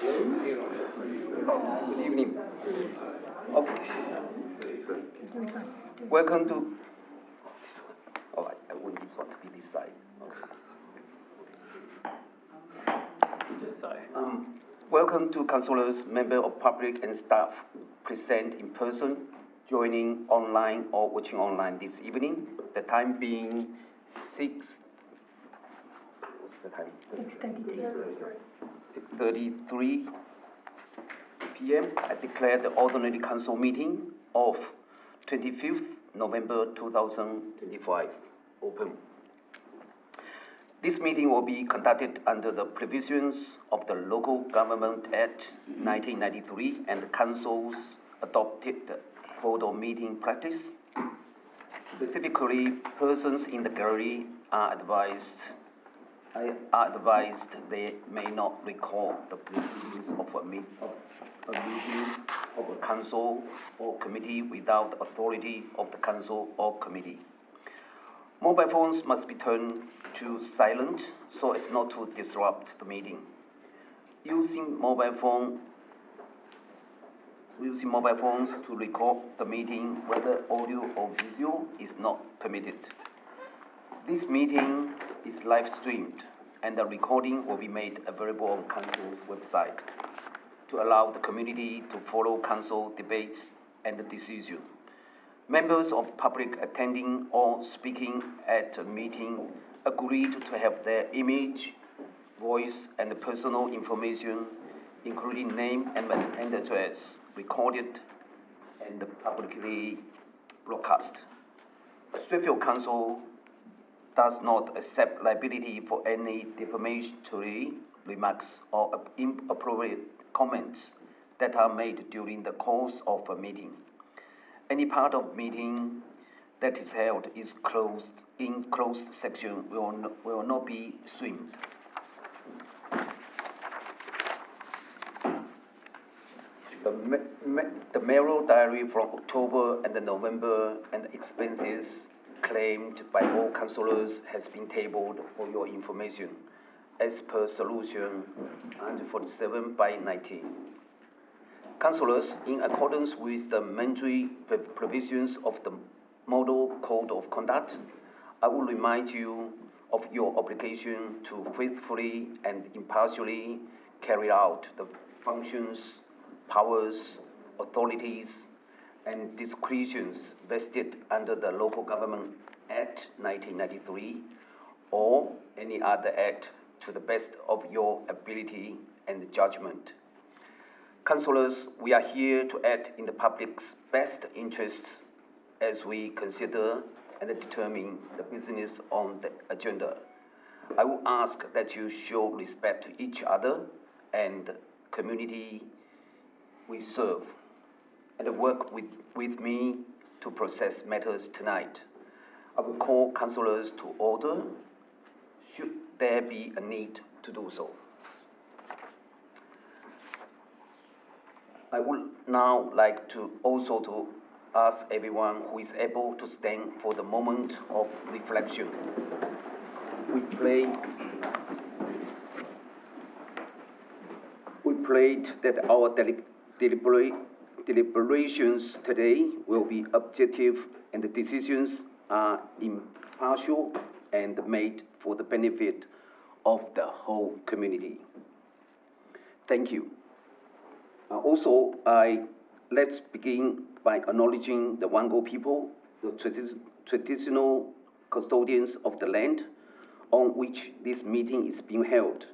Good evening. Okay. Welcome to this one. All right, I want this one to be this side. Okay. This side. Welcome to councillors, members of public and staff present in person, joining online or watching online this evening. The time being 6:33 p.m. I declare the ordinary council meeting of 25th November 2025 open. This meeting will be conducted under the provisions of the Local Government Act 1993 and the Council's adopted code of meeting practice. Specifically, persons in the gallery are advised they may not record the proceedings of a meeting of a council or committee without the authority of the council or committee. Mobile phones must be turned to silent so as not to disrupt the meeting. Using mobile phones to record the meeting, whether audio or visual, is not permitted. This meeting is live streamed, and the recording will be made available on Council's website to allow the community to follow Council debates and the decision. Members of public attending or speaking at a meeting agreed to have their image, voice, and personal information, including name and address, recorded and publicly broadcast. Strathfield Council does not accept liability for any defamatory remarks or inappropriate comments that are made during the course of a meeting. Any part of meeting that is held is in closed section will not be streamed. The mayoral diary from October and November and expenses claimed by all councillors has been tabled for your information as per Solution 147/19. Councillors, in accordance with the mandatory provisions of the Model Code of Conduct, I will remind you of your obligation to faithfully and impartially carry out the functions, powers, authorities, and discretions vested under the Local Government Act 1993 or any other act to the best of your ability and judgment. Councillors, we are here to act in the public's best interests as we consider and determine the business on the agenda. I will ask that you show respect to each other and the community we serve, and work with me to process matters tonight. I will call councillors to order, should there be a need to do so. I would now like to ask everyone who is able to stand for the moment of reflection. We prayed that our deliberations today will be objective and the decisions are impartial and made for the benefit of the whole community. Thank you. Let's begin by acknowledging the Wango people, the traditional custodians of the land on which this meeting is being held.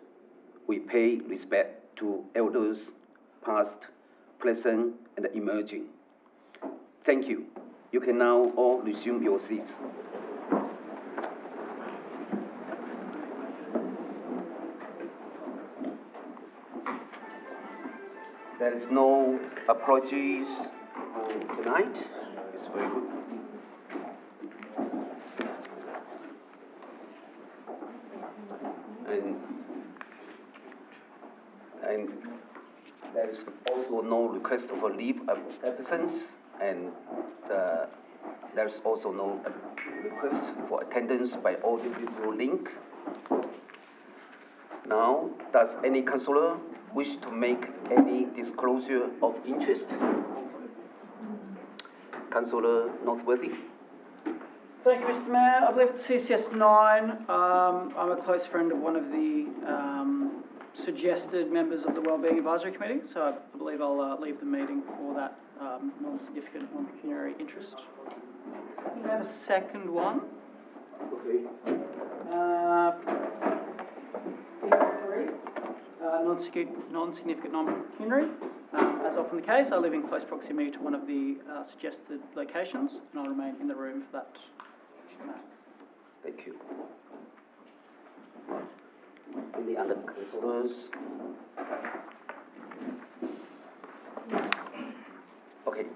We pay respect to elders past, present, and emerging. Thank you. You can now all resume your seats. There is no apologies for tonight. It's very good. And there is also no request for leave of absence, and there is also no request for attendance by audiovisual link. Now, does any councillor wish to make any disclosure of interest? Councillor Northworthy. Thank you, Mr. Mayor. I believe it's CCS 9. I'm a close friend of one of the suggested members of the Wellbeing Advisory Committee, so I believe I'll leave the meeting for that non-significant non-pecuniary interest. We have a second one. Okay. P3, non-significant non-pecuniary. As often the case, I live in close proximity to one of the suggested locations, and I'll remain in the room for that. Thank you. Any other councillors? Okay.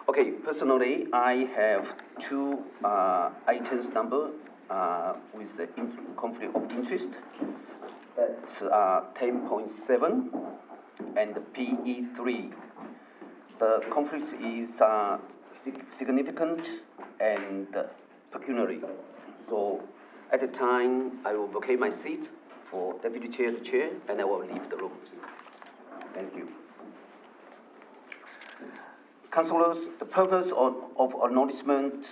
Okay. Personally, I have two items number with the conflict of interest. That's 10.7 and PE3. The conflict is significant and pecuniary. So at the time, I will vacate my seat for Deputy Chair to Chair, and I will leave the rooms. Thank you. Councillors, the purpose of acknowledgement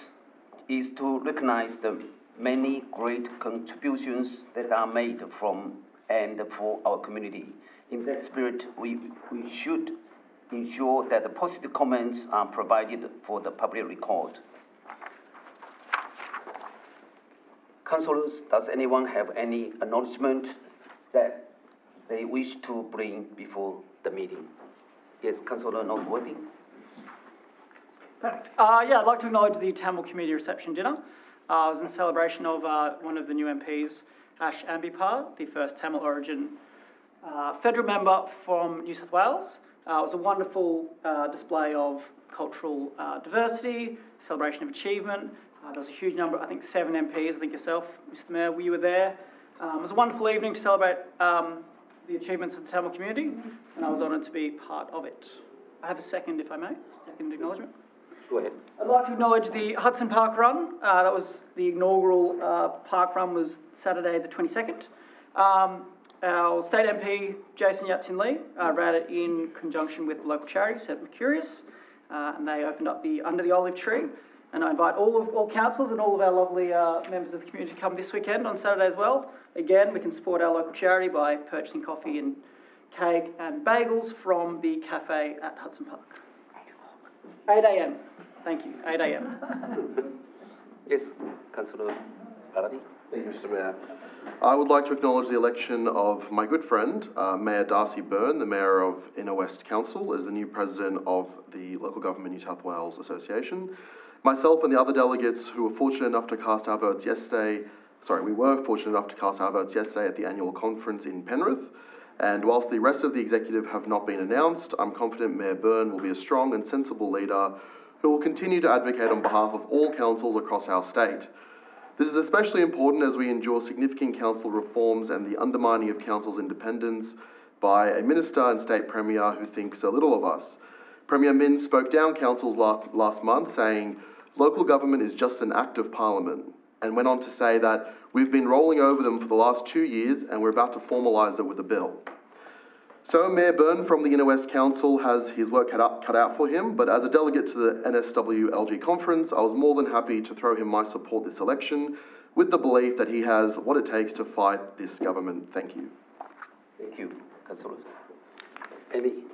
is to recognize the many great contributions that are made from and for our community. In that spirit, we should ensure that the positive comments are provided for the public record. Councillors, does anyone have any acknowledgement that they wish to bring before the meeting? Yes, Councillor Northworthy. Yeah, I'd like to acknowledge the Tamil Community Reception Dinner. It was in celebration of one of the new MPs, Ash Ambipar, the first Tamil origin federal member from New South Wales. It was a wonderful display of cultural diversity, celebration of achievement. There was a huge number, I think 7 MPs, I think yourself, Mr. Mayor, you were there. It was a wonderful evening to celebrate the achievements of the Tamil community, and I was honoured to be part of it. I have a second, if I may, second acknowledgement. Go ahead. I'd like to acknowledge the Hudson Park Run. That was the inaugural park run was Saturday the 22nd. Our state MP, Jason Yatsin-Lee, ran it in conjunction with the local charity, St Mercurius, and they opened up under the olive tree. And I invite all councils and all of our lovely members of the community to come this weekend on Saturday as well. Again, we can support our local charity by purchasing coffee and cake and bagels from the cafe at Hudson Park. 8 a.m. Thank you, 8 a.m. Yes, Councillor Paradis. Thank you, Mr. Mayor. I would like to acknowledge the election of my good friend, Mayor Darcy Byrne, the Mayor of Inner West Council, as the new President of the Local Government New South Wales Association. Myself and the other delegates who were fortunate enough to cast our votes yesterday, we were fortunate enough to cast our votes yesterday at the annual conference in Penrith. And whilst the rest of the executive have not been announced, I'm confident Mayor Byrne will be a strong and sensible leader who will continue to advocate on behalf of all councils across our state. This is especially important as we endure significant council reforms and the undermining of council's independence by a minister and state premier who thinks so little of us. Premier Min spoke down councils last month, saying, "Local government is just an act of parliament," and went on to say that we've been rolling over them for the last 2 years and we're about to formalise it with a bill. So Mayor Byrne from the Inner West Council has his work cut out for him, but as a delegate to the NSW LG conference, I was more than happy to throw him my support this election with the belief that he has what it takes to fight this government. Thank you. Thank you, Councillor. Amy.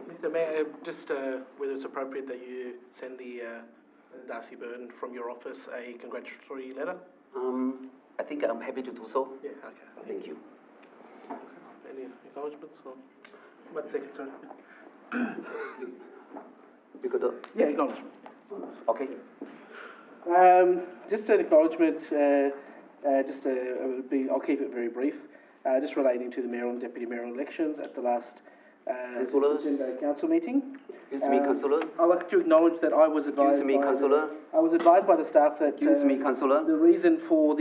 Mr. Mayor, just whether it's appropriate that you send the Darcy Byrne from your office a congratulatory letter? I think I'm happy to do so. Yeah, okay. Thank you. Any acknowledgements? Or? 1 second, sorry. You got Yeah, acknowledgement. Okay. Just an acknowledgement, I'll keep it very brief, just relating to the mayoral and deputy mayoral elections at the last September council meeting. Excuse me, Councillor. I'd like to acknowledge that I was advised. Excuse me, Councillor. I was advised by the staff that. Excuse me, Councillor. The reason for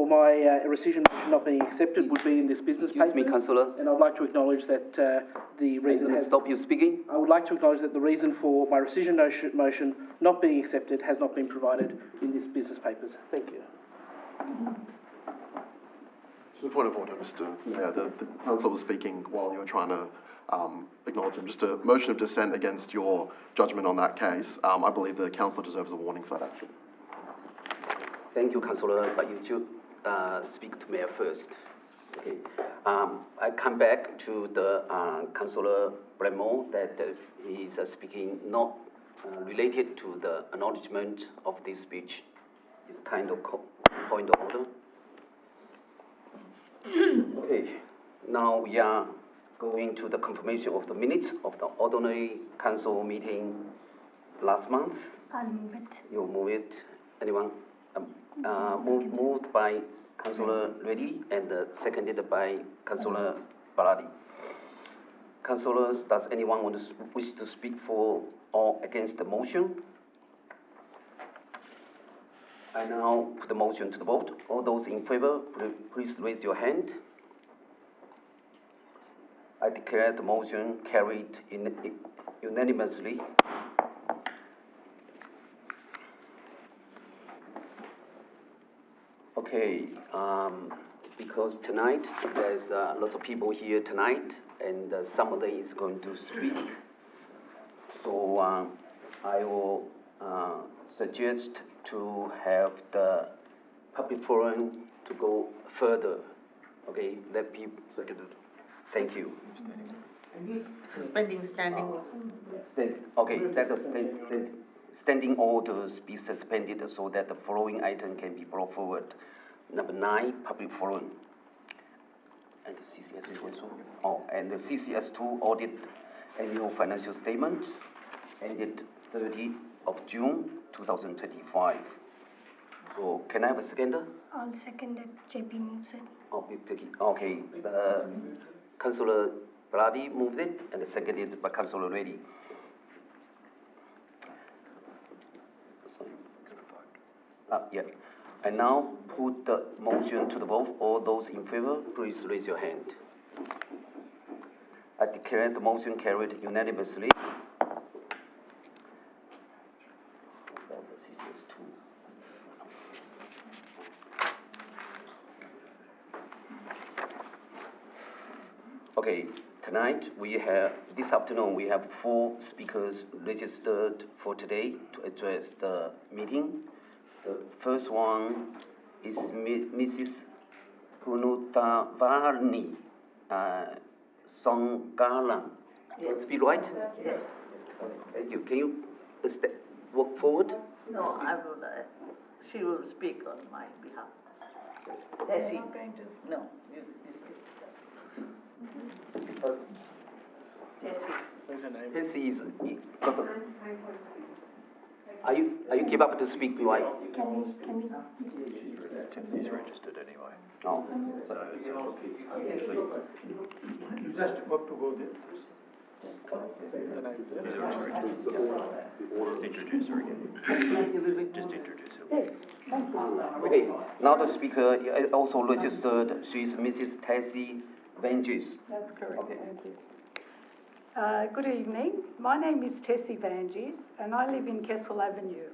my rescission motion not being accepted would be in this business paper. Excuse me, Councillor. And I'd like to acknowledge that the reason. I'm going to stop you speaking. I would like to acknowledge that the reason for my rescission motion not being accepted has not been provided in this business papers. Thank you. Just a point of order, Mr. Mayor. The councillor was speaking while you were trying to acknowledge him. Just a motion of dissent against your judgment on that case. I believe the councillor deserves a warning for that action. Thank you, Councillor, but you should speak to Mayor first. Okay. I come back to the Councillor Bramall that he is speaking not related to the acknowledgement of this speech. It's kind of point of order. Okay. Now we are going to the confirmation of the minutes of the ordinary council meeting last month. I'll move it. You move it. Anyone? Moved by Councillor Reddy and seconded by Councillor Baladi. Councillors, does anyone wish to speak for or against the motion? I now put the motion to the vote. All those in favor, please raise your hand. I declare the motion carried unanimously. Okay, because tonight there's lots of people here tonight, and some of them is going to speak. So I will suggest to have the public forum to go further. Okay, let people. Seconded. Thank you. Suspending standing. Okay, let us standing orders be suspended so that the following item can be brought forward. Number 9, public forum. And the CCS also. Oh, and the CCS2 audit annual financial statement ended 30th of June 2025. So can I have a seconder? I'll second it. JP moves it. Oh, okay. Councillor Baladi moved it and seconded by Councillor Reddy. Yeah. I now put the motion to the vote. All those in favor, please raise your hand. I declare the motion carried unanimously. Okay, tonight this afternoon we have 4 speakers registered for today to address the meeting. The first one is Mrs. Punutavarni Songalan. Yes. Speak right? Yes. Thank you. Can you walk forward? No, I will, she will speak on my behalf. Tessie. No, you speak. Tessie. Tessie is. Are you give up to speak right? Can we? He's registered anyway. No. You just got to go there. Introduce her again. Just introduce her. Yes, thank you. Okay, now the speaker also registered. She is Mrs. Tessie Vanges. That's correct, Okay. thank you. Good evening, my name is Tessie Vanges and I live in Kessel Avenue.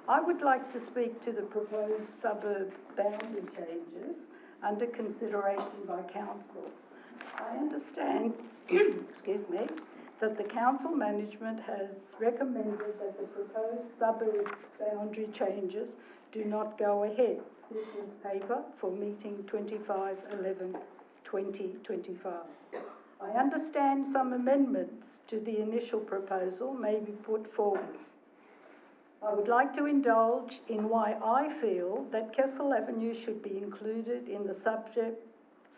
I would like to speak to the proposed suburb boundary changes under consideration by council. I understand, excuse me, that the council management has recommended that the proposed suburb boundary changes do not go ahead. This is paper for meeting 25/11/2025. I understand some amendments to the initial proposal may be put forward. I would like to indulge in why I feel that Kessel Avenue should be included in the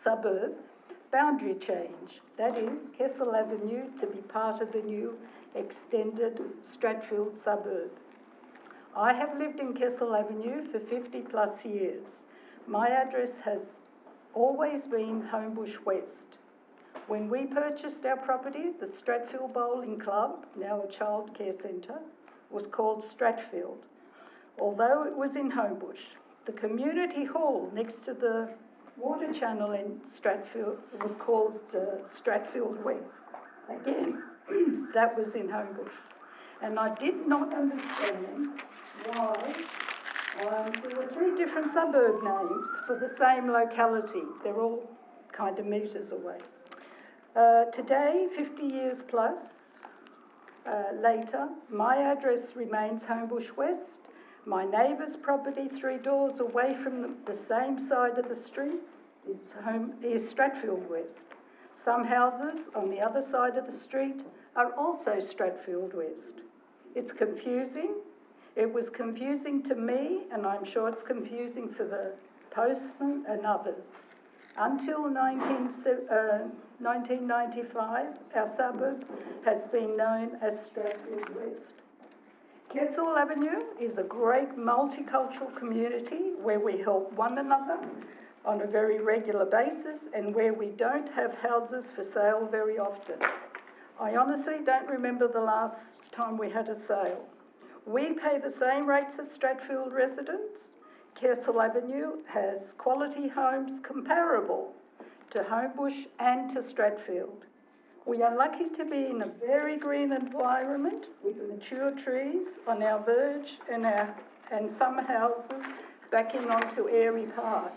suburb boundary change. That is, Kessel Avenue to be part of the new extended Stratfield suburb. I have lived in Kessel Avenue for 50+ years. My address has always been Homebush West. When we purchased our property, the Stratfield Bowling Club, now a childcare centre, was called Stratfield, although it was in Homebush. The community hall next to the water channel in Stratfield was called Stratfield West. Again, that was in Homebush. And I did not understand why There were 3 different suburb names for the same locality. They're all kind of metres away. Today, 50 years plus later, my address remains Homebush West. My neighbour's property 3 doors away from the same side of the street is Stratfield West. Some houses on the other side of the street are also Stratfield West. It's confusing. It was confusing to me, and I'm sure it's confusing for the postman and others. Until 1995, our suburb has been known as Stratfield West. Kessel Avenue is a great multicultural community where we help one another on a very regular basis and where we don't have houses for sale very often. I honestly don't remember the last time we had a sale. We pay the same rates as Stratfield residents. Kessel Avenue has quality homes comparable to Homebush and to Stratfield. We are lucky to be in a very green environment with mature trees on our verge and some houses backing onto Airy Park.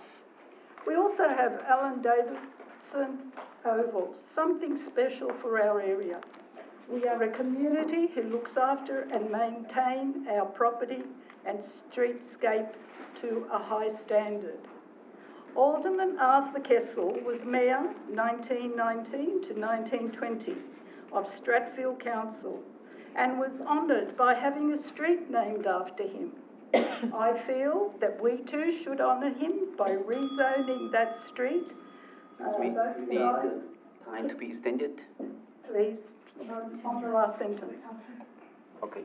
We also have Alan Davidson Oval, something special for our area. We are a community who looks after and maintain our property and streetscape to a high standard. Alderman Arthur Kessel was Mayor 1919 to 1920 of Stratfield Council and was honoured by having a street named after him. I feel that we too should honour him by rezoning that street. Excuse me, both you need sides. time to be extended? Please, on the last sentence. Okay,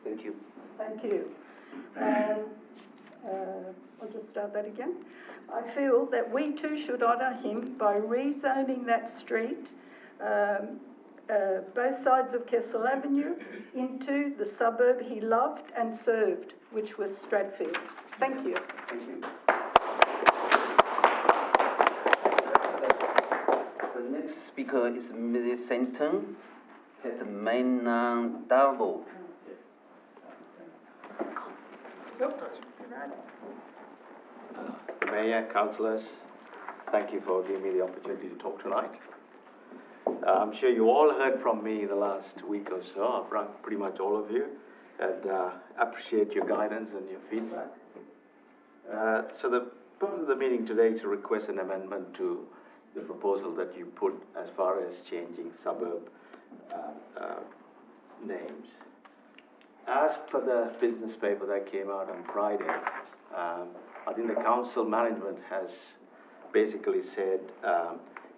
thank you. Thank you. I'll just start that again. I feel that we too should honour him by rezoning that street, both sides of Kessel Avenue, into the suburb he loved and served, which was Stratfield. Thank you. Thank you. The next speaker is Mrs. Senton Hetmanandavo. Mayor, councillors, thank you for giving me the opportunity to talk tonight. I'm sure you all heard from me the last week or so. I've rung pretty much all of you and appreciate your guidance and your feedback. So the purpose of the meeting today is to request an amendment to the proposal that you put as far as changing suburb names. As per the business paper that came out on Friday, I think the council management has basically said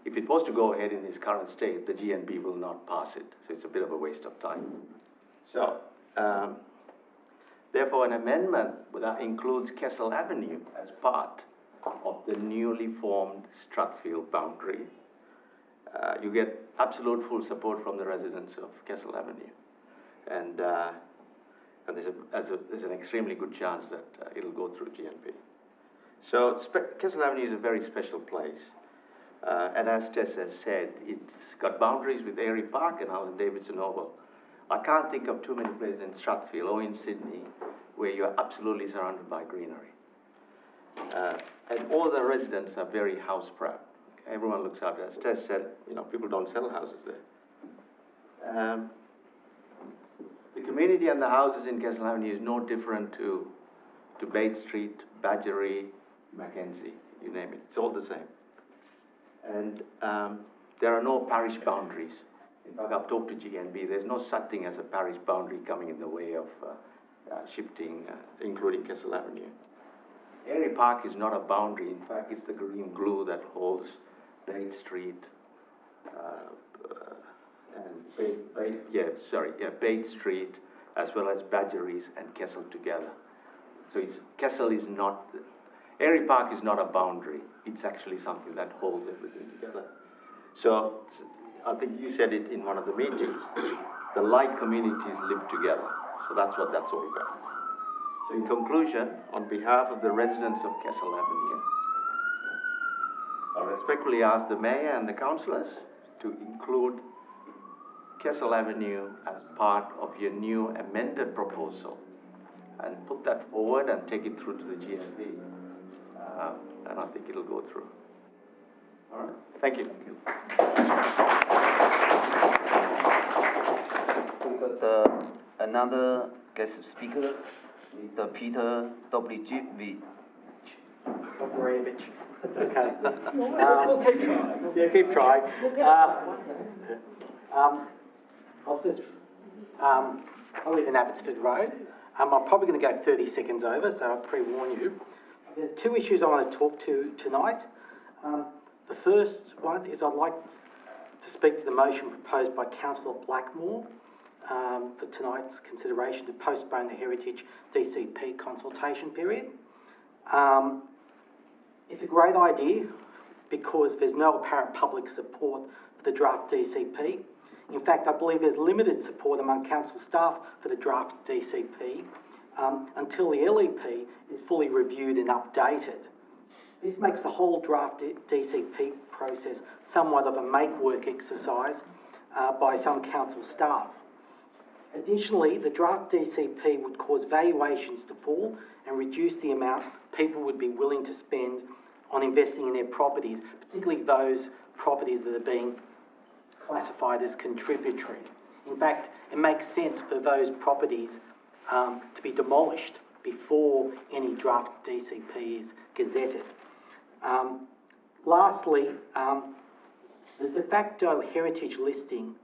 if it was to go ahead in its current state, the GNB will not pass it. So it's a bit of a waste of time. So, therefore, an amendment that includes Kessel Avenue as part of the newly formed Stratfield boundary. You get absolute full support from the residents of Kessel Avenue. And there's an extremely good chance that it'll go through GNB. So Kessel Avenue is a very special place. And as Tess has said, it's got boundaries with Airy Park and Alan Davidson Oval. I can't think of too many places in Stratfield or in Sydney where you're absolutely surrounded by greenery. And all the residents are very house proud. Okay? Everyone looks after it. As Tess said, you know, people don't sell houses there. The community and the houses in Kessel Avenue is no different to Bates Street, Badgery, Mackenzie, you name it. It's all the same. And there are no parish boundaries. In fact, I've talked to GNB. There's no such thing as a parish boundary coming in the way of shifting, including Kessel Avenue. Airy Park is not a boundary. In fact, it's the green glue that holds Bates Street Bates Street, as well as Badgerys and Kessel together. So Airy Park is not a boundary. It's actually something that holds everything together. So I think you said it in one of the meetings, the like communities live together. So that's what that's all about. So in conclusion, on behalf of the residents of Kessel Avenue, I respectfully ask the mayor and the councillors to include Kessel Avenue as part of your new amended proposal and put that forward and take it through to the GMP. And I think it'll go through. All right, thank you. We got another guest speaker, Mr. Peter Dobrevich. It's okay. We'll keep trying. Yeah, keep trying. I live in Abbotsford Road. I'm probably going to go 30 seconds over, so I'll pre-warn you. There's two issues I want to talk to tonight. The first one is I'd like to speak to the motion proposed by Councillor Blackmore for tonight's consideration to postpone the Heritage DCP consultation period. It's a great idea because there's no apparent public support for the draft DCP. In fact, I believe there's limited support among council staff for the draft DCP until the LEP is fully reviewed and updated. This makes the whole draft DCP process somewhat of a make-work exercise by some council staff. Additionally, the draft DCP would cause valuations to fall and reduce the amount people would be willing to spend on investing in their properties, particularly those properties that are being classified as contributory. In fact, it makes sense for those properties to be demolished before any draft DCP is gazetted. Lastly, the de facto heritage listing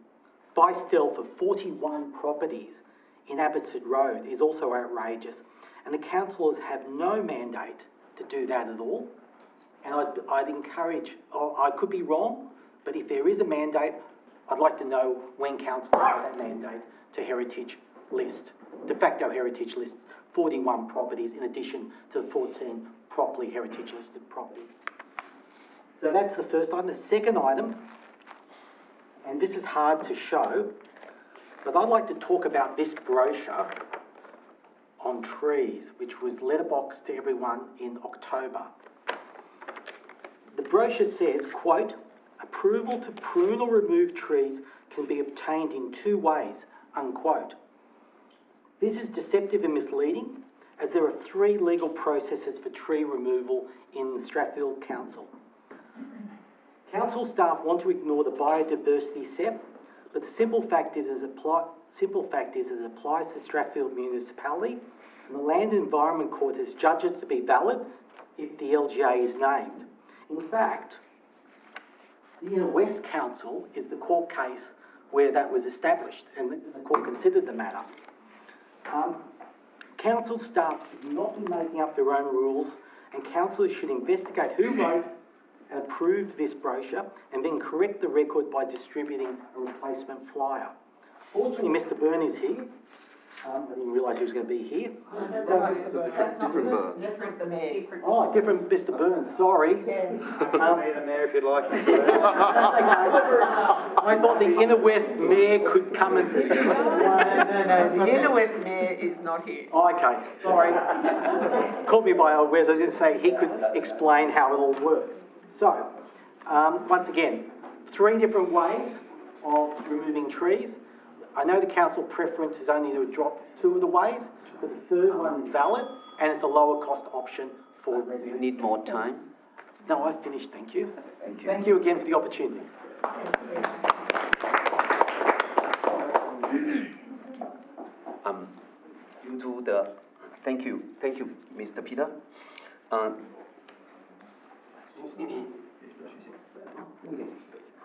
by stealth of 41 properties in Abbotsford Road is also outrageous, and the councillors have no mandate to do that at all. And I'd encourage, I could be wrong, but if there is a mandate, I'd like to know when council has that mandate to heritage list, de facto heritage lists 41 properties in addition to the 14 properly heritage listed properties. So that's the first item. The second item, and this is hard to show, but I'd like to talk about this brochure on trees, which was letterboxed to everyone in October. The brochure says, quote, approval to prune or remove trees can be obtained in two ways, unquote. This is deceptive and misleading, as there are three legal processes for tree removal in the Strathfield Council. Council staff want to ignore the biodiversity SEP, but the simple fact is it applies to Strathfield municipality, and the Land and Environment Court has judged it to be valid if the LGA is named. In fact, the Inner West Council is the court case where that was established, and the court considered the matter. Council staff should not be making up their own rules, and councillors should investigate who wrote and approved this brochure, and then correct the record by distributing a replacement flyer. Fortunately, Mr. Byrne is here. I didn't realise he was going to be here. Different the mayor. Oh, different Mr. Byrne, sorry. Yeah. The mayor, if you'd like. I thought the Inner West Mayor could come and... No, the Inner West Mayor is not here. Oh, okay, sorry. Called me by old Wes, I was going to say he could explain how it all works. So, once again, three different ways of removing trees. I know the council preference is only to drop two of the ways, but the third one is valid, and it's a lower cost option for residents. You need more time? No, I've finished, thank you. Thank you. Thank you again for the opportunity. Due to the, thank you, Mr. Peter.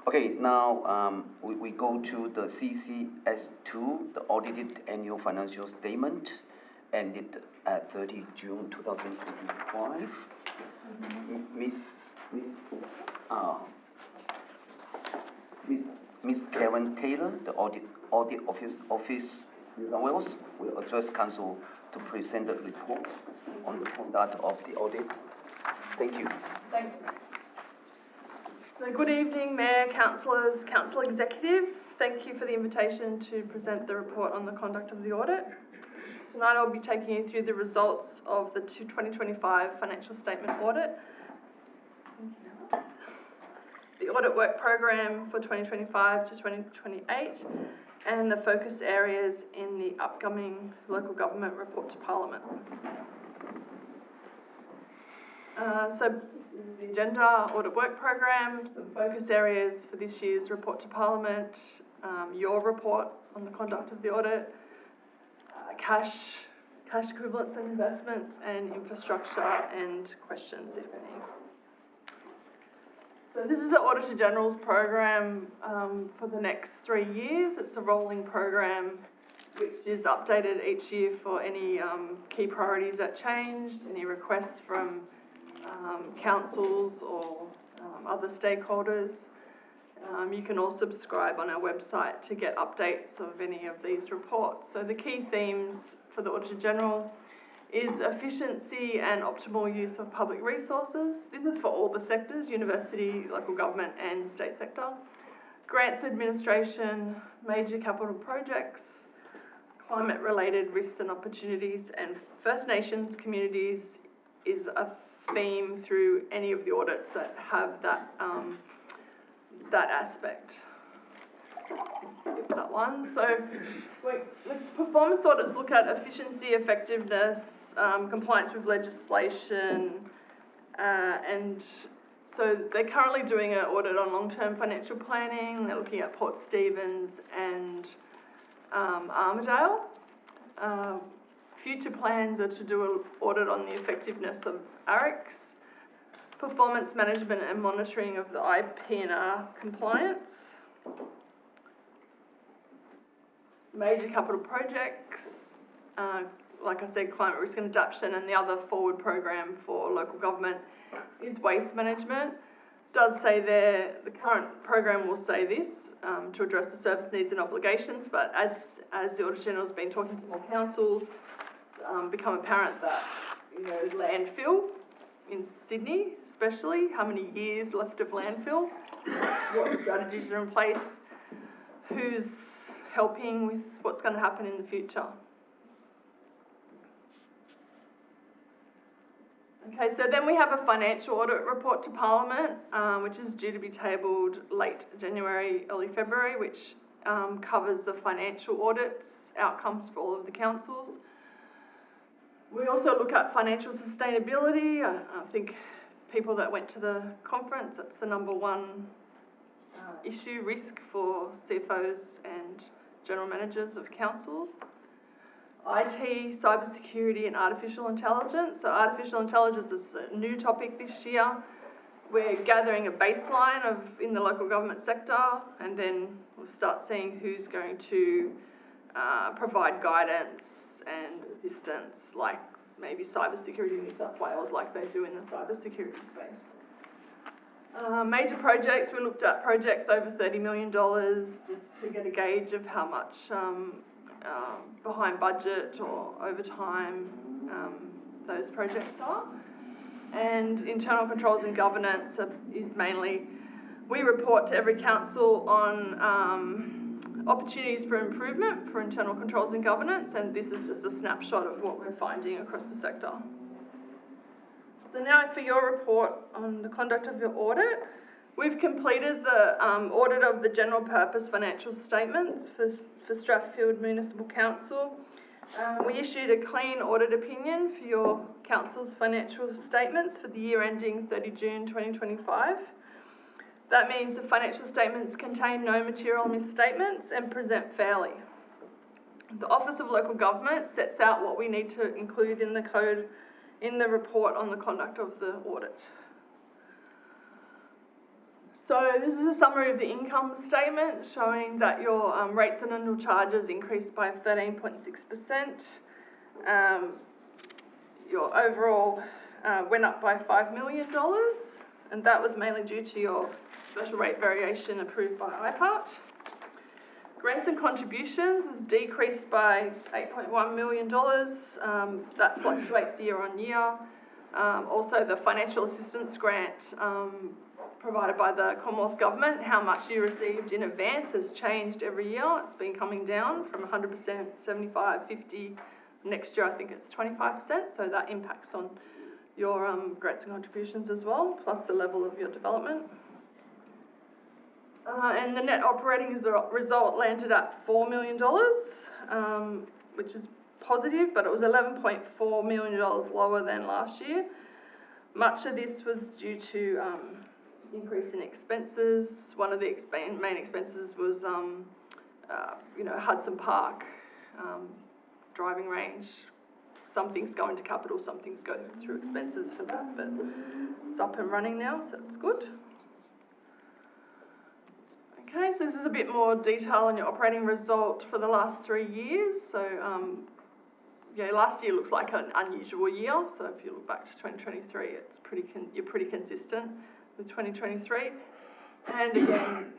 Okay, now we go to the CCS2, the audited annual financial statement, ended at 30 June 2025. Miss Karen Taylor, the audit office New South Wales, will address council to present the report on the conduct of the audit. Thank you. Thanks. So good evening, Mayor, Councillors, Council Executive. Thank you for the invitation to present the report on the conduct of the audit. Tonight I'll be taking you through the results of the 2025 financial statement audit, the audit work program for 2025 to 2028, and the focus areas in the upcoming local government report to Parliament. So this is the agenda, audit work program, some focus areas for this year's report to Parliament, your report on the conduct of the audit, cash equivalents and investments, and infrastructure and questions, if any. So this is the Auditor General's program for the next 3 years. It's a rolling program which is updated each year for any key priorities that changed, any requests from councils or other stakeholders. You can all subscribe on our website to get updates of any of these reports. So the key themes for the Auditor General is efficiency and optimal use of public resources. This is for all the sectors, university, local government and state sector. Grants administration, major capital projects, climate-related risks and opportunities, and First Nations communities is a theme through any of the audits that have that, that aspect. Skip that one. So the performance audits look at efficiency, effectiveness, compliance with legislation, and so they're currently doing an audit on long-term financial planning. They're looking at Port Stephens and Armidale. Future plans are to do an audit on the effectiveness of ARICS, performance management and monitoring of the IPNR compliance, major capital projects, like I said, climate risk and adaptation, and the other forward program for local government is waste management. Does say there, the current program will say this, to address the service needs and obligations, but as the Auditor General has been talking to more councils, become apparent that, you know, landfill in Sydney especially, how many years left of landfill, what strategies are in place, who's helping with what's going to happen in the future. Okay, so then we have a financial audit report to Parliament, which is due to be tabled late January, early February, which covers the financial audits, outcomes for all of the councils. We also look at financial sustainability. I think people that went to the conference, that's the #1 issue, risk for CFOs and general managers of councils. IT, cybersecurity and artificial intelligence. So artificial intelligence is a new topic this year. We're gathering a baseline in the local government sector, and then we'll start seeing who's going to provide guidance and assistance, like maybe cybersecurity in New South Wales, like they do in the cybersecurity space. Major projects, we looked at projects over $30 million just to get a gauge of how much behind budget or over time those projects are. And internal controls and governance is mainly, we report to every council on opportunities for improvement for internal controls and governance, and this is just a snapshot of what we're finding across the sector. So now for your report on the conduct of your audit, we've completed the audit of the general purpose financial statements for Strathfield Municipal Council. We issued a clean audit opinion for your council's financial statements for the year ending 30 June 2025. That means the financial statements contain no material misstatements and present fairly. The Office of Local Government sets out what we need to include in the code in the report on the conduct of the audit. So this is a summary of the income statement showing that your rates and annual charges increased by 13.6%. Your overall went up by $5 million, and that was mainly due to your special rate variation approved by IPART. Grants and contributions has decreased by $8.1 million. That fluctuates year on year. Also, the financial assistance grant provided by the Commonwealth Government, how much you received in advance has changed every year. It's been coming down from 100%, 75, 50. Next year, I think it's 25%. So that impacts on your grants and contributions as well, plus the level of your development. And the net operating result landed at $4 million, which is positive, but it was $11.4 million lower than last year. Much of this was due to increase in expenses. One of the main expenses was, Hudson Park driving range. Some things go into capital, some things go through expenses for that, but it's up and running now, so that's good. Okay, so this is a bit more detail on your operating result for the last 3 years. So, last year looks like an unusual year. So if you look back to 2023, you're pretty consistent with 2023. And again,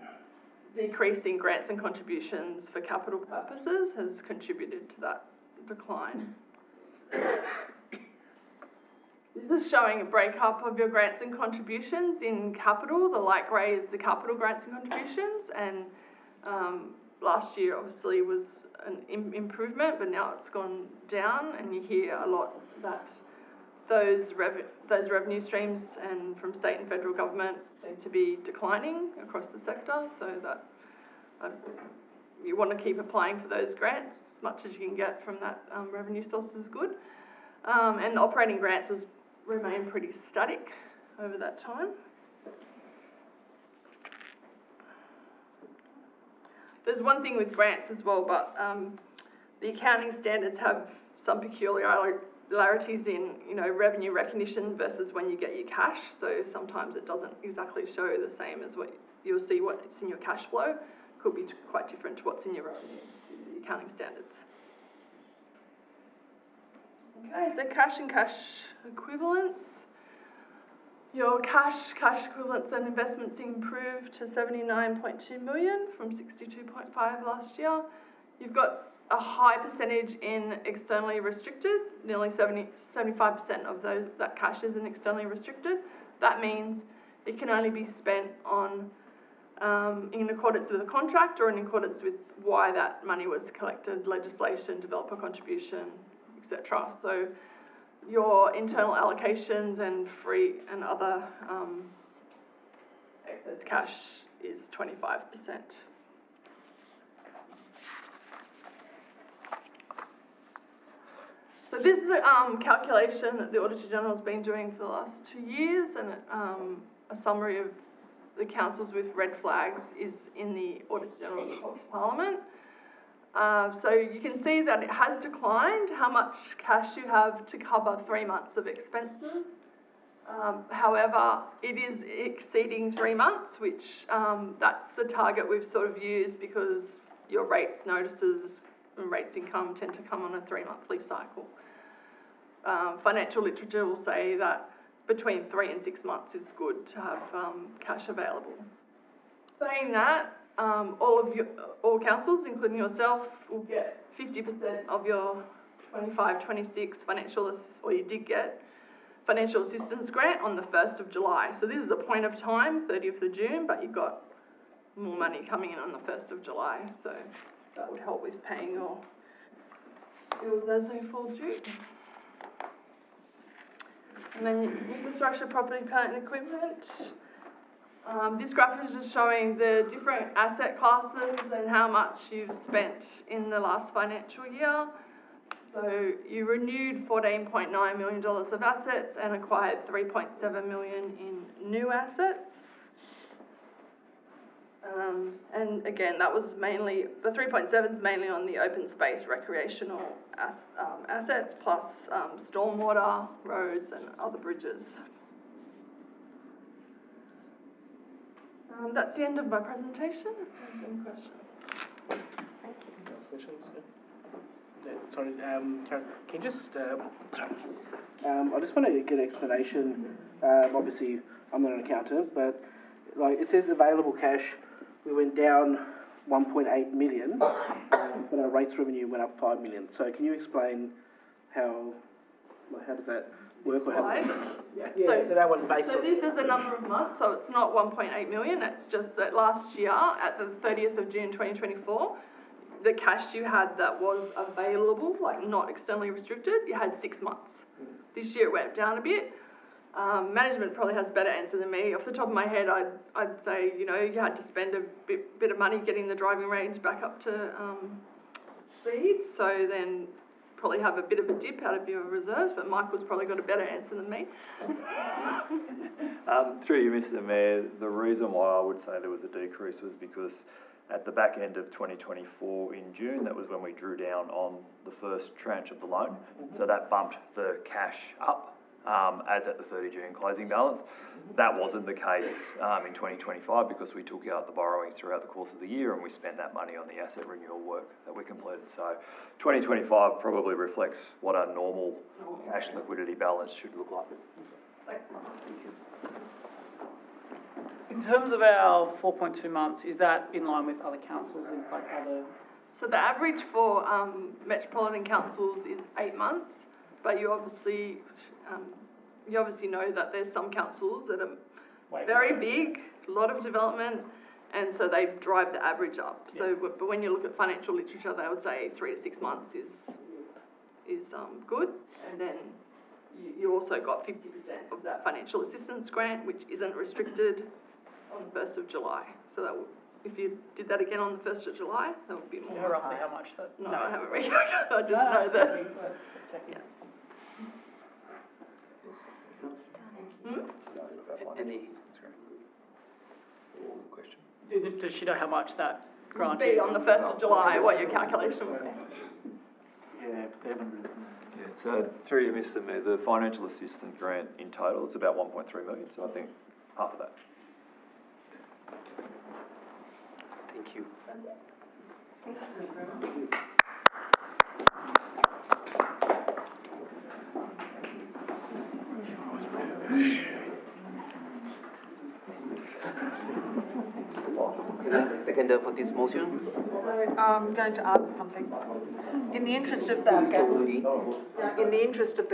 decreasing grants and contributions for capital purposes has contributed to that decline. This is showing a breakup of your grants and contributions in capital. The light grey is the capital grants and contributions, and last year obviously was an improvement, but now it's gone down, and you hear a lot that those revenue streams and from state and federal government seem to be declining across the sector, so that you want to keep applying for those grants as much as you can get from that revenue source is good. And the operating grants has remained pretty static over that time. There's one thing with grants as well, but the accounting standards have some peculiarities in, revenue recognition versus when you get your cash. So sometimes it doesn't exactly show the same as what you'll see what's in your cash flow. Could be quite different to what's in your revenue, the accounting standards. Okay, so cash and cash equivalents. Your cash equivalents and investments improved to 79.2 million from 62.5 last year. You've got a high percentage in externally restricted, nearly 75% of that cash is in externally restricted. That means it can only be spent on in accordance with a contract or in accordance with why that money was collected, legislation, developer contribution, etc. So your internal allocations and free and other excess cash is 25%. So this is a calculation that the Auditor General has been doing for the last 2 years, and a summary of the councils with red flags is in the Auditor General's report to Parliament. So you can see that it has declined how much cash you have to cover 3 months of expenses. However, it is exceeding 3 months, which that's the target we've sort of used because your rates notices and rates income tend to come on a 3-monthly cycle. Financial literature will say that between 3 and 6 months is good to have cash available. Saying that, all councils, including yourself, will get 50% of your 25-26 financial assistance grant on the 1st of July. So this is a point of time, 30th of June, but you've got more money coming in on the 1st of July. So that would help with paying your bills as they fall due. And then infrastructure, property, plant and equipment. This graph is just showing the different asset classes and how much you've spent in the last financial year. So you renewed $14.9 million of assets and acquired $3.7 million in new assets. And again, that was mainly, the 3.7 is mainly on the open space recreational assets plus stormwater, roads and other bridges. That's the end of my presentation. If there's any questions. Thank you. Questions? Yeah. Sorry, Karen, can you just, I just want to get an explanation. Obviously, I'm not an accountant, but like it says available cash, we went down 1.8 million, but our rates revenue went up 5 million. So can you explain how does that work? Or how so that one based so this is a number of months, so it's not 1.8 million, it's just that last year, at the 30th of June 2024, the cash you had that was available, like not externally restricted, you had 6 months. This year it went down a bit. Management probably has a better answer than me. Off the top of my head, I'd say, you know, you had to spend a bit of money getting the driving range back up to speed, so then probably have a bit of a dip out of your reserves, but Michael's probably got a better answer than me. Through you, Mr. Mayor, the reason why I would say there was a decrease was because at the back end of 2024 in June, that was when we drew down on the first tranche of the loan. So that bumped the cash up as at the 30 June closing balance. That wasn't the case in 2025 because we took out the borrowings throughout the course of the year and we spent that money on the asset renewal work that we completed. So 2025 probably reflects what our normal cash liquidity balance should look like. Thanks, Mark. In terms of our 4.2 months, is that in line with other councils and like other? So the average for metropolitan councils is 8 months, but you obviously know that there's some councils that are very big, a lot of development, and so they drive the average up. So, but when you look at financial literature, they would say 3 to 6 months is good, and then you also got 50% of that financial assistance grant, which isn't restricted on the 1st of July. So that would, if you did that again on the 1st of July, that would be more. You know roughly how much that? No, I haven't really. I just know that. Yes. Any question? Does she know how much that grant Would be on the 1st of July, what your calculation would be. Yeah, but they haven't written Yeah, so through you, Mr. Mayor, the financial assistance grant in total, it's about 1.3 million, so I think half of that. Thank you. Can I have a seconder for this motion? I'm going to ask something. In the interest of the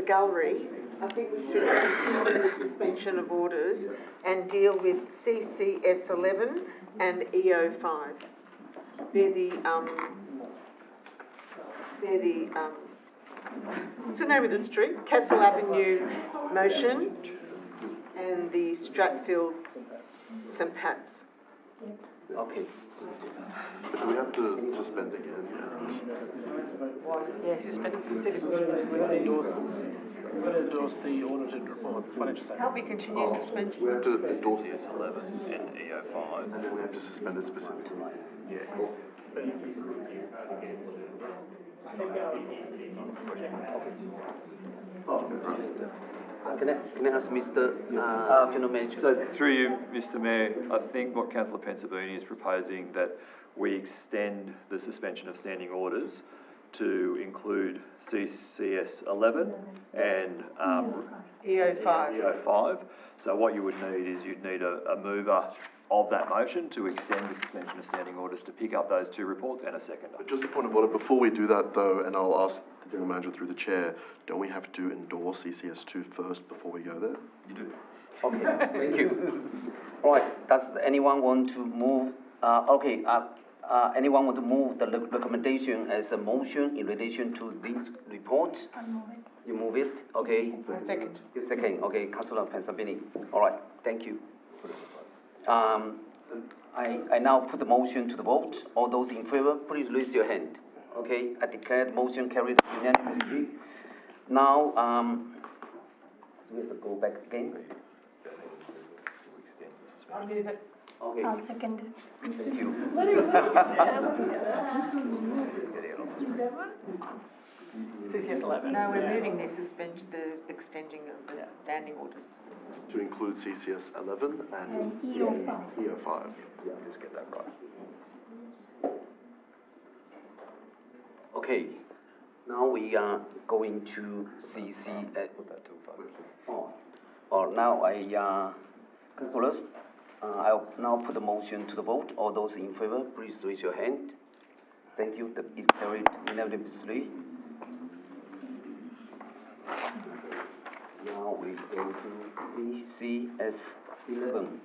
gallery, I think we should continue the suspension of orders and deal with CCS 11 and EO 5. They're the what's the name of the street? Castle Avenue motion and the Stratfield St Pat's. Okay. Do we have to suspend again? Yeah, suspended specifically. We're going to endorse the audited report, financial statement. Can't we continue suspension? We have to endorse CCS 11 and EO 5. and then we have to suspend it specifically. Yeah. Okay, right. Can I ask Mr. General Manager? So through you, Mr. Mayor, I think what Councillor Pensabini is proposing that we extend the suspension of standing orders to include CCS 11 and EO 5. EO 5. So what you would need is you'd need a mover of that motion to extend the suspension of standing orders to pick up those two reports and a seconder. But just a point of order, before we do that though, and I'll ask the General Manager through the Chair, don't we have to endorse CCS 2 first before we go there? You do. Okay, thank you. All right, does anyone want to move, anyone want to move the recommendation as a motion in relation to this report? I'll move it. You move it, okay? Second. You second, okay, Councillor Pensabini. All right, thank you. I now put the motion to the vote. All those in favor, please raise your hand. Okay, I declare the motion carried unanimously. Now, do we have to go back again? I'll move it. Okay, I'll second it. thank you. CCS 11. No, we're moving the suspension, the extending of the standing orders. To include CCS 11 and EO 5. EO 5. Yeah, just get that right. Okay, now we are going to CC. Put that to a vote. Now councillors, I'll now put the motion to the vote. All those in favor, please raise your hand. Thank you. That is carried unanimously. Now we go to CCS 11.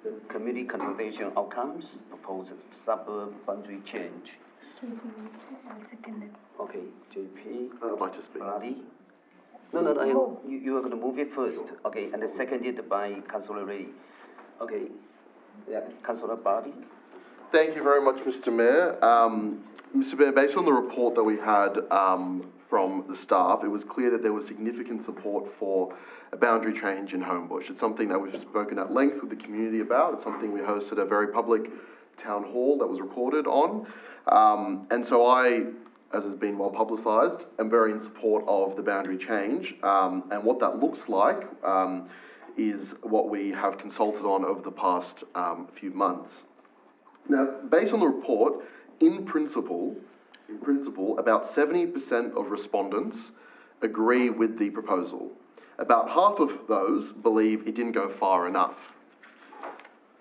The committee consultation outcomes, proposed suburb boundary change. JP, I'll second it. Okay, JP. I'd like to speak. Brady. No, you are gonna move it first, okay, and then seconded by Councillor Ray. Okay, yeah, Councillor Barty? Thank you very much, Mr. Mayor. Mr. Mayor, based on the report that we had from the staff, it was clear that there was significant support for a boundary change in Homebush. It's something that we've spoken at length with the community about. It's something we hosted a very public town hall that was reported on. And so I, as has been well publicised, am very in support of the boundary change. And what that looks like is what we have consulted on over the past few months. Now, based on the report, in principle, about 70% of respondents agree with the proposal. About half of those believe it didn't go far enough.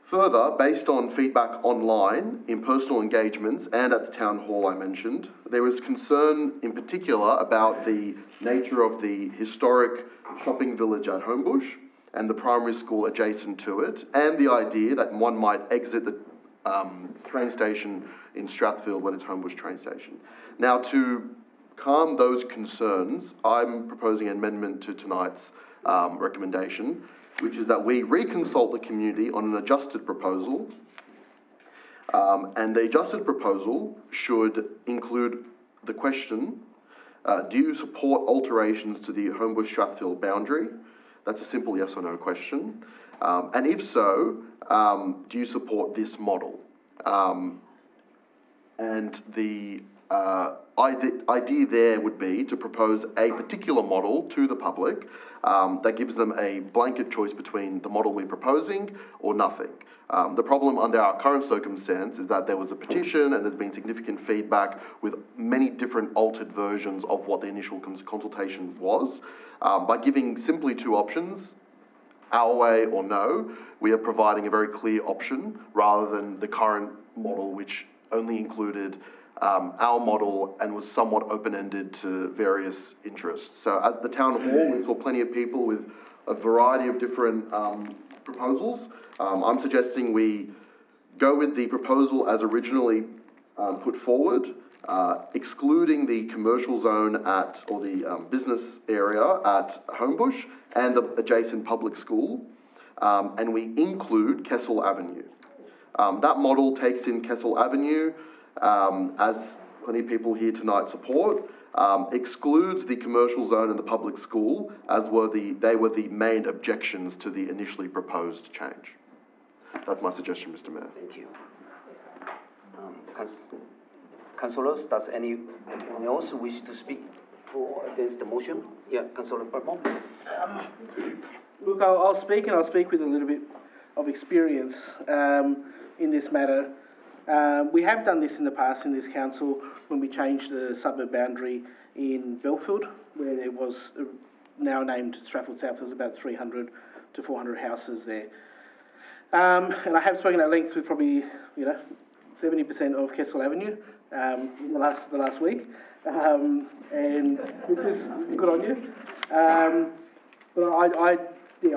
Further, based on feedback online, in personal engagements, and at the town hall I mentioned, there was concern in particular about the nature of the historic shopping village at Homebush and the primary school adjacent to it, and the idea that one might exit the train station in Strathfield when it's Homebush train station. Now, to calm those concerns, I'm proposing an amendment to tonight's recommendation, which is that we reconsult the community on an adjusted proposal, and the adjusted proposal should include the question, do you support alterations to the Homebush-Strathfield boundary? That's a simple yes or no question. And if so, do you support this model? And the idea there would be to propose a particular model to the public that gives them a blanket choice between the model we're proposing or nothing. The problem under our current circumstance is that there was a petition and there's been significant feedback with many different altered versions of what the initial consultation was. By giving simply two options, our way or no, we are providing a very clear option rather than the current model, which only included our model and was somewhat open-ended to various interests. So at the town hall, we saw plenty of people with a variety of different proposals. I'm suggesting we go with the proposal as originally put forward, excluding the commercial zone or the business area at Homebush and the adjacent public school, and we include Kessel Avenue. That model takes in Kessel Avenue, as plenty of people here tonight support, excludes the commercial zone and the public school, as they were the main objections to the initially proposed change. That's my suggestion, Mr. Mayor. Thank you. Councillors, does anyone else wish to speak for or against the motion? Yeah, Councillor Barmore. Look, I'll speak with a little bit of experience in this matter. We have done this in the past in this council when we changed the suburb boundary in Belfield, where there was now named Strathfield South. There's about 300 to 400 houses there. And I have spoken at length with probably 70% of Kessel Avenue in the last week, and which is good on you. But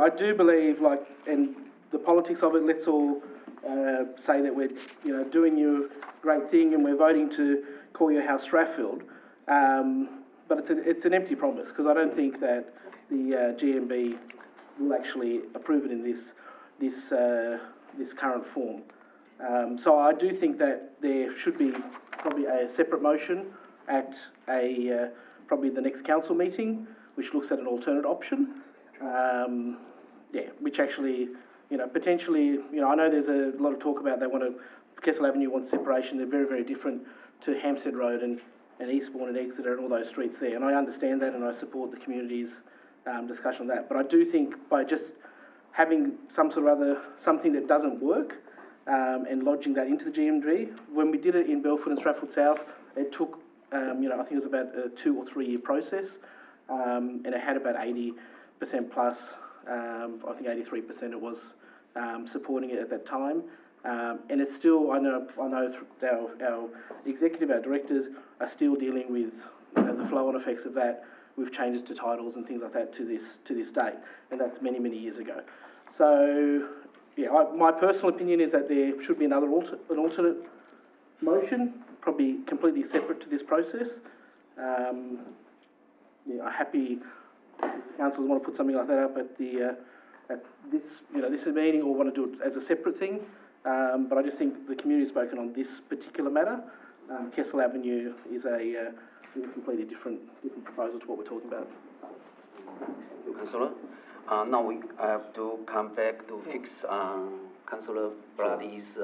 I do believe, and the politics of it, let's all say that we're doing you a great thing and we're voting to call your house Strathfield, but it's an empty promise, because I don't think that the GMB will actually approve it in this current form. So I do think that there should be probably a separate motion at probably the next council meeting, which looks at an alternate option. Which actually, potentially, I know there's a lot of talk about Kessel Avenue wants separation. They're very, very different to Hampstead Road and Eastbourne and Exeter and all those streets there. And I understand that, and I support the community's discussion on that. But I do think by just having something that doesn't work and lodging that into the GMB, when we did it in Belfield and Strathfield South, it took, I think it was about a 2 or 3 year process, and it had about 80% plus, I think 83% it was supporting it at that time. And it's still, I know our executive, our directors are still dealing with the flow-on effects of that with changes to titles and things like that to this date, and that's many, many years ago. So, my personal opinion is that there should be an alternate motion, probably completely separate to this process. councillors want to put something like that up at the, at this, this meeting, or want to do it as a separate thing. But I just think the community has spoken on this particular matter. Kessel Avenue is a completely different proposal to what we're talking about. Thank you, Councillor. Now we have to come back to fix Councillor Brady's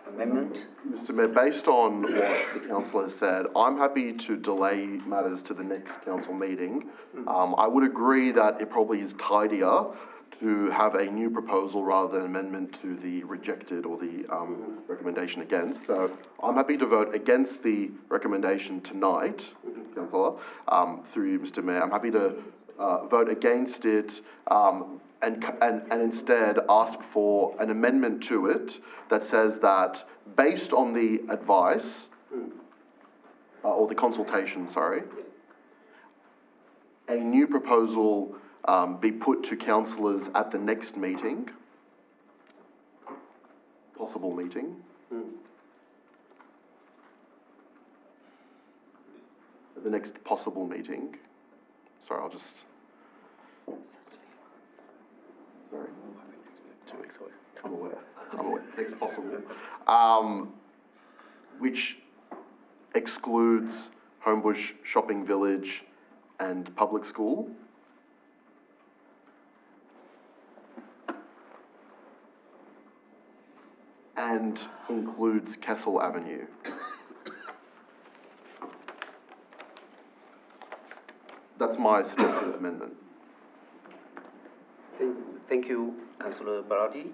amendment. Mr. Mayor, based on what the council has said, I'm happy to delay matters to the next council meeting. I would agree that it probably is tidier to have a new proposal rather than amendment to the rejected or the recommendation against. So I'm happy to vote against the recommendation tonight, Councillor, through you, Mr. Mayor. I'm happy to vote against it and instead ask for an amendment to it that says that based on the advice, or the consultation, sorry, a new proposal be put to councillors at the next meeting, possible meeting. At the next possible meeting. Sorry, I'll just... Sorry. 2 weeks away. I'm aware. Next possible. Which excludes Homebush Shopping Village and public school. And includes Kessel Avenue. That's my suggested amendment. Thank you, Councillor Brady.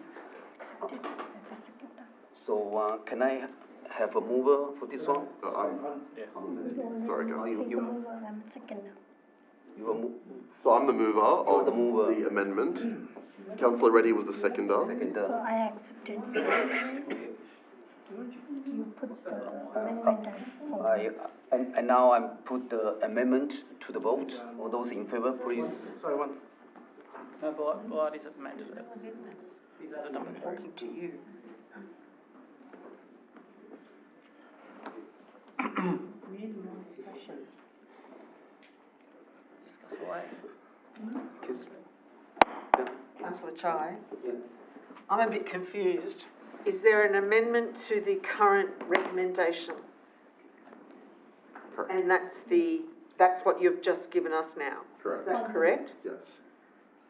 So can I have a mover for this one? Sorry, go. I'm second. You are So I'm the mover of the mover. the amendment. Councillor Reddy was the seconder. So I accepted. You put the amendment as for. And now I put the amendment to the vote. All those in favour, please. Sorry, one. No, Blardy's amended it. He's added number 3. Talking to you. Discuss away. Councillor Chai, I'm a bit confused. Is there an amendment to the current recommendation? Correct. And that's what you've just given us now? Correct. Is that correct? Yes.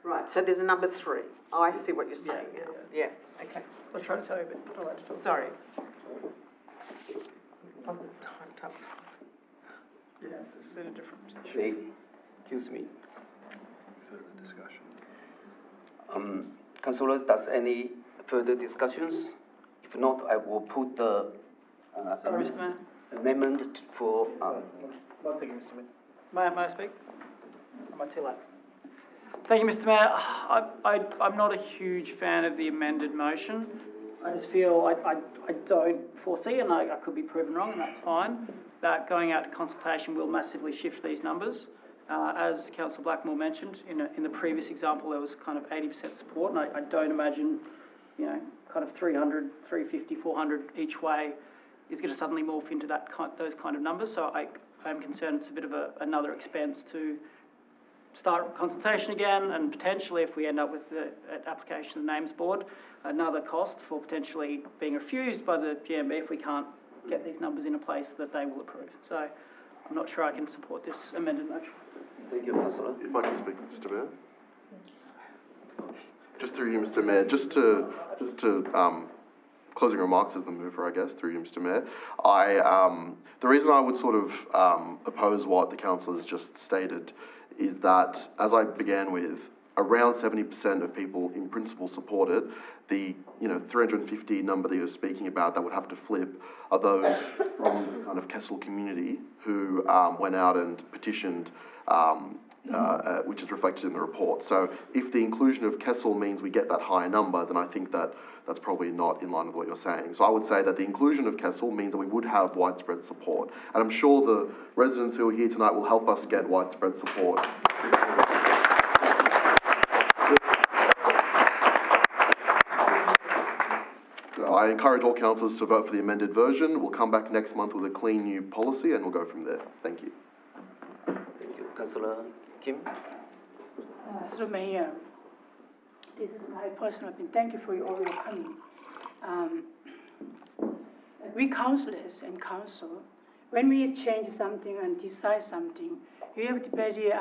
Right, so there's a number 3. Oh, I see what you're saying now. Yeah, okay. I'll try to tell you, but I'll let you talk. Sorry. Wasn't typed up. Yeah, it's in a different position. Wait, excuse me. Further discussion. Councillors, does any further discussions? If not, I will put the Sorry, Mr. Mayor. amendment for. One second, Mr. Mayor. May I speak? Am I too late? Thank you, Mr. Mayor. I'm not a huge fan of the amended motion. I just feel I don't foresee, and I could be proven wrong, and that's fine, that going out to consultation will massively shift these numbers. As Councillor Blackmore mentioned, in the previous example, there was kind of 80% support, and I don't imagine, kind of 300, 350, 400 each way is going to suddenly morph into those kind of numbers. So I'm concerned it's a bit of another expense to start consultation again, and potentially, if we end up with the application of the names board, another cost for potentially being refused by the GMB if we can't get these numbers in a place that they will approve. So I'm not sure I can support this amended motion. Thank you, Councillor. If I can speak, Mr. Mayor. Just through you, Mr. Mayor, just to closing remarks as the mover, I guess, through you, Mr. Mayor. The reason I would sort of oppose what the council has just stated is that, as I began with, around 70% of people in principle support it. The 350 number that you're speaking about that would have to flip are those from the kind of Kessel community who went out and petitioned, which is reflected in the report. So if the inclusion of Kessel means we get that higher number, then I think that that's probably not in line with what you're saying. So I would say that the inclusion of Kessel means that we would have widespread support. And I'm sure the residents who are here tonight will help us get widespread support. So I encourage all councillors to vote for the amended version. We'll come back next month with a clean new policy and we'll go from there. Thank you. Thank you. Councillor Kim? through Mayor, this is my personal opinion. Thank you for all your coming. We councillors and council, when we change something and decide something, you have to very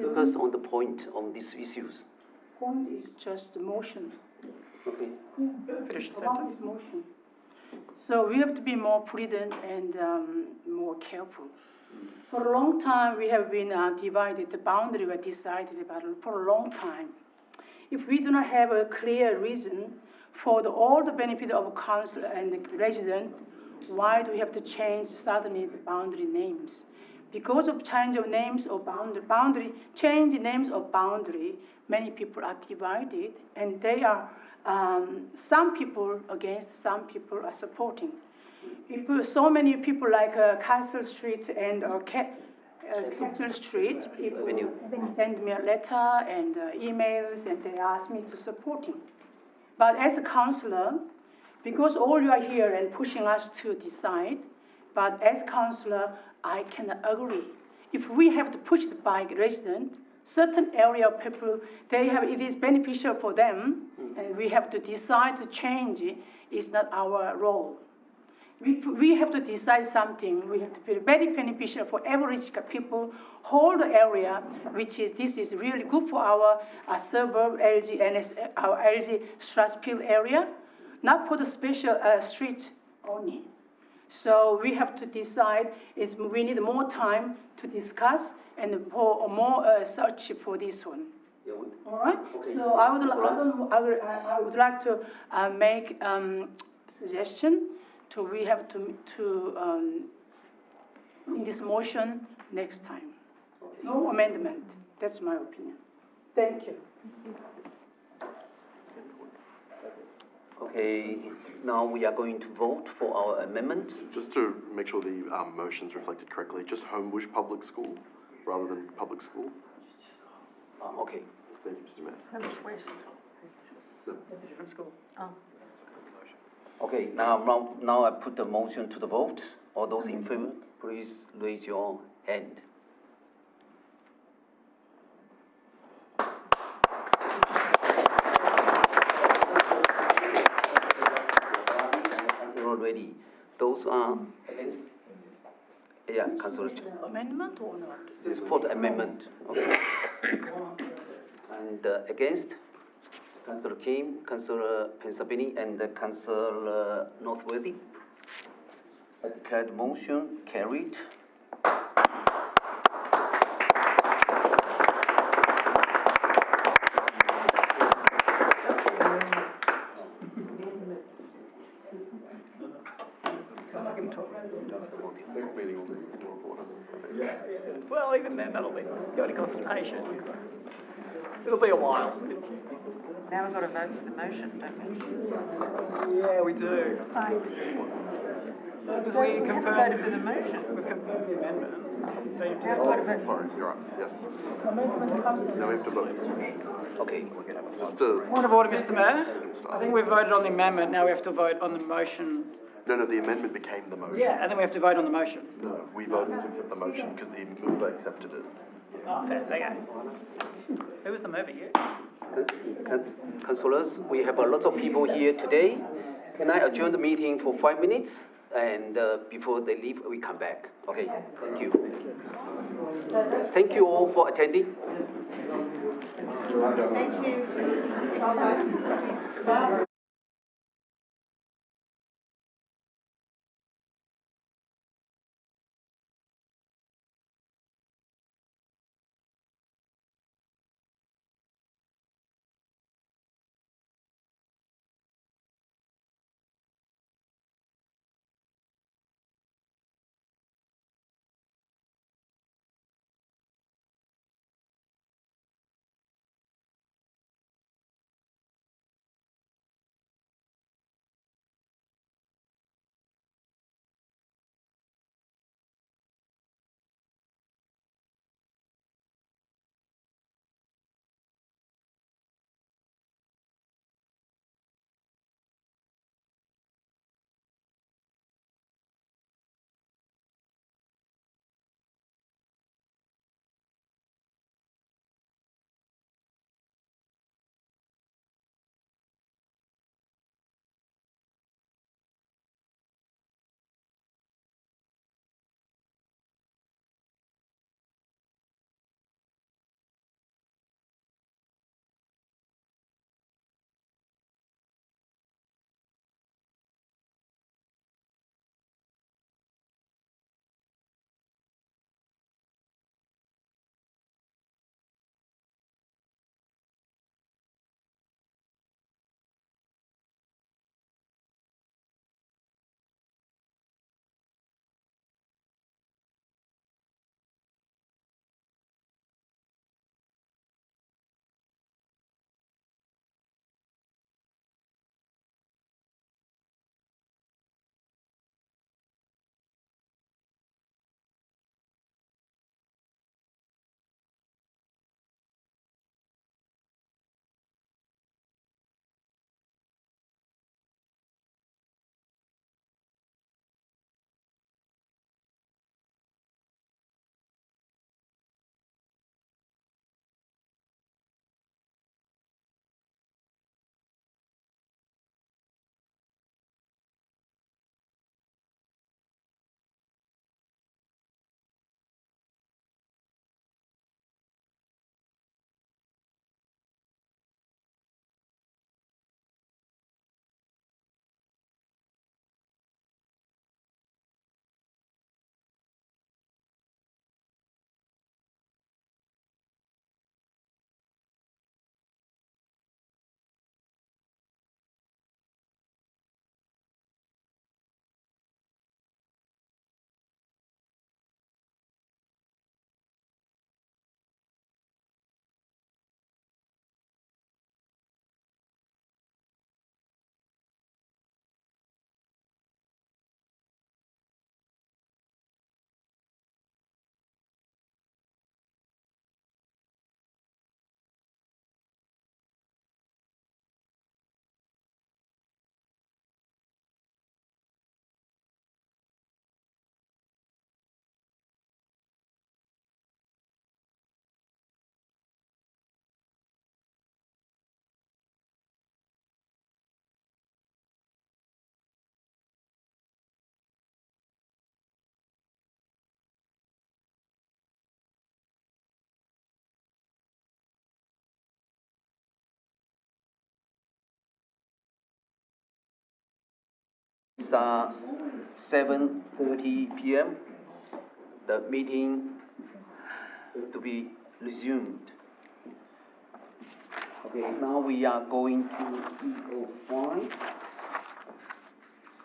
Focus on the point on these issues. point is just the motion. Okay. Finish the About sentence. this motion. So we have to be more prudent and more careful. For a long time, we have been divided, the boundary were decided about for a long time. If we do not have a clear reason for all the benefit of council and the resident, why do we have to change suddenly the boundary names? Because of change of names or change names of boundary, many people are divided, and they are, some people against, some people are supporting. So many people like Castle Street and Castle Street, people send me a letter and emails, and they ask me to support him. But as a councillor, because all you are here and pushing us to decide, but as councillor, I cannot agree. If we have to push it by resident, certain area of people, it is beneficial for them, and we have to decide to change it, is not our role. We have to decide something. We have to be very beneficial for average people, whole area, this is really good for our suburb, LG, our LG Strathfield area, not for the special street only. So we have to decide, we need more time to discuss and for more search for this one. Yeah, all right? Okay. So I would like to make suggestion we have to in this motion next time. Okay. No amendment. That's my opinion. Thank you. Okay, now we are going to vote for our amendment. Just to make sure the motion's reflected correctly, just Homebush Public School rather than public school. Okay. Thank you, Mr. Mayor. Homebush West. That's a different school. Oh. Okay, now I put the motion to the vote. All those in favor, please raise your hand. Already, those are against. Yeah, Councillor. Amendment or not? This is for the amendment. Okay. And against, Councillor Kim, Councillor Pensabini, and Councillor Northworthy. I declare the motion carried. Well, even then, that'll be going to consultation. It'll be a while. Now we've got to vote for the motion, don't we? Yeah, we do. Because we haven't confirmed. voted for the motion. We've confirmed the amendment. Sorry, you're right, yes. Now we have to vote. Okay. Just to... Point of order, Mr. Mayor. I think we've voted on the amendment, now we have to vote on the motion. No, the amendment became the motion. Yeah, and then we have to vote on the motion. No, we voted to accept the motion because the mover accepted it. Oh, fair, okay. Who was the mover, you? Councillors, we have a lot of people here today. Can I adjourn the meeting for 5 minutes? And before they leave, we come back. Okay, thank you. Thank you all for attending. Thank you. is 7:30 p.m. The meeting is to be resumed. Okay, now we are going to E05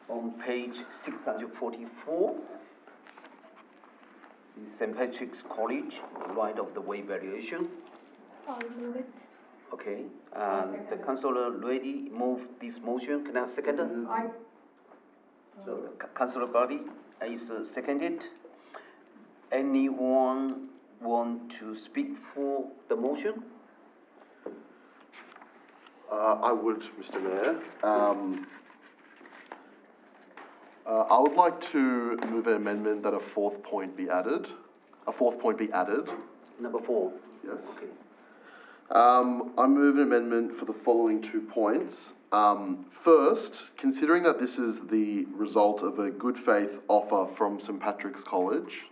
on page 644. St. Patrick's College, right of the way valuation. I'll move it. Okay, and the councillor already moved this motion. Can I have a second? So, Councillor Barry is seconded. Anyone want to speak for the motion? I would, Mr. Mayor. I would like to move an amendment that a fourth point be added. Number 4. Yes. Okay. I move an amendment for the following 2 points. First, considering that this is the result of a good faith offer from St. Patrick's College,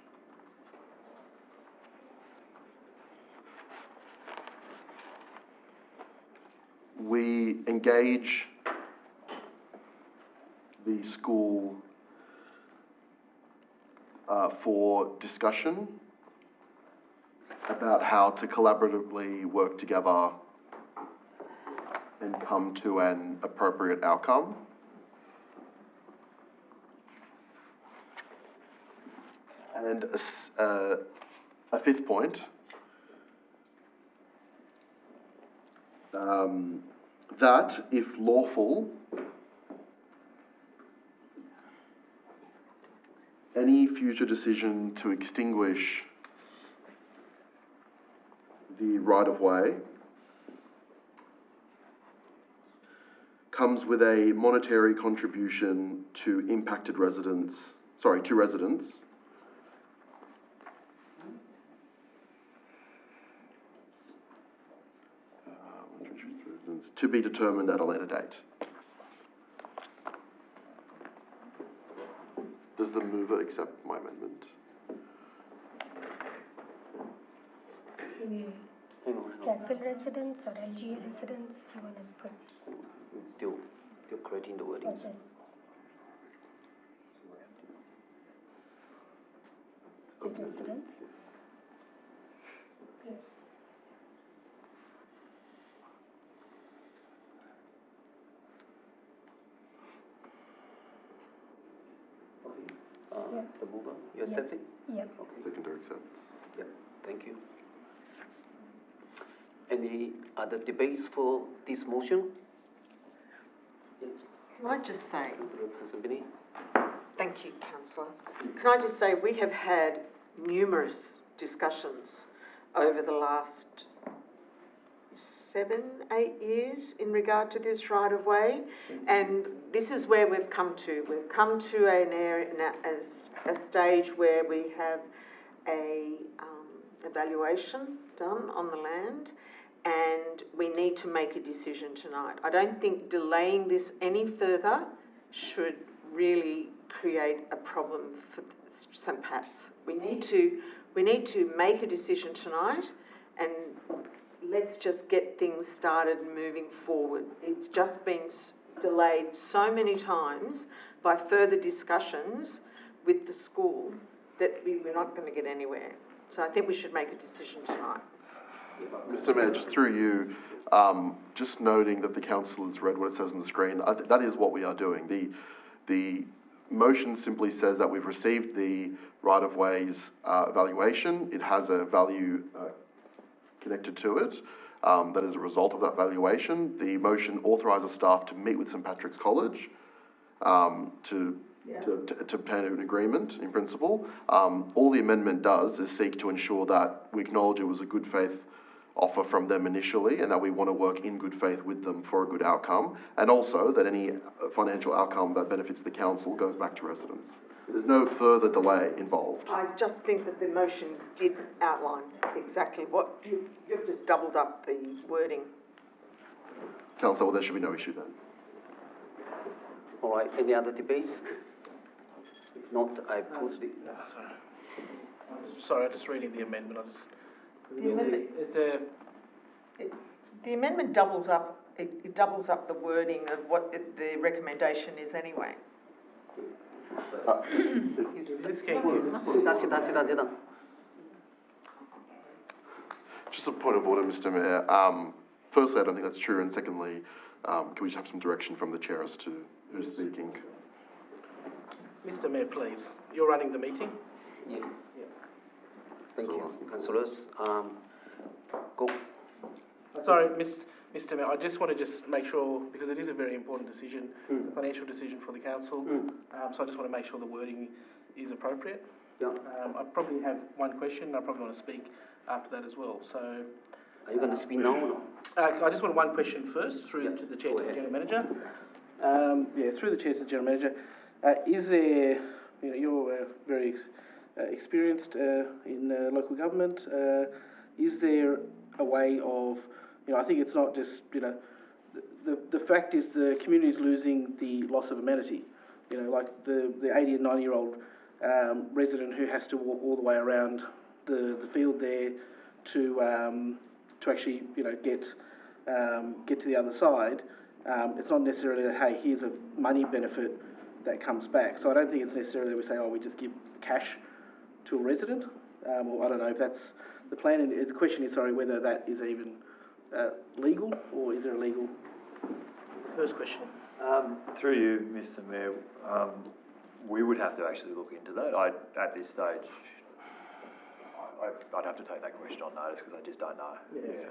we engage the school for discussion about how to collaboratively work together and come to an appropriate outcome. And a fifth point, that if lawful, any future decision to extinguish the right-of-way comes with a monetary contribution to impacted residents, to residents, to be determined at a later date. Does the mover accept my amendment? Stratfield residents or LGA residents, you want to put? It's still creating the wordings. Okay. Residents? The mover, you accept it? Yeah. Okay. Seconder accepts. Yeah, thank you. Any other debates for this motion? Yes. Can I just say, Councillor Binney? thank you, councillor. Can I just say, we have had numerous discussions over the last 7, 8 years in regard to this right-of-way, and this is where we've come to. We've come to an area, a stage where we have a evaluation done on the land, and we need to make a decision tonight. I don't think delaying this any further should really create a problem for St. Pat's. We need to make a decision tonight, and let's just get things started moving forward. It's just been delayed so many times by further discussions with the school that we're not going to get anywhere. So I think we should make a decision tonight. Mr. Mayor, just through you, just noting that the council has read what it says on the screen, that is what we are doing. The motion simply says that we've received the right-of-ways evaluation. It has a value connected to it. That is a result of that valuation. The motion authorises staff to meet with St. Patrick's College to obtain an agreement in principle. All the amendment does is seek to ensure that we acknowledge it was a good faith offer from them initially, and that we want to work in good faith with them for a good outcome, and also that any financial outcome that benefits the council goes back to residents. There's no further delay involved. I just think that the motion did outline exactly what you've just doubled up the wording. Councillor, well, there should be no issue then. All right, any other debates? If not, I pose the... Sorry, I'm just reading the amendment. The amendment doubles up. It doubles up the wording of what the recommendation is anyway. 됐다. Just a point of order, Mr. Mayor. Firstly, I don't think that's true, and secondly, can we just have some direction from the chair as to who's speaking? Mr. Mayor, please. You're running the meeting. Yeah. Thank you, councillors. Go. Sorry, Mr. Mayor, I just want to make sure, because it is a very important decision, it's a financial decision for the council, so I just want to make sure the wording is appropriate. Yeah. I probably have one question, I probably want to speak after that as well, so... Are you going to speak now or not? I just want one question first, through to the Chair to the General Manager. Through the Chair to the General Manager. Is there, you're very experienced in local government, is there a way of, I think it's not just, the fact is the community is losing the loss of amenity. Like the 80 and 90-year-old resident who has to walk all the way around the field there to actually, get to the other side. It's not necessarily that, hey, here's a money benefit that comes back. So I don't think it's necessarily that we say, oh, we just give cash to a resident. Or I don't know if that's the plan. And the question is, sorry, whether that is even legal, or is there a legal? First question. Through you, Mr. Mayor, we would have to actually look into that. At this stage, I'd have to take that question on notice because I just don't know. Yeah.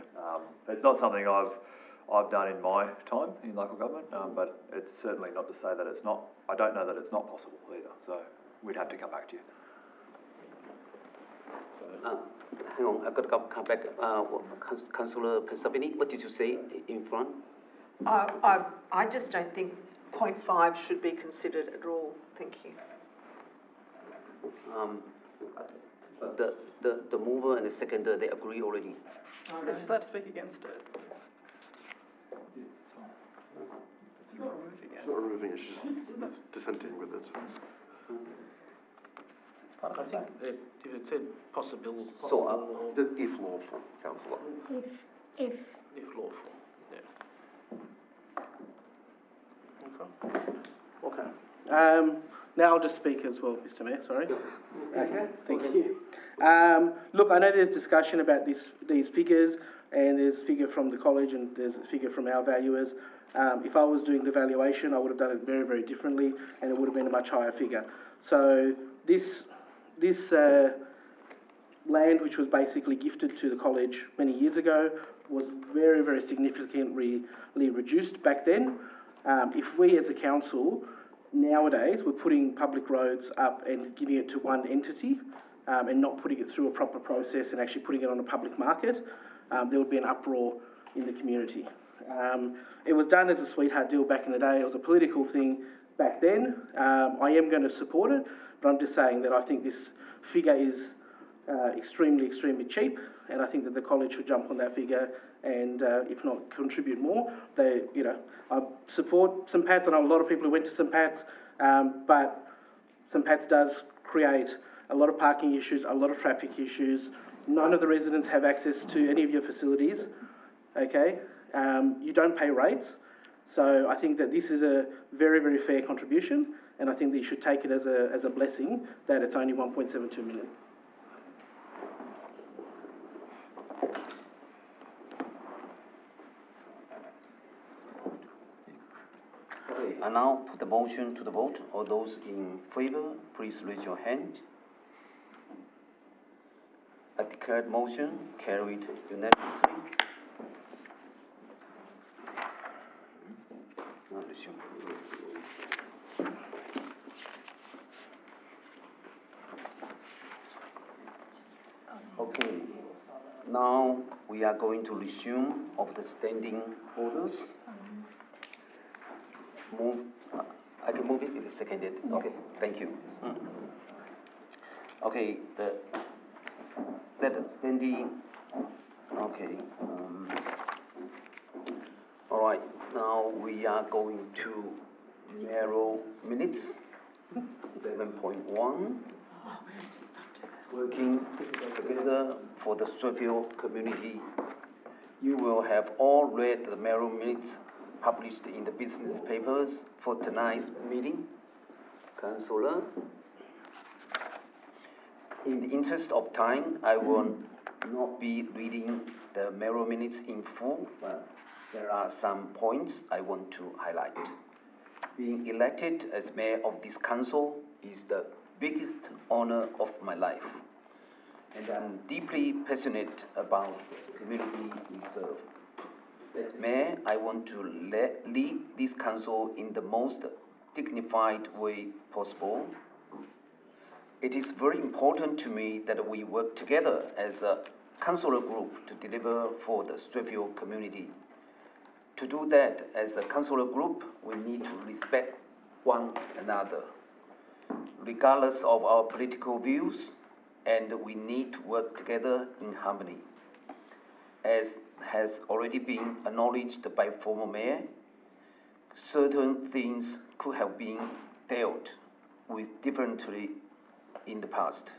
It's not something I've done in my time in local government, but it's certainly not to say that it's not. I don't know that it's not possible either. So we'd have to come back to you. Hang on, I've got to come back. Councillor Pensabini, what did you say in front? I just don't think 0.5 should be considered at all. Thank you. The mover and the seconder, they agree already. She's allowed to speak against it. It's not removing it, she's just dissenting with it. I think if it said possible, If lawful, councillor. If lawful, yeah. Okay. Now I'll just speak as well, Mr. Mayor, sorry. Okay, thank you. Look, I know there's discussion about these figures, and there's a figure from the college and there's a figure from our valuers. If I was doing the valuation, I would have done it very, very differently, and it would have been a much higher figure. So this land, which was basically gifted to the college many years ago, was very, very significantly reduced back then. If we as a council nowadays were putting public roads up and giving it to one entity and not putting it through a proper process and actually putting it on a public market, there would be an uproar in the community. It was done as a sweetheart deal back in the day. It was a political thing back then. I am going to support it, but I'm just saying that I think this figure is extremely, extremely cheap, and I think that the college should jump on that figure and, if not, contribute more. I support St Pat's. I know a lot of people who went to St Pat's, but St Pat's does create a lot of parking issues, a lot of traffic issues. None of the residents have access to any of your facilities, okay? You don't pay rates, so I think that this is a very, very fair contribution, and I think that you should take it as a blessing that it's only 1.72 million. Okay, I now put the motion to the vote. All those in favour, please raise your hand. I declare the motion carried unanimously. Now resume. Okay, now we are going to resume of the standing orders. I can move it if it's seconded. Okay, thank you. Okay, the standing. Okay. All right. Now we are going to narrow minutes. 7.1. Working together for the Strathfield community. You will have all read the narrow minutes published in the business papers for tonight's meeting. Councillor. In the interest of time, I will not be reading the mayoral minutes in full, but there are some points I want to highlight. Being elected as mayor of this council is the biggest honor of my life, and I'm deeply passionate about the community we serve. As mayor, I want to lead this council in the most dignified way possible. It is very important to me that we work together as a councillor group to deliver for the Strathfield community. To do that as a councillor group, we need to respect one another, regardless of our political views, and we need to work together in harmony. As has already been acknowledged by former mayor, certain things could have been dealt with differently in the past.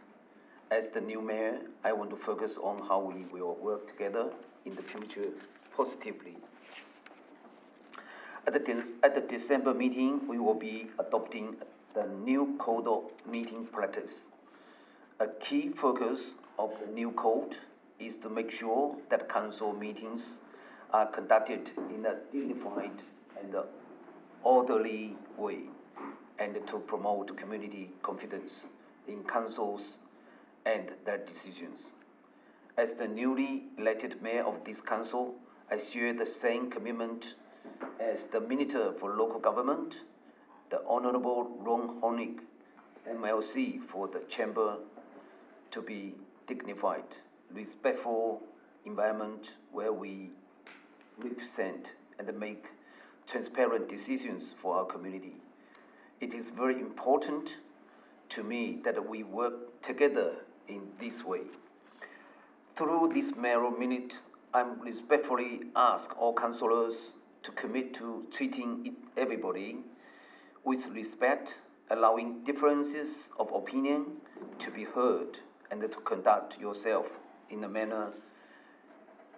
As the new mayor, I want to focus on how we will work together in the future positively. At the December meeting, we will be adopting the new code of meeting practice. A key focus of the new code is to make sure that council meetings are conducted in a dignified and orderly way, and to promote community confidence in councils and their decisions. As the newly elected mayor of this council, I share the same commitment as the Minister for Local Government, the Honourable Ron Honig, MLC, for the Chamber to be dignified, respectful environment where we represent and make transparent decisions for our community. It is very important to me that we work together in this way. Through this mayoral minute, I respectfully ask all councillors to commit to treating everybody with respect, allowing differences of opinion to be heard, and to conduct yourself in a manner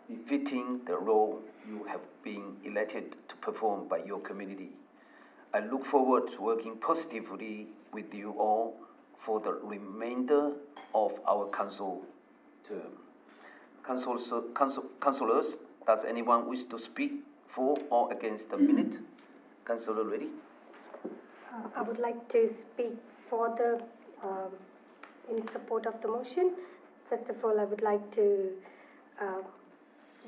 befitting the role you have been elected to perform by your community. I look forward to working positively with you all for the remainder of our council term. Councillors, does anyone wish to speak for or against the minute? Councillor Reddy? I would like to speak for the, in support of the motion. First of all, I would like to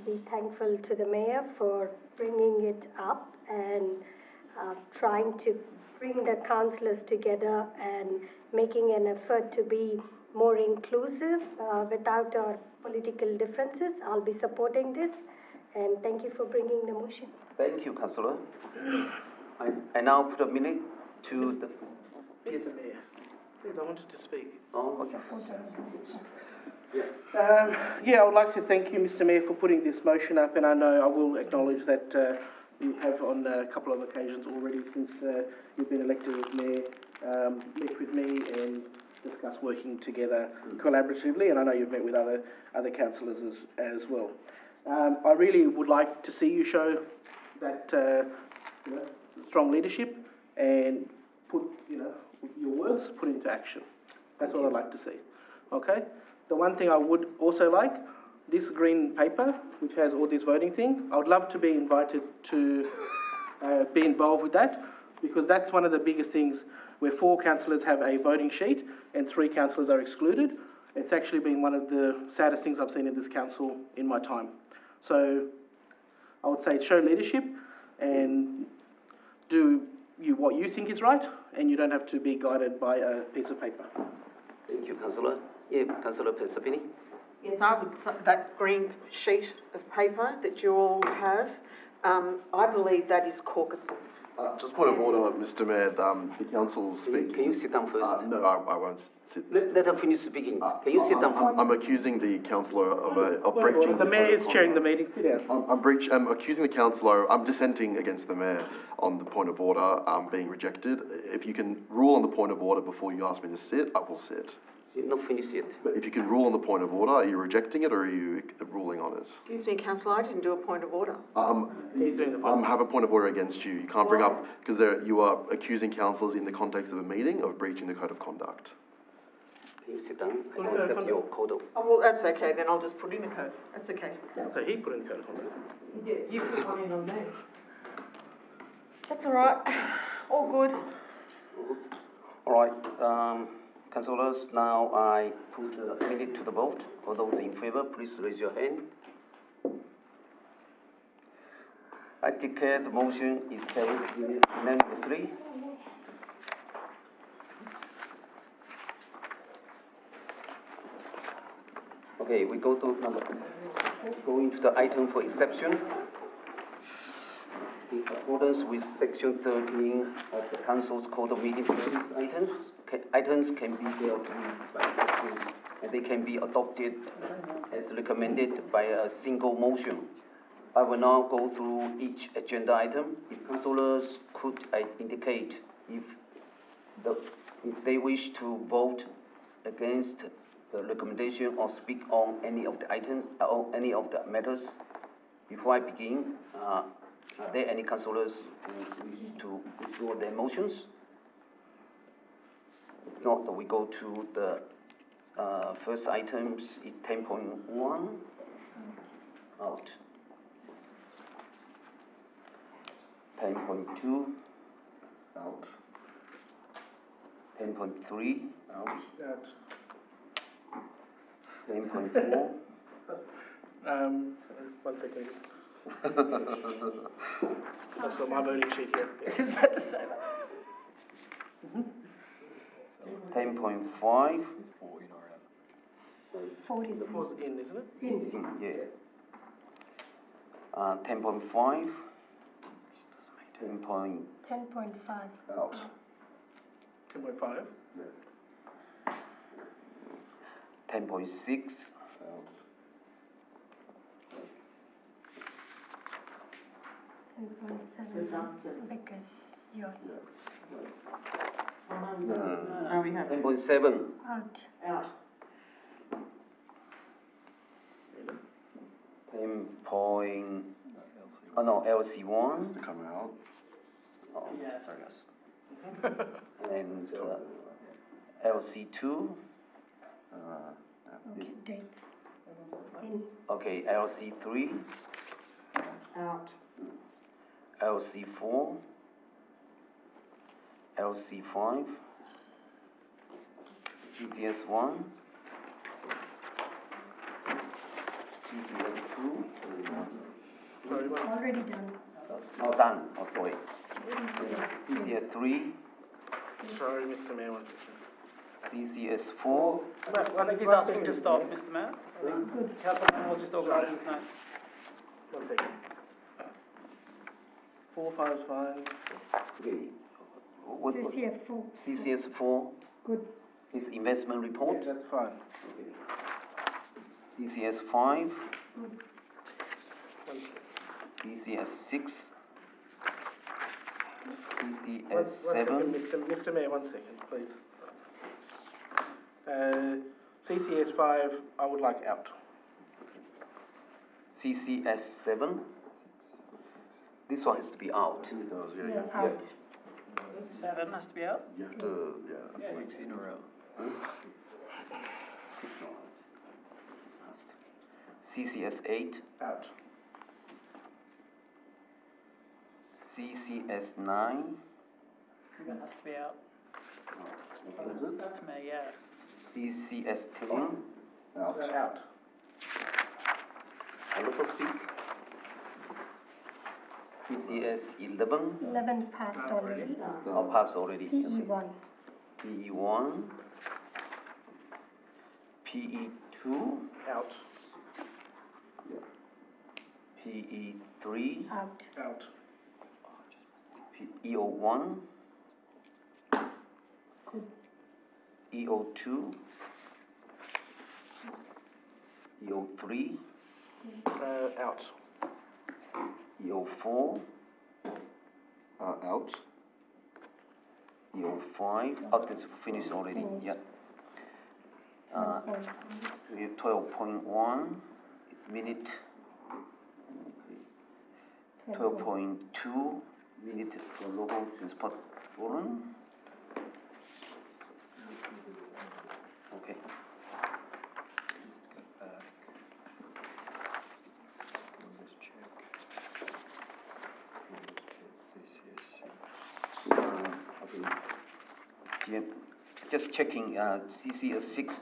be thankful to the mayor for bringing it up and trying to bring the councillors together and making an effort to be more inclusive without our political differences. I'll be supporting this, and thank you for bringing the motion. Thank you, Councillor. I now put a minute to the... Mr. Mayor, please, I wanted to speak. Oh, okay. Yeah, I would like to thank you, Mr. Mayor, for putting this motion up, and I know I will acknowledge that you have on a couple of occasions already since you've been elected as mayor, met with me and discussed working together collaboratively, and I know you've met with other councillors as well. I really would like to see you show that strong leadership and put your words put into action. That's what I'd like to see. Okay. The one thing I would also like, this green paper, which has all this voting thing, I would love to be invited to be involved with that, because that's one of the biggest things where 4 councillors have a voting sheet and 3 councillors are excluded. It's actually been one of the saddest things I've seen in this council in my time. So I would say show leadership and do what you think is right, and you don't have to be guided by a piece of paper. Thank you, Councillor. Yeah, Councillor Pesapini. Yes, I would, that green sheet of paper that you all have, I believe that is caucusing. Just point of order, Mr. Mayor, the council's speaking. Can you sit down first? No, I won't sit. Let her finish speaking. Can you sit down? I'm accusing the councillor of breaching... The mayor is chairing the meeting. Sit down. I'm accusing the councillor, I'm dissenting against the mayor on the point of order being rejected. If you can rule on the point of order before you ask me to sit, I will sit. She's not finished yet. But if you can rule on the point of order, are you rejecting it or are you ruling on it? Excuse me, councillor, I didn't do a point of order. He's doing the have a point of order against you. You can't bring up, because you are accusing councillors in the context of a meeting of breaching the code of conduct. Can you sit down? I don't accept your code of. Oh, well, that's okay, then I'll just put in a code. That's okay. So he put in code of conduct. Yeah, you put one in on me. That's all right. All good. All right, councillors, now I put the minute to the vote. For those in favour, please raise your hand. I declare the motion is carried unanimously. Okay, we go to going to the item for exception. In accordance with section 13 of the council's code of meeting practice, items can be dealt with by exception, and they can be adopted as recommended by a single motion. I will now go through each agenda item. If councillors could indicate if they wish to vote against the recommendation or speak on any of the items or any of the matters. Before I begin, are there any councillors who wish to withdraw their motions? If not, we go to the first items, is 10.1, out. 10.2, out. 10.3, out. 10.4. One second. That's got my voting sheet here. I was about to say that. 10.5. 4 is The 4's in, isn't it? in. Yeah. 10.5. 10.5. 10.5. Out. 10.5. 10.6. Out. 10.7 because you're No, we have 10.7. out. out. LC1. Come out. Oh. Yeah, sorry guys. And LC2. Okay, dates. In. Okay, LC3. Out. LC4. LC5. CCS1. CCS2. Sorry, what? Already done. Oh, done. Oh, sorry. CCS3. Sorry, Mr. Mayor, one second. CCS4. I think he's asking to stop, Mr. Mayor. Councillor was just organising his notes. One second. 4, 5 is fine. Okay. What, CCF4. CCS4 Good. is investment report. Yeah, that's fine. CCS5. One second. CCS6. One CCS7. second, Mr. Mayor, 1 second, please. CCS5, I would like out. CCS7. This one has to be out. It does, yeah. Yeah, You have, out. 7 has to be out. you have to, yeah. 6 in a row. CCS8. Out. CCS9. That has to be out. That's me, yeah. CCS10. Out. I also speak. CCS11. 11 passed already. Or passed already. PE1. PE1. PE2. Out. PE3. Out. Out. EO1. EO2. EO3. Out. EO4. Out. EO5. Oh, that's finished already. Yeah. 12.1, it's minute 12.2, minute for local transport forum. Okay. Yeah, just checking, CCS 6,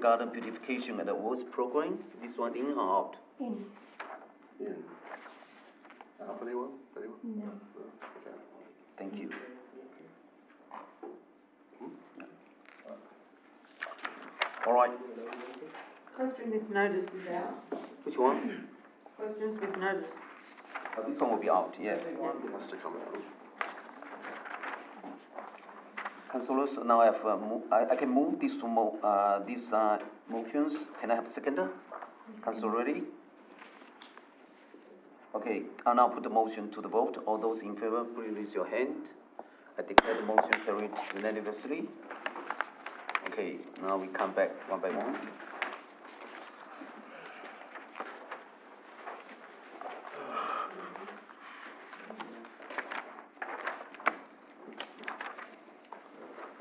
garden beautification and awards program, this one in or out? In. In. Anyone? No. Okay. Thank you. All right, Question with notice is out. which one? Questions with notice. This one will be out, yeah. It has to come out. Councillors, now I have, I can move these two these motions. Can I have a seconder? Councillor ready? Okay, I'll now put the motion to the vote. All those in favor, please raise your hand. I declare the motion carried unanimously. Okay, now we come back one by one.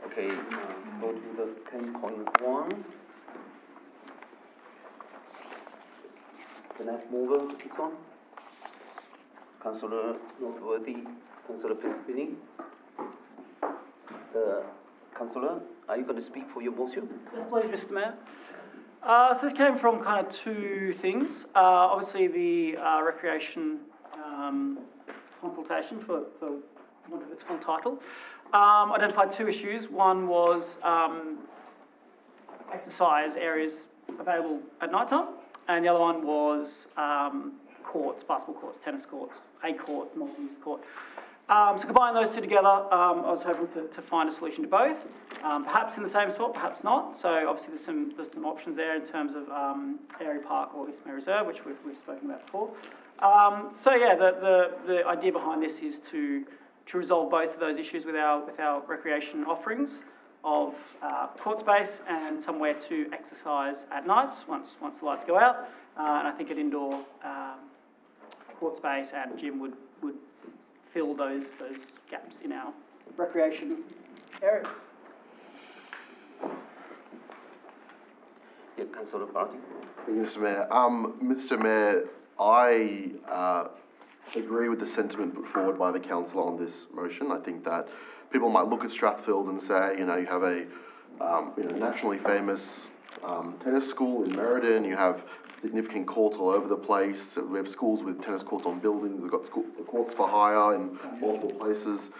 Okay, go to the 10.1. Can I move this one? Councillor Northworthy, Councillor Pescini. Councillor, are you going to speak for your motion? Yes, please, Mr. Mayor. So this came from kind of two things. Obviously, the recreation consultation, for want of its full title, identified two issues. One was exercise areas available at night time, and the other one was courts, basketball courts, tennis courts, a court, multi-use court. So combine those two together, I was hoping to find a solution to both, perhaps in the same spot, perhaps not. So obviously there's some options there in terms of Airy Park or Eastmead Reserve, which we've spoken about before. So yeah, the idea behind this is to resolve both of those issues with our recreation offerings of court space and somewhere to exercise at nights once the lights go out. And I think an indoor court space and gym would fill those gaps in our recreation areas. Yeah, Councillor Barty. Thank you, Mr. Mayor. Mr. Mayor, I agree with the sentiment put forward by the councillor on this motion. I think that people might look at Strathfield and say, you have a nationally famous tennis school in Merredin. You have significant courts all over the place. We have schools with tennis courts on buildings. We've got courts for hire in multiple places.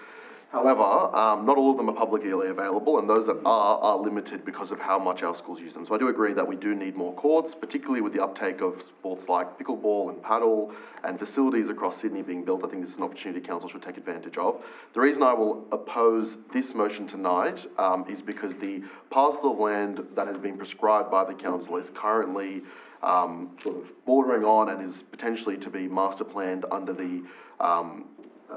However, not all of them are publicly available, and those that are limited because of how much our schools use them. So I do agree that we do need more courts, particularly with the uptake of sports like pickleball and paddle and facilities across Sydney being built. I think this is an opportunity council should take advantage of. The reason I will oppose this motion tonight is because the parcel of land that has been prescribed by the council is currently sort of bordering on and is potentially to be master planned under the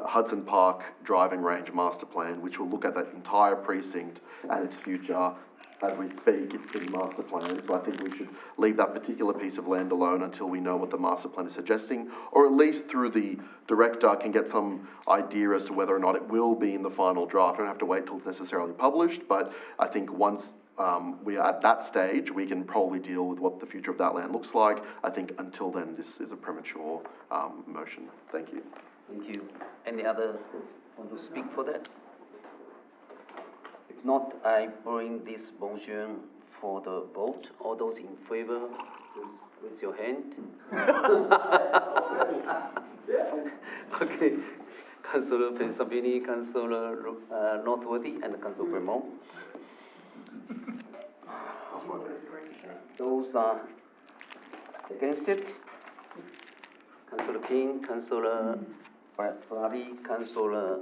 Hudson Park driving range master plan, which will look at that entire precinct and its future. As we speak, it's been master planned, so I think we should leave that particular piece of land alone until we know what the master plan is suggesting, or at least through the director can get some idea as to whether or not it will be in the final draft. We don't have to wait till it's necessarily published, but I think once we are at that stage, we can probably deal with what the future of that land looks like. I think until then, this is a premature motion. Thank you. Thank you. Any other want to speak for that? If not, I bring this motion for the vote. All those in favor, please raise your hand. Okay. Councillor Pensabini, Councillor Northworthy, and Councillor Bremont. Those are against it. Councillor King, Councillor Barty, Councillor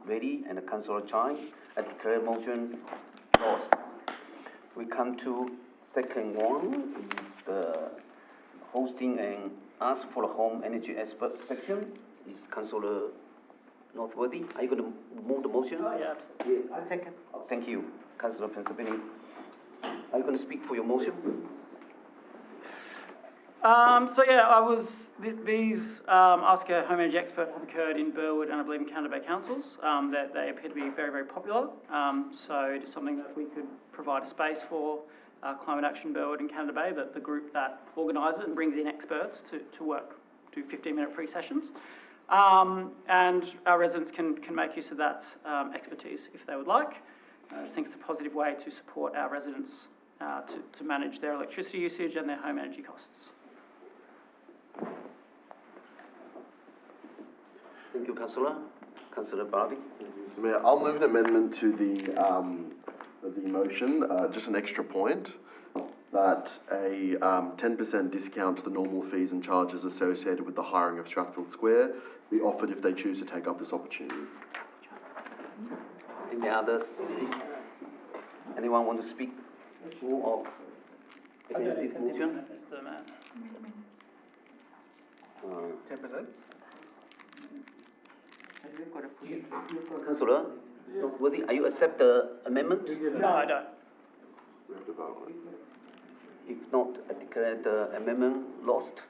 Reddy, and Councillor Chai. I declare motion lost. We come to second one, is the hosting and ask for a home energy expert section. Is Councillor Northworthy. Are you going to move the motion? Oh, yeah. I second. Thank you, Councillor Pensabini. Are you going to speak for your motion? So yeah, these Ask a Home Energy Expert have occurred in Burwood and I believe in Canada Bay councils, that they appear to be very, very popular. So it is something that we could provide a space for Climate Action Burwood and Canada Bay, that the group that organises and brings in experts to work, do 15-minute free sessions. And our residents can make use of that expertise if they would like. I think it's a positive way to support our residents to manage their electricity usage and their home energy costs. Thank you, Councillor. Councillor Barty. Mr. Mayor, I'll move an amendment to the motion, just an extra point, that a 10% discount to the normal fees and charges associated with the hiring of Strathfield Square be offered if they choose to take up this opportunity. Any others speak? Anyone want to speak for or against this motion? 10%? Councillor, Worthy, are you accept the amendment? No, I don't. We have to vote on it. If not, I declare the amendment lost.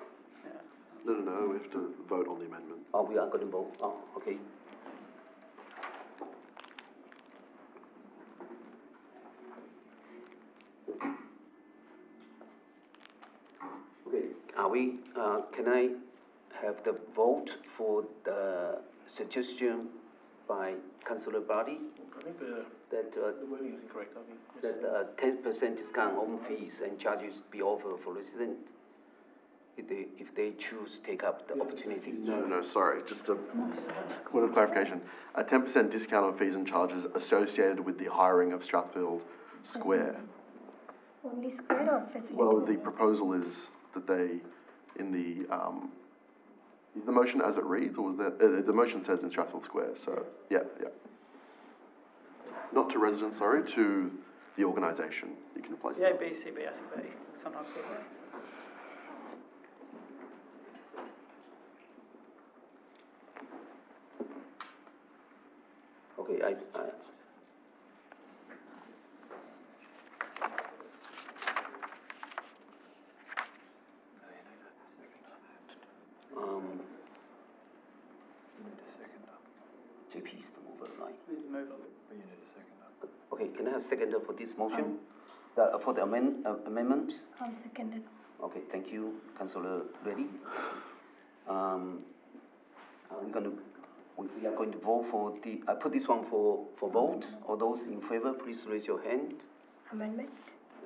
No, we have to vote on the amendment. Oh, we are going to vote. Oh, okay. Okay, are we, can I have the vote for the suggestion by Councillor Barty I think that, the wording is incorrect, I think. that 10% discount on fees and charges be offered for residents if they choose to take up the opportunity? No, sorry, just a point of clarification. A 10% discount on fees and charges associated with the hiring of Strathfield Square. Only square or facility? Well, the proposal is that they, in the, is the motion as it reads, or was that, the motion says in Strathfield Square, so, yeah. Not to residents, sorry, to the organisation. You can replace Yeah, that. BCB, I think they sometimes call that. Okay, JP's the mover, right? Who's the mover? Okay, can I have seconder for this motion? For the amendment? I'll second it. Okay, thank you, Councillor Reddy. We are going to vote for the, I put this one for vote. All those in favour, please raise your hand. Amendment?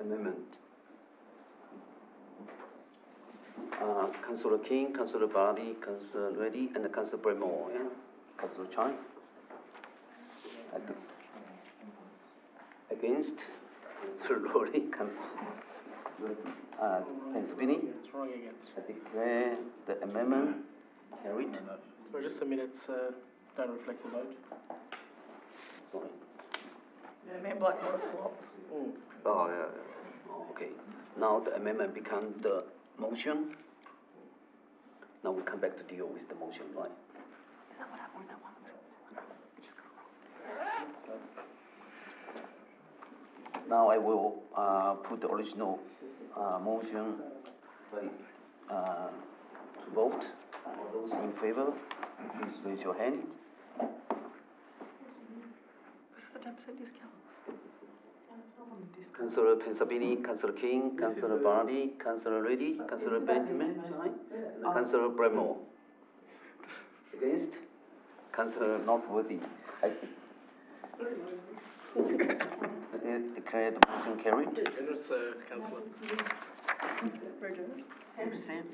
Amendment. Councillor King, Councillor Barty, Councillor Reddy, and Councillor Bremore, yeah? Councillor Chai? Against? Councillor Lorry, Councillor Pensabini? It's wrong against. I declare the amendment carried. So just the minutes don't reflect the vote. Sorry. Yeah, me and Blackmore swapped. Oh, yeah. Oh, okay. Now the amendment becomes the motion. Now we come back to deal with the motion, right? Is that what happened with that one? Now I will put the original motion to vote. All those in favor, please raise your hand. What's the 10% discount? Councillor Pensabini, Councillor King, Councillor Barty, Councillor Reddy, Councillor Benjamin, and Councillor Bremore. Against? Councillor Northworthy. I declare the motion carried. Generous, Councillor. 10%.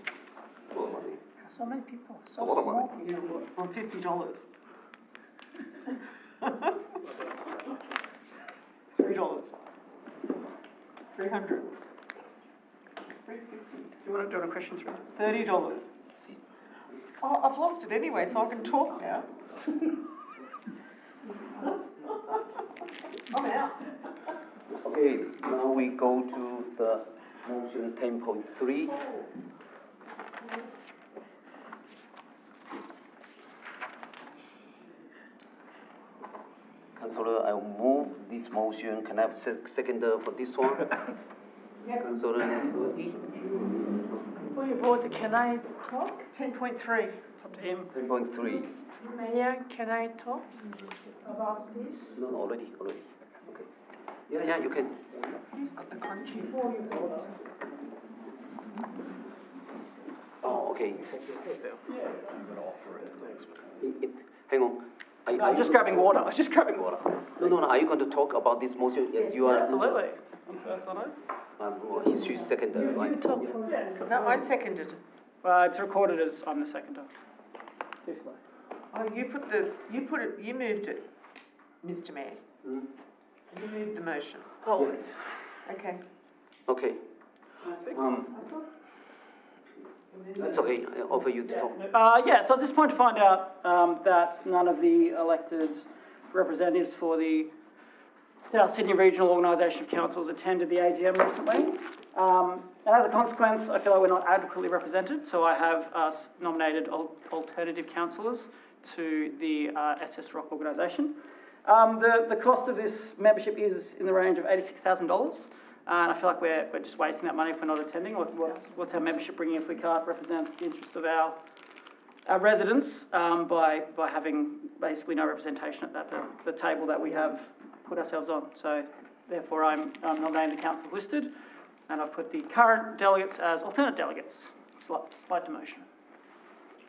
So many people, A lot of money. people. For $50. $3. 300. Do you want a question through? $30. Oh, I've lost it anyway, so I can talk now. I'm out. Okay, now we go to the motion 10.3. Councillor, I will move this motion. Can I have seconder for this one? Councillor Nosworthy. Before you vote, can I talk? 10.3. It's up to him. 10.3. Mayor, can I talk about this? No, already. Okay. Yeah, you can. Who's got the crunchy? Before you vote. Oh, okay. Hang on. I'm just grabbing water. I was just grabbing water. No. Are you going to talk about this motion? Yes, you are. Absolutely. I'm first on it. She's seconder, right? You talk first. No, I seconded. It's recorded as I'm the seconder. Oh, you moved it, Mr. Mayor. You moved the motion. Oh. Okay. Okay. It's okay. I offer you to talk. So at this point to find out that none of the elected representatives for the South Sydney Regional Organisation of Councils attended the AGM recently. And as a consequence, I feel like we're not adequately represented, so I have nominated alternative councillors to the SS Rock organisation. The cost of this membership is in the range of $86,000. And I feel like we're just wasting that money if we're not attending. What's our membership bringing if we can't represent the interests of our residents by having basically no representation at the table that we have put ourselves on. So therefore I'm nominating the councils listed, and I've put the current delegates as alternate delegates. Slight demotion.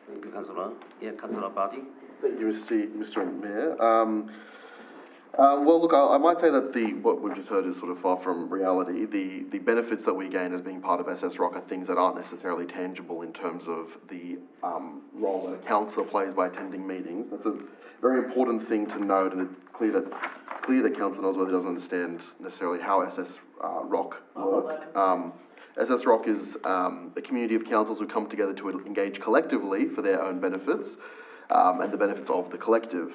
Thank you, Councillor. Yeah, Councillor Barty. Thank you, Mr. Mayor. Well, look, I might say that what we've just heard is sort of far from reality. The benefits that we gain as being part of SS Rock are things that aren't necessarily tangible in terms of the role that a councillor plays by attending meetings. That's a very important thing to note, and it's clear that Councillor Nosworthy doesn't understand necessarily how SS Rock works. SS Rock is a community of councils who come together to engage collectively for their own benefits and the benefits of the collective.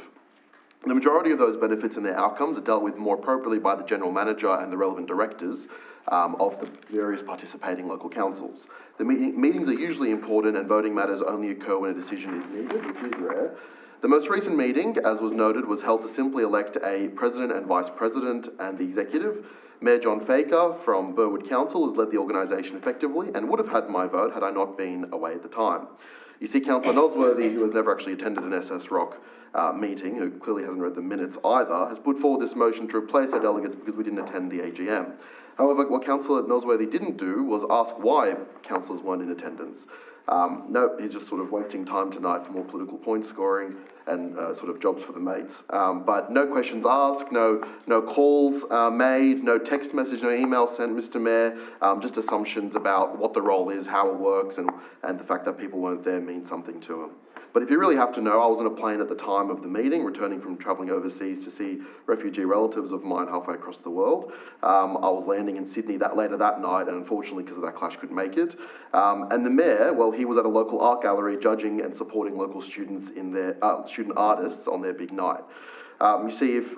The majority of those benefits and their outcomes are dealt with more appropriately by the General Manager and the relevant directors of the various participating local councils. The meetings are usually important, and voting matters only occur when a decision is needed, which is rare. The most recent meeting, as was noted, was held to simply elect a President and Vice President and the Executive. Mayor John Faker from Burwood Council has led the organisation effectively and would have had my vote had I not been away at the time. You see, Councillor Nosworthy, who has never actually attended an SS Rock meeting, who clearly hasn't read the minutes either, has put forward this motion to replace our delegates because we didn't attend the AGM. However, what Councillor Nosworthy didn't do was ask why councillors weren't in attendance. No, he's just sort of wasting time tonight for more political point scoring and sort of jobs for the mates. But no questions asked, no calls made, no text message, no email sent, Mr. Mayor, just assumptions about what the role is, how it works, and the fact that people weren't there means something to them. But if you really have to know, I was on a plane at the time of the meeting, returning from travelling overseas to see refugee relatives of mine halfway across the world. I was landing in Sydney later that night, and unfortunately, because of that clash, couldn't make it. And the mayor, well, he was at a local art gallery judging and supporting local students in their student artists on their big night. You see, if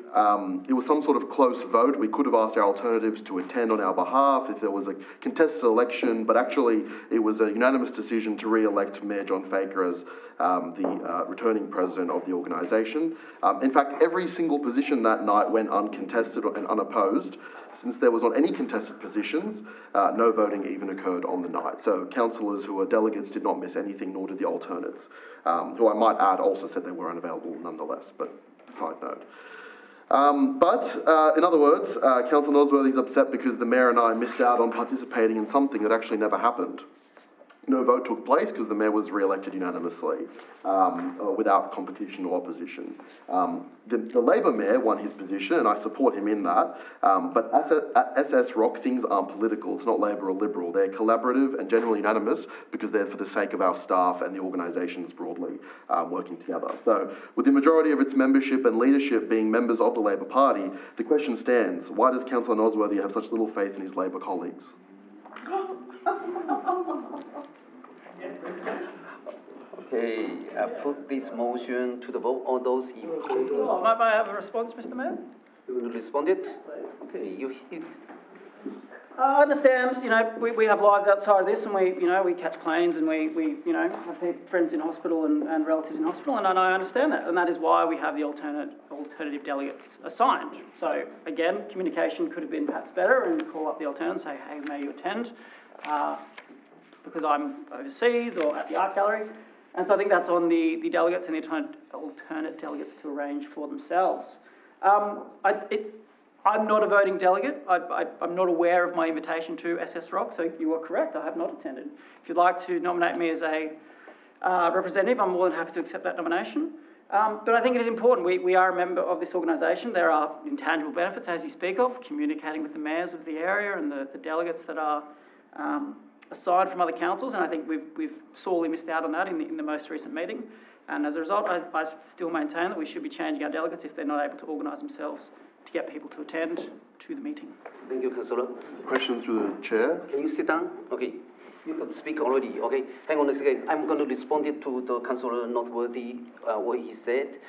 it was some sort of close vote, we could have asked our alternatives to attend on our behalf if there was a contested election, but actually it was a unanimous decision to re-elect Mayor John Faker as the returning president of the organisation. In fact, every single position that night went uncontested and unopposed. Since there was not any contested positions, no voting even occurred on the night. So councillors who were delegates did not miss anything, nor did the alternates, who I might add also said they were unavailable nonetheless, but side note. In other words, Councillor Nosworthy is upset because the mayor and I missed out on participating in something that actually never happened. No vote took place because the mayor was re-elected unanimously, without competition or opposition. The Labor mayor won his position, and I support him in that. But at SS Rock, things aren't political. It's not Labor or Liberal. They're collaborative and generally unanimous because they're for the sake of our staff and the organisations broadly working together. So, with the majority of its membership and leadership being members of the Labor Party, the question stands: why does Councillor Nosworthy have such little faith in his Labor colleagues? Okay, I put this motion to the vote. All those in favor? Might I have a response, Mr. Mayor? You will respond it? Okay, you hit. I understand, we have lives outside of this, and we catch planes, and we have friends in hospital and relatives in hospital, and I understand that, and that is why we have the alternate alternative delegates assigned. So again, communication could have been perhaps better, and call up the alternate and say, hey, may you attend, because I'm overseas or at the art gallery. And so I think that's on the delegates and the alternate delegates to arrange for themselves. I'm not a voting delegate. I'm not aware of my invitation to SS Rock, so you are correct, I have not attended. If you'd like to nominate me as a representative, I'm more than happy to accept that nomination. But I think it is important. We are a member of this organisation. There are intangible benefits, as you speak of, communicating with the mayors of the area and the delegates that are aside from other councils, and I think we've sorely missed out on that in the most recent meeting. And as a result, I still maintain that we should be changing our delegates if they're not able to organise themselves to get people to attend to the meeting. Thank you, Councillor. Question through the chair. Can you sit down? Okay. You could speak already. Okay. Hang on a second. I'm going to respond to the Councillor Noteworthy, what he said.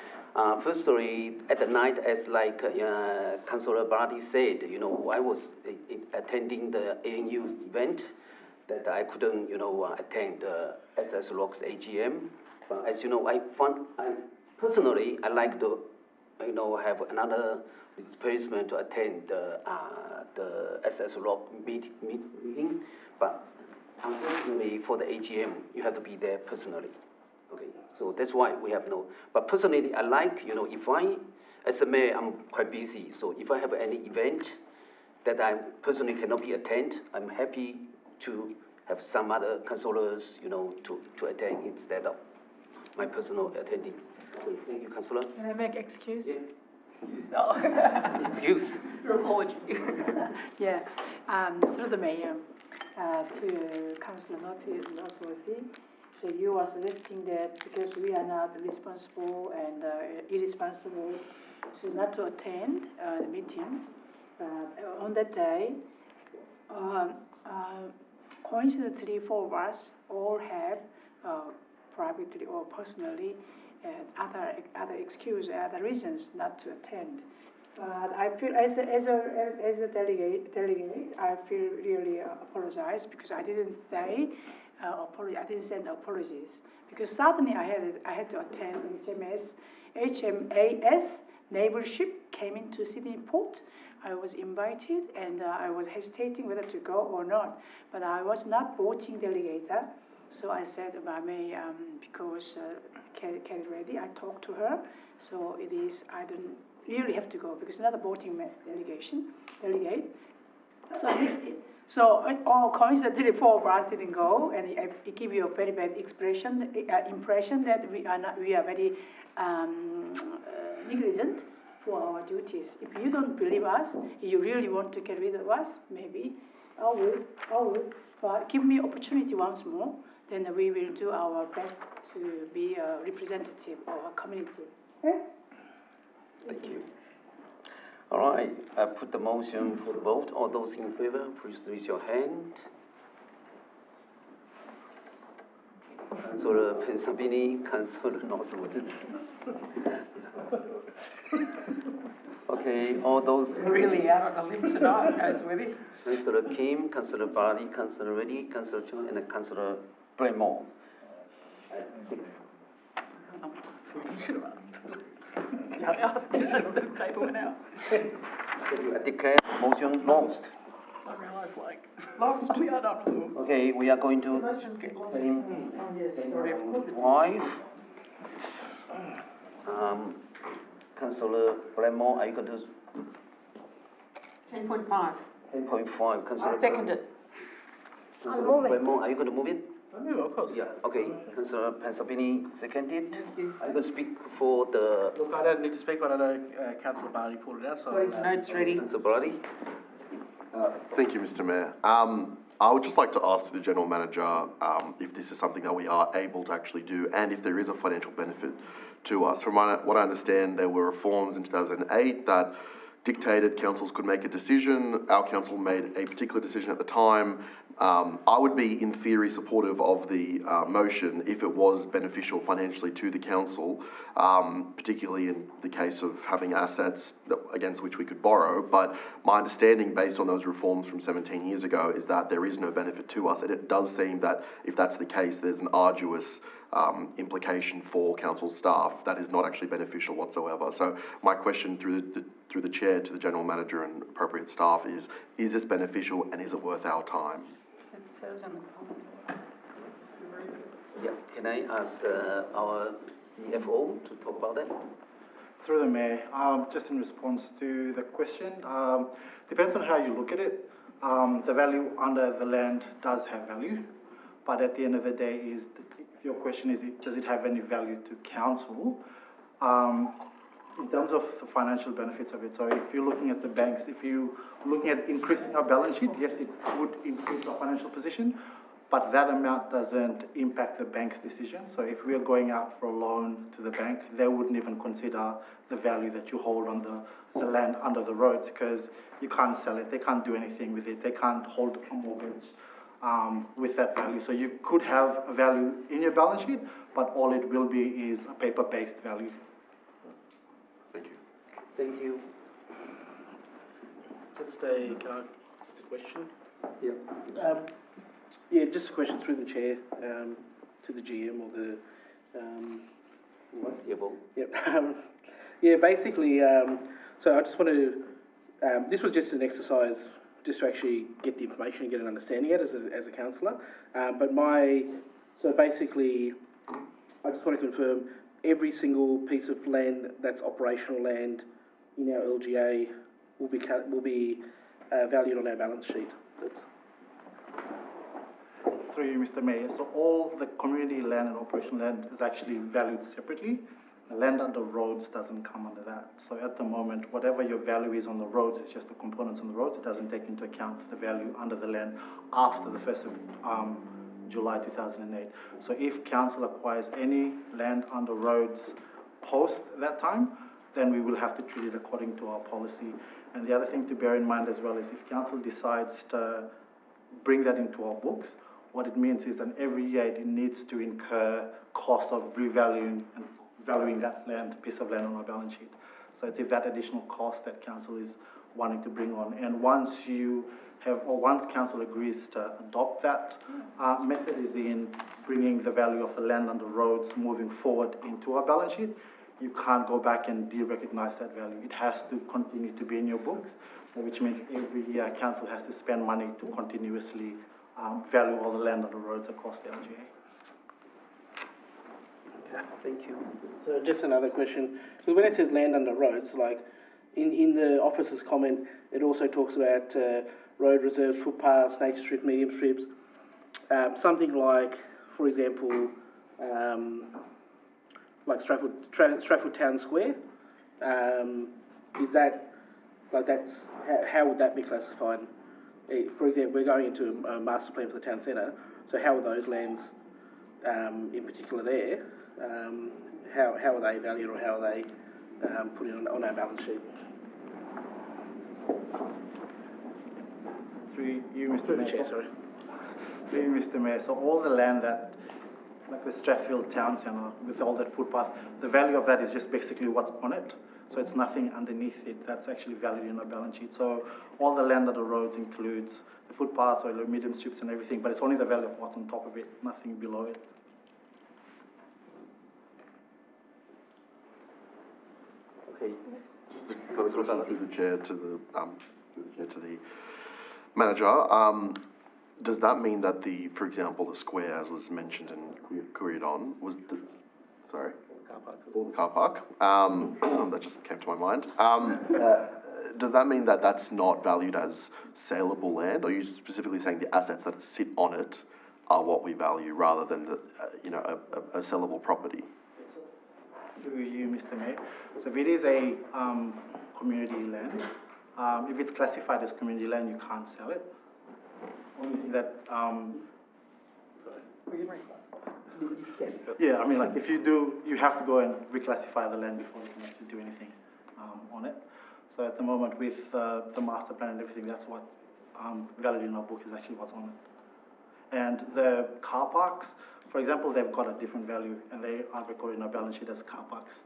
Firstly, at the night, as like Councillor Barty said, you know, I was attending the ANU event that I couldn't, you know, attend SS Rock's AGM. But as you know, I personally like to, you know, have another replacement to attend the SS Rock meeting. But unfortunately, for the AGM, you have to be there personally. Okay, so that's why we have no. But personally, I like, you know, if as a mayor, I'm quite busy. So if I have any event that I personally cannot be attend, I'm happy to have some other councillors, you know, to attend instead of my personal attending. So thank you, Councillor. Can I make excuse? Yeah. No. Excuse. Your apology. Yeah, through the mayor, to Councillor Noteworthy. So you are suggesting that because we are not responsible and irresponsible not to attend the meeting, on that day, coincidentally, 4 of us all have privately or personally other excuse, other reasons not to attend. But I feel as a delegate, I feel really apologize because I didn't say I didn't send apologies because suddenly I had to attend HMAS neighborship came into Sydney Port. I was invited and I was hesitating whether to go or not, but I was not voting delegate. So I said, I may, because Kerry Reddy, I talked to her, so it is, I don't really have to go because it's not a voting delegate. So I missed it. So coincidentally, 4 of us didn't go, and it gives you a very bad impression that we are very negligent for our duties. If you don't believe us, you really want to get rid of us, maybe I will. But give me opportunity once more, then we will do our best to be a representative of our community. Okay? Thank you. All right, I put the motion for the vote. All those in favor, please raise your hand. Councillor Pensabini, Councillor Northwood. Okay, all those. Really out on a limb tonight, Noteworthy. Councillor Kim, Councillor Barty, Councillor Reddy, Councillor Chung, and Councillor Bremore. You should have asked. I asked as the paper went out. I declare the motion lost. I realised, lost. We are not. Okay, we are going to five. Councillor Bremore, are you going to? 10.5. 10.5, Councillor. I second it. Councillor Bremore, are you going to move it? Yeah, of course. Yeah, okay. Councillor Pensabini seconded. Are you going to speak for the... Look, I don't need to speak, but I know Councillor Barty pulled it out, so... Notes ready. Councillor Barty? Thank you, Mr. Mayor. I would just like to ask the General Manager if this is something that we are able to actually do and if there is a financial benefit to us. From what I understand, there were reforms in 2008 that dictated councils could make a decision. Our council made a particular decision at the time. I would be, in theory, supportive of the motion if it was beneficial financially to the council, particularly in the case of having assets against which we could borrow. But my understanding, based on those reforms from 17 years ago, is that there is no benefit to us. And it does seem that if that's the case, there's an arduous implication for council staff that is not actually beneficial whatsoever. So my question through the chair to the general manager and appropriate staff is this beneficial and is it worth our time? It says in the comment. Yeah, can I ask our CFO to talk about that? Through the Mayor, just in response to the question, depends on how you look at it. The value under the land does have value, but at the end of the day, your question is, does it have any value to council? In terms of the financial benefits of it, so if you're looking at the banks, if you're looking at increasing our balance sheet, yes, it would increase our financial position, but that amount doesn't impact the bank's decision. So if we are going out for a loan to the bank, they wouldn't even consider the value that you hold on the land under the roads, because you can't sell it, they can't do anything with it, they can't hold a mortgage with that value. So you could have a value in your balance sheet, but all it will be is a paper-based value. Thank you. Thank you. Just a question. Yeah. Yeah, just a question through the chair to the GM or the CFO. Yep. Yeah, basically, so I just want to. This was just an exercise, just to actually get the information and get an understanding of it as a councillor. So basically, I just want to confirm every single piece of land that's operational land in our LGA will be valued on our balance sheet. Through you, Mr. Mayor, so all the community land and operational land is actually valued separately. The land under roads doesn't come under that. So at the moment, whatever your value is on the roads, it's just the components on the roads. It doesn't take into account the value under the land after the 1st of July 2008. So if council acquires any land under roads post that time, then we will have to treat it according to our policy. And the other thing to bear in mind as well is if council decides to bring that into our books, what it means is that every year it needs to incur cost of revaluing and valuing that piece of land on our balance sheet. So it's that additional cost that council is wanting to bring on. And once council agrees to adopt that method, is in bringing the value of the land under roads moving forward into our balance sheet, you can't go back and de-recognize that value. It has to continue to be in your books, which means every year council has to spend money to continuously value all the land under roads across the LGA. Okay, thank you. So just another question. So when it says land under roads, like in the officer's comment, it also talks about road reserves, footpaths, nature strip, medium strips. Something like, for example, like Stratford Town Square. Is that, like that's, how would that be classified? For example, we're going into a master plan for the town centre, so how are those lands, in particular there, how are they valued or how are they put in on our balance sheet? Through you, Mr. Mayor. Through you, Mr. Mayor. So all the land that, like the Strathfield Town Centre, with all that footpath, the value of that is just basically what's on it. So it's nothing underneath it that's actually valued in our balance sheet. So all the land of the roads includes the footpaths or the medium strips and everything, but it's only the value of what's on top of it, nothing below it. Okay. Just a question through the chair to the manager. Does that mean that for example, the square, as was mentioned and queried on, was the, sorry? Car park. That just came to my mind. Does that mean that that's not valued as saleable land? Or are you specifically saying the assets that sit on it are what we value rather than a sellable property? Through you, Mr. Mayor. So if it is a community land, if it's classified as community land, you can't sell it. Only thing that yeah, I mean, like if you do, you have to go and reclassify the land before you can actually do anything on it. So at the moment, with the master plan and everything, that's what valid in our book is actually what's on it. And the car parks, for example, they've got a different value, and they are recorded in our balance sheet as car parks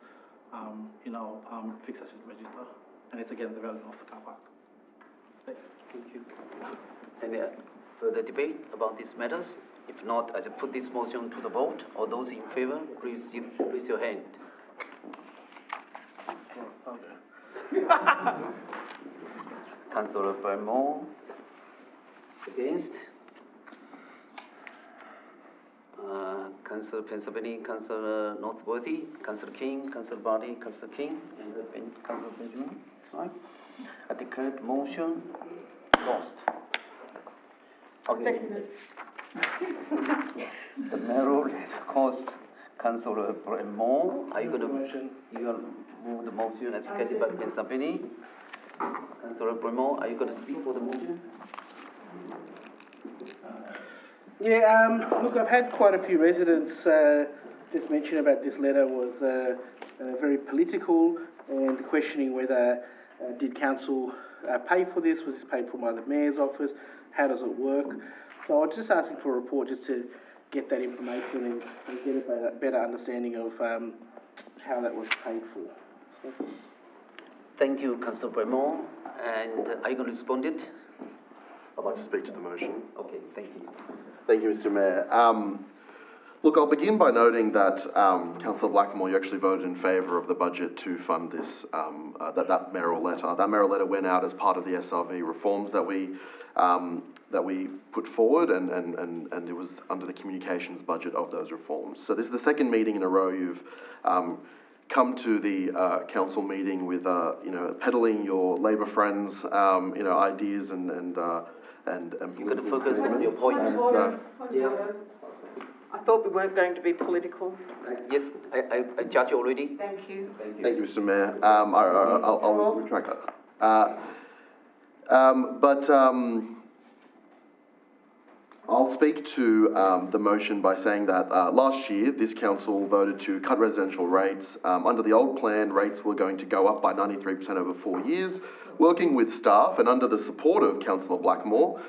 in our fixed asset register, and it's again the value of the car park. Thanks. Thank you. Any further debate about these matters? If not, as I put this motion to the vote, all those in favor, please raise your hand. Councillor Bramall, against. Councillor Pennsylvania, Councillor Northworthy, Councillor King, Councillor Barty, Councillor King, and Councillor Benjamin. Right. I declare the motion lost. Okay. The mayoral letter cost Councillor Bramall. Are you going to move the motion as seconded by Pennsylvania? Councillor Bramall, are you going to speak for the motion? Yeah, look, I've had quite a few residents just mention about this letter was very political and questioning whether did council pay for this, was this paid for by the mayor's office, how does it work? So I was just asking for a report just to get that information and get a better understanding of how that was paid for. So. Thank you, Councillor Bramall. And are you going to respond it? I'd like to speak to the motion. Okay, thank you. Thank you, Mr. Mayor. Look, I'll begin by noting that, Councillor Blackmore, you actually voted in favour of the budget to fund this, that mayoral letter. That mayoral letter went out as part of the SRV reforms that we put forward, and it was under the communications budget of those reforms. So this is the second meeting in a row you've come to the council meeting with, peddling your Labor friends, ideas and you're going to focus on your point. Yeah. I thought we weren't going to be political. Yes, I judge you already. Thank you. Thank you, Mr. Mayor. I'll retract that. I'll speak to the motion by saying that last year this council voted to cut residential rates. Under the old plan, rates were going to go up by 93% over 4 years. Working with staff and under the support of Councillor Blackmore,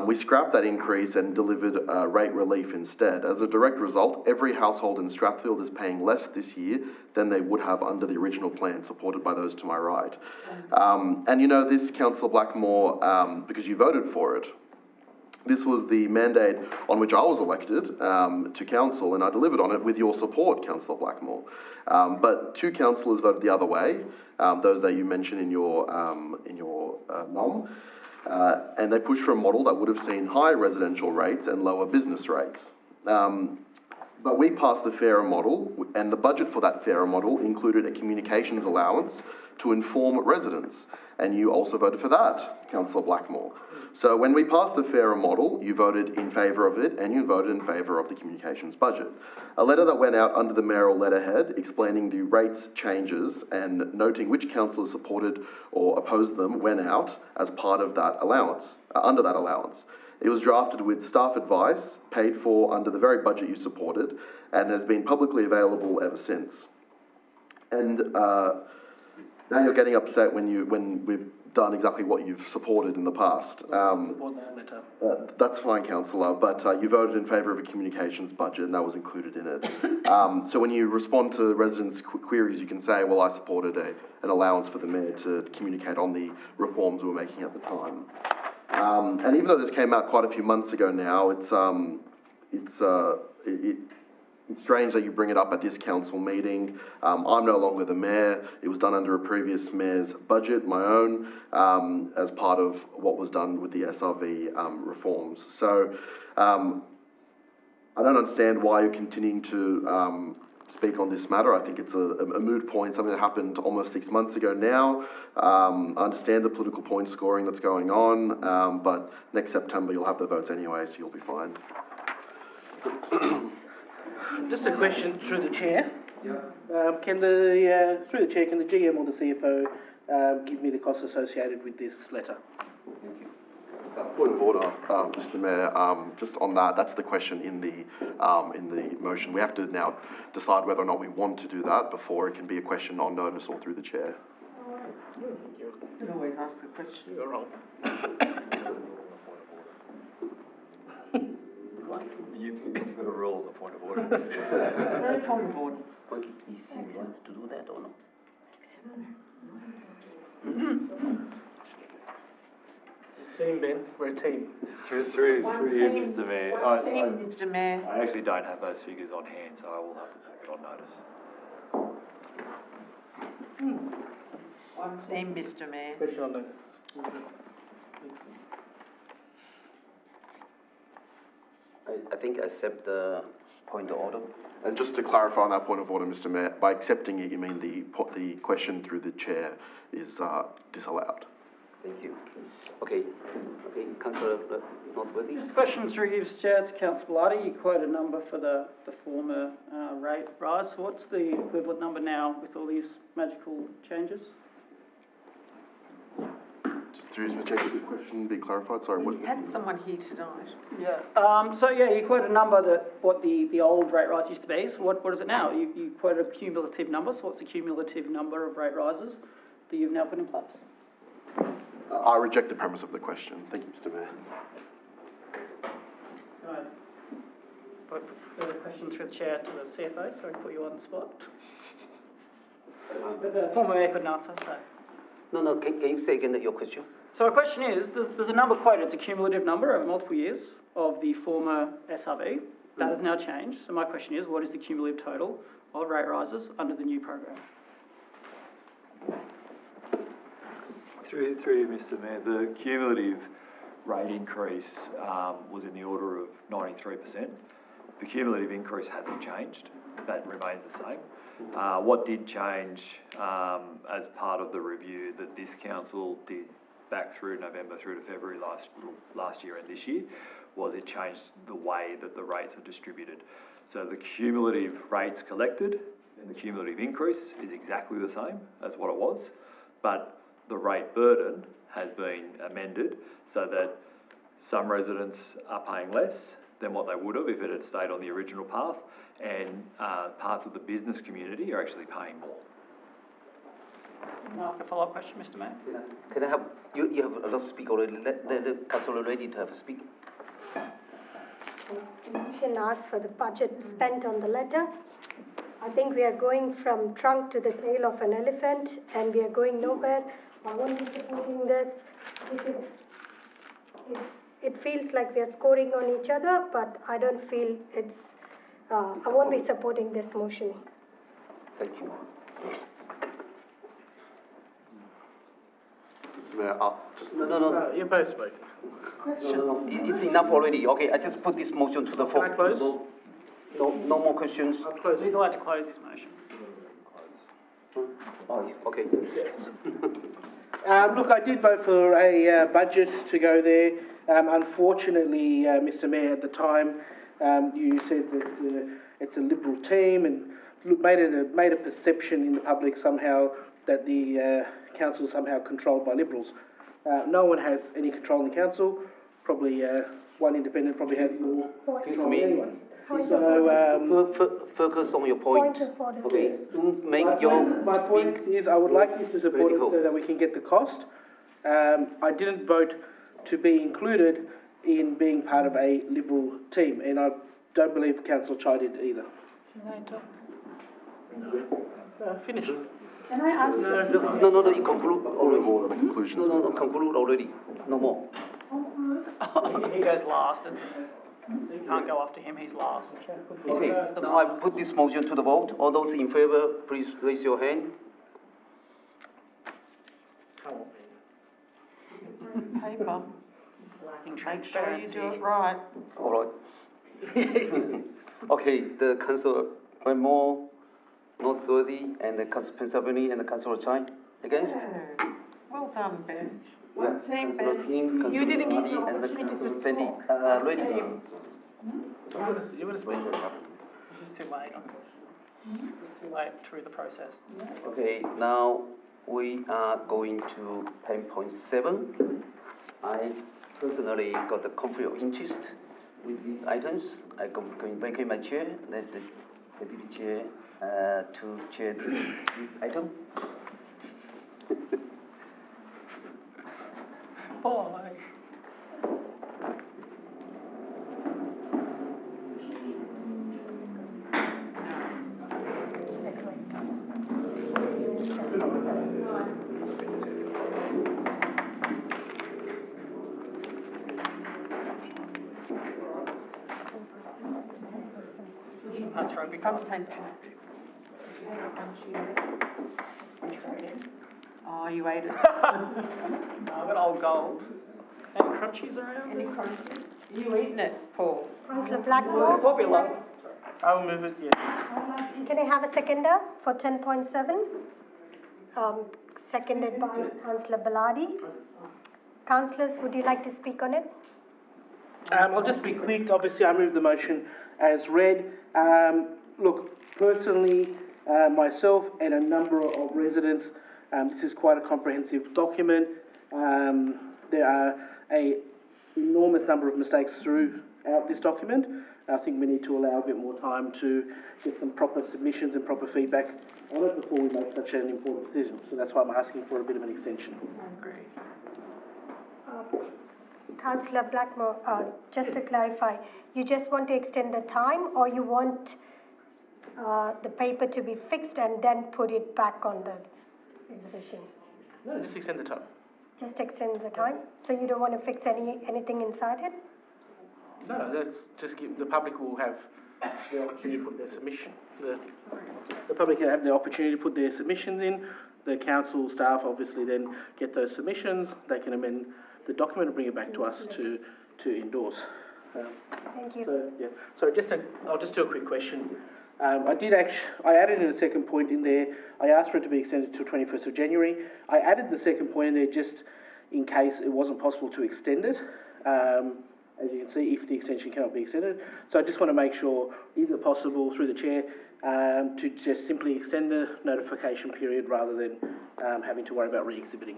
we scrapped that increase and delivered rate relief instead. As a direct result, every household in Strathfield is paying less this year than they would have under the original plan, supported by those to my right. This, Councillor Blackmore, because you voted for it, this was the mandate on which I was elected to council, and I delivered on it with your support, Councillor Blackmore. But two councillors voted the other way, those that you mentioned in your nom, and they pushed for a model that would have seen higher residential rates and lower business rates. But we passed the fairer model, and the budget for that fairer model included a communications allowance to inform residents, and you also voted for that, Councillor Blackmore. So when we passed the fairer model, you voted in favour of it, and you voted in favour of the communications budget. A letter that went out under the mayoral letterhead explaining the rates changes and noting which councillors supported or opposed them went out as part of that allowance, under that allowance. It was drafted with staff advice, paid for under the very budget you supported, and has been publicly available ever since. And now you're getting upset when we've done exactly what you've supported in the past. That's fine, Councillor, but you voted in favour of a communications budget, and that was included in it. So when you respond to residents' queries, you can say, well, I supported an allowance for the mayor to communicate on the reforms we were making at the time. And even though this came out quite a few months ago now, it's strange that you bring it up at this council meeting. I'm no longer the mayor. It was done under a previous mayor's budget, my own, as part of what was done with the SRV reforms. So I don't understand why you're continuing to speak on this matter. I think it's a moot point, something that happened almost 6 months ago now. I understand the political point scoring that's going on, but next September you'll have the votes anyway, so you'll be fine. Just a question through the chair. Yeah. Can the GM or the CFO give me the costs associated with this letter? Thank you. Point of order, Mr. Mayor. Just on that, that's the question in the motion. We have to now decide whether or not we want to do that before it can be a question on notice or through the chair. can always ask the question. You're wrong. You've got a rule on the point of order. No point of order. Okay, is he right to do that or not? Team, Ben, we're a team. Through you, Mr Mayor. One team, Mr Mayor. I actually don't have those figures on hand, so I will have to take it on notice. One team, Mr Mayor. Question on notice. I think I accept the point of order. And just to clarify on that point of order, Mr Mayor, by accepting it, you mean the question through the chair is disallowed? Thank you. Okay, Councillor Northworthy. Just a question through you, Mr. Chair, to Councillor Bellardi. You quoted a number for the former rate rise. So what's the equivalent number now with all these magical changes? Just through Mr Chair, could the question be clarified? Sorry, what? We had someone here tonight. Yeah. So yeah, you quoted a number that what the old rate rise used to be. So what is it now? You quoted a cumulative number. So what's the cumulative number of rate rises that you've now put in place? I reject the premise of the question. Thank you, Mr Mayor. Can I put the question through the chair to the CFO, so I can put you on the spot? But the former mayor couldn't answer, so. No, can you say again your question? So the question is, there's a number quoted, it's a cumulative number over multiple years of the former SRV. That has now changed. So my question is, what is the cumulative total of rate rises under the new program? Through you, Mr Mayor, the cumulative rate increase was in the order of 93%. The cumulative increase hasn't changed. That remains the same. What did change as part of the review that this council did back through November through to February last year and this year was it changed the way that the rates are distributed. So the cumulative rates collected and the cumulative increase is exactly the same as what it was, but the rate burden has been amended so that some residents are paying less than what they would have if it had stayed on the original path, and parts of the business community are actually paying more. Can I ask a follow-up question, Mr Mayor? Can I have, you have a lot to speak already, let the councillor ready to have a speak. The motion asks for the budget spent on the letter. I think we are going from trunk to the tail of an elephant and we are going nowhere. I won't be supporting this because it feels like we are scoring on each other, but I don't feel it's, I won't be supporting this motion. Thank you. Mr Mayor, No. You're both spoken. Question. No. It's enough already. Okay, I just put this motion to the floor. Can I close? No more questions. I'll close He's it. allowed to close his motion. Oh, okay. Look, I did vote for a budget to go there. Unfortunately, Mr Mayor, at the time, you said that it's a Liberal team and made a perception in the public somehow that the council is somehow controlled by Liberals. No one has any control in the council. Probably one independent probably has more control than anyone. So, focus on your point. Okay, make your My point is, I would like you to support it critical. so that we can get the cost. I didn't vote to be included in being part of a Liberal team, and I don't believe Councillor Chai did either. Can I talk? Finish. Can I ask? No, you conclude already. Order the conclusions. No, conclude already. No more. He goes last, and so you can't go after him, he's last. Okay, now I put this motion to the vote. All those in favour, please raise your hand. Paper. Lacking Make sure you transparency. do it right. All right. Okay, the Councillor Glenmore, Northworthy, and the Councillor Pensabini, and the Councillor Chai against? Yeah. Well done, Ben. Yeah, One team, Councillor Ben. Kim, You didn't give Councillor the Madi, and the opportunity Councillor to Sandy. talk. Ready? Team. You want to speak? It's just too late, unfortunately. It's too late through the process. Okay, now we are going to 10.7. I personally got a conflict of interest with these items. I'm going to vacate my chair, let the deputy chair to chair this item. That's rugby From cards. St. Pat's. Oh, you ate it. No, I've got old gold. Any crunchies around? Any crunchies? You eating it, Paul? Councillor It's Blackmore, popular. I'll move it, yes. can I have a seconder for 10.7? Seconded by Councillor Bellardi. Councillors, would you like to speak on it? I'll just be quick. Obviously, I move the motion as read. Look, personally, myself and a number of residents, this is quite a comprehensive document. There are an enormous number of mistakes throughout this document. I think we need to allow a bit more time to get some proper submissions and proper feedback on it before we make such an important decision. So that's why I'm asking for a bit of an extension. Councillor Blackmore, just to clarify, you just want to extend the time, or you want the paper to be fixed and then put it back on the exhibition? No, just extend the time. Just extend the time? So you don't want to fix anything inside it? No, that's just give, the public will have the opportunity to put their submission. The public will have the opportunity to put their submissions in. The council staff obviously then get those submissions. They can amend the document and bring it back to us to endorse. Thank you. So, yeah. Sorry, I'll just do a quick question. I added in a second point in there. I asked for it to be extended till 21st of January. I added the second point in there just in case it wasn't possible to extend it. As you can see, if the extension cannot be extended. So I just want to make sure, is it possible through the chair to just simply extend the notification period rather than having to worry about re-exhibiting?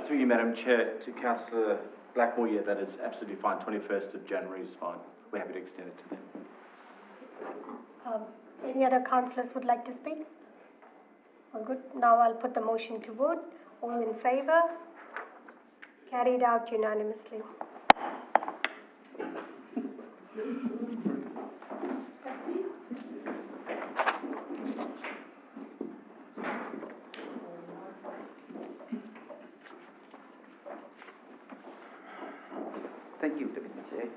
Through you, Madam Chair, to Councillor Blackmore, yeah, that is absolutely fine. 21st of January is fine. We're happy to extend it to them. Any other councillors would like to speak? All good. Now I'll put the motion to vote. All in favour? Carried out unanimously. Thank you, Deputy Chair.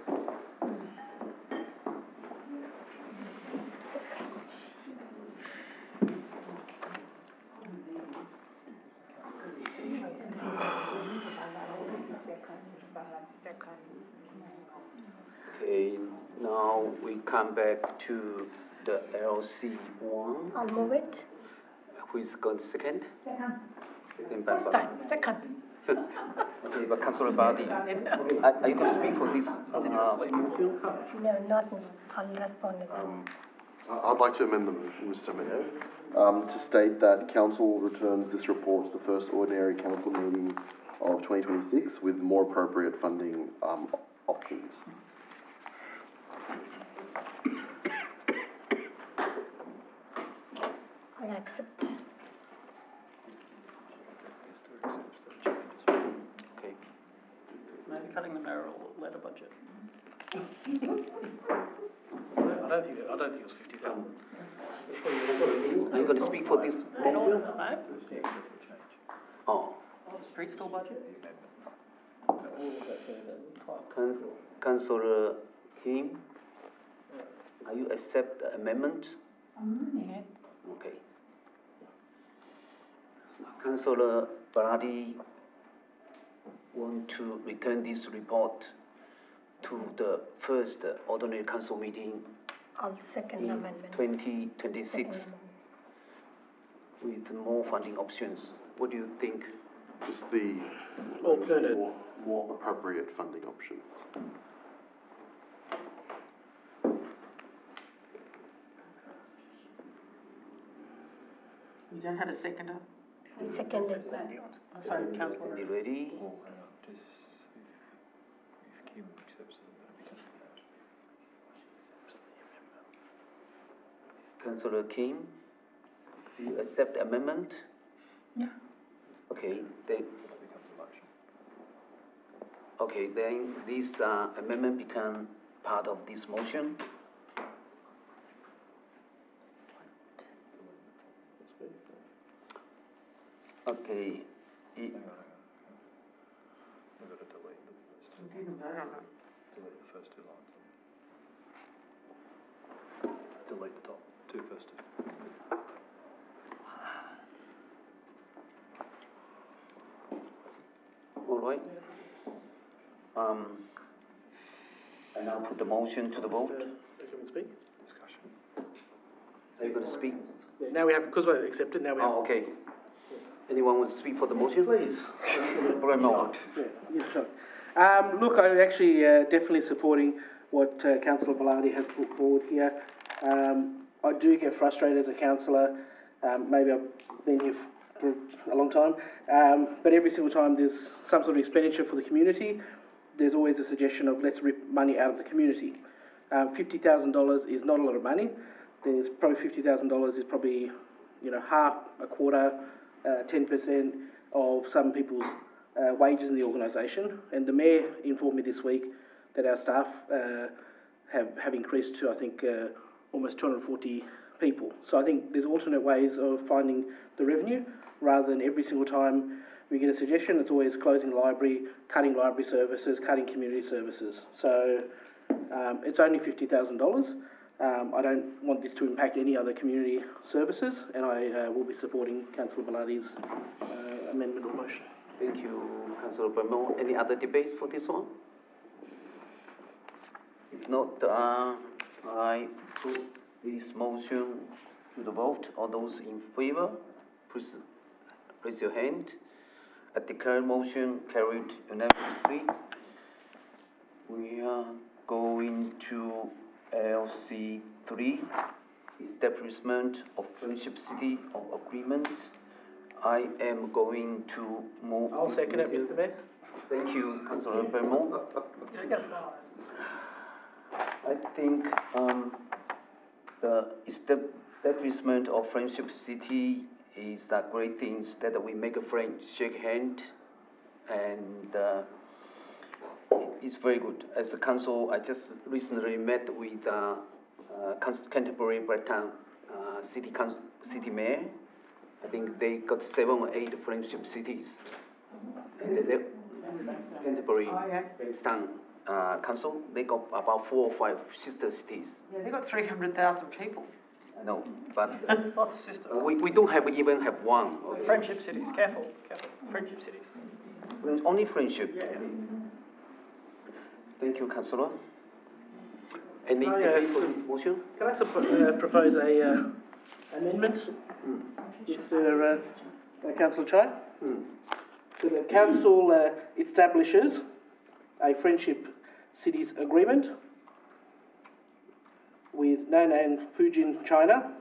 Okay, now we come back to the LC1. I'll move it. Who is going second? Second. Second by First time, second. Okay, but Councillor Bardi, are you going to speak for this motion? No, not me. I'll respond to that. I'd like to amend the motion, Mr. Mayor, to state that council returns this report to the first ordinary council meeting of 2026 with more appropriate funding options. I accept. Okay. Maybe cutting the mayoral letter budget. I don't think it was 50,000. Are you going to speak for this motion? Oh. Street stall budget? Councillor Kim, are you accept the amendment? I'm reading it. Okay. Councillor Baradi want to return this report to the first ordinary council meeting I'll second the in amendment. 2026 with more funding options. What do you think? Just the Alternate. more appropriate funding options. You don't have a seconder? I second it. Sorry, councillor. You ready? Councillor Kim, do you accept the amendment? Yeah. Okay, then. Okay, then this amendment become part of this motion. Okay. We've got to delete the first. We didn't vote on it. Delete the first two lines. delete the top two first. All right. I now put the motion to the vote. Can we speak? Are you going to speak? Yeah, now we have, because we accepted, now we have. Oh, okay. Anyone want to speak for the motion? Please. Bremo. Yeah, sure. Look, I'm actually definitely supporting what Councillor Bellardi has put forward here. I do get frustrated as a councillor. Maybe I've been here for a long time, but every single time there's some sort of expenditure for the community, there's always a suggestion of let's rip money out of the community. $50,000 is not a lot of money. There's probably $50,000 is probably, half, a quarter, 10% of some people's wages in the organisation. And the Mayor informed me this week that our staff have increased to, I think, almost 240 people. So I think there's alternate ways of finding the revenue rather than every single time we get a suggestion, it's always closing the library, cutting library services, cutting community services. So it's only $50,000. I don't want this to impact any other community services, and I will be supporting Councillor Bellardi's amendment or motion. Thank you, Councillor Bremo. Any other debates for this one? If not, I put this motion to the vote. All those in favour, please raise your hand. I declare motion carried unanimously. We are going to LC3, establishment of Friendship City of Agreement. I am going to move. I'll second it, Mr. Mayor. Thank you, Councillor Bremo. I think the establishment of Friendship City is a great thing that we make a friend, shake hand, and it's very good. As a council, I just recently met with Canterbury Brighton City Mayor. I think they got 7 or 8 friendship cities. And Canterbury Brighton Council, they got about 4 or 5 sister cities. Yeah, they got 300,000 people. No, but Lots of systems. we don't even have one. Okay? Friendship cities, careful. Friendship cities. Only friendship. Yeah. Thank you, Councillor. Any Can I, debate for this motion? Can I propose a amendment, Mr. Councillor Chai? So the council establishes a Friendship Cities Agreement with Nan'an Fujin, China.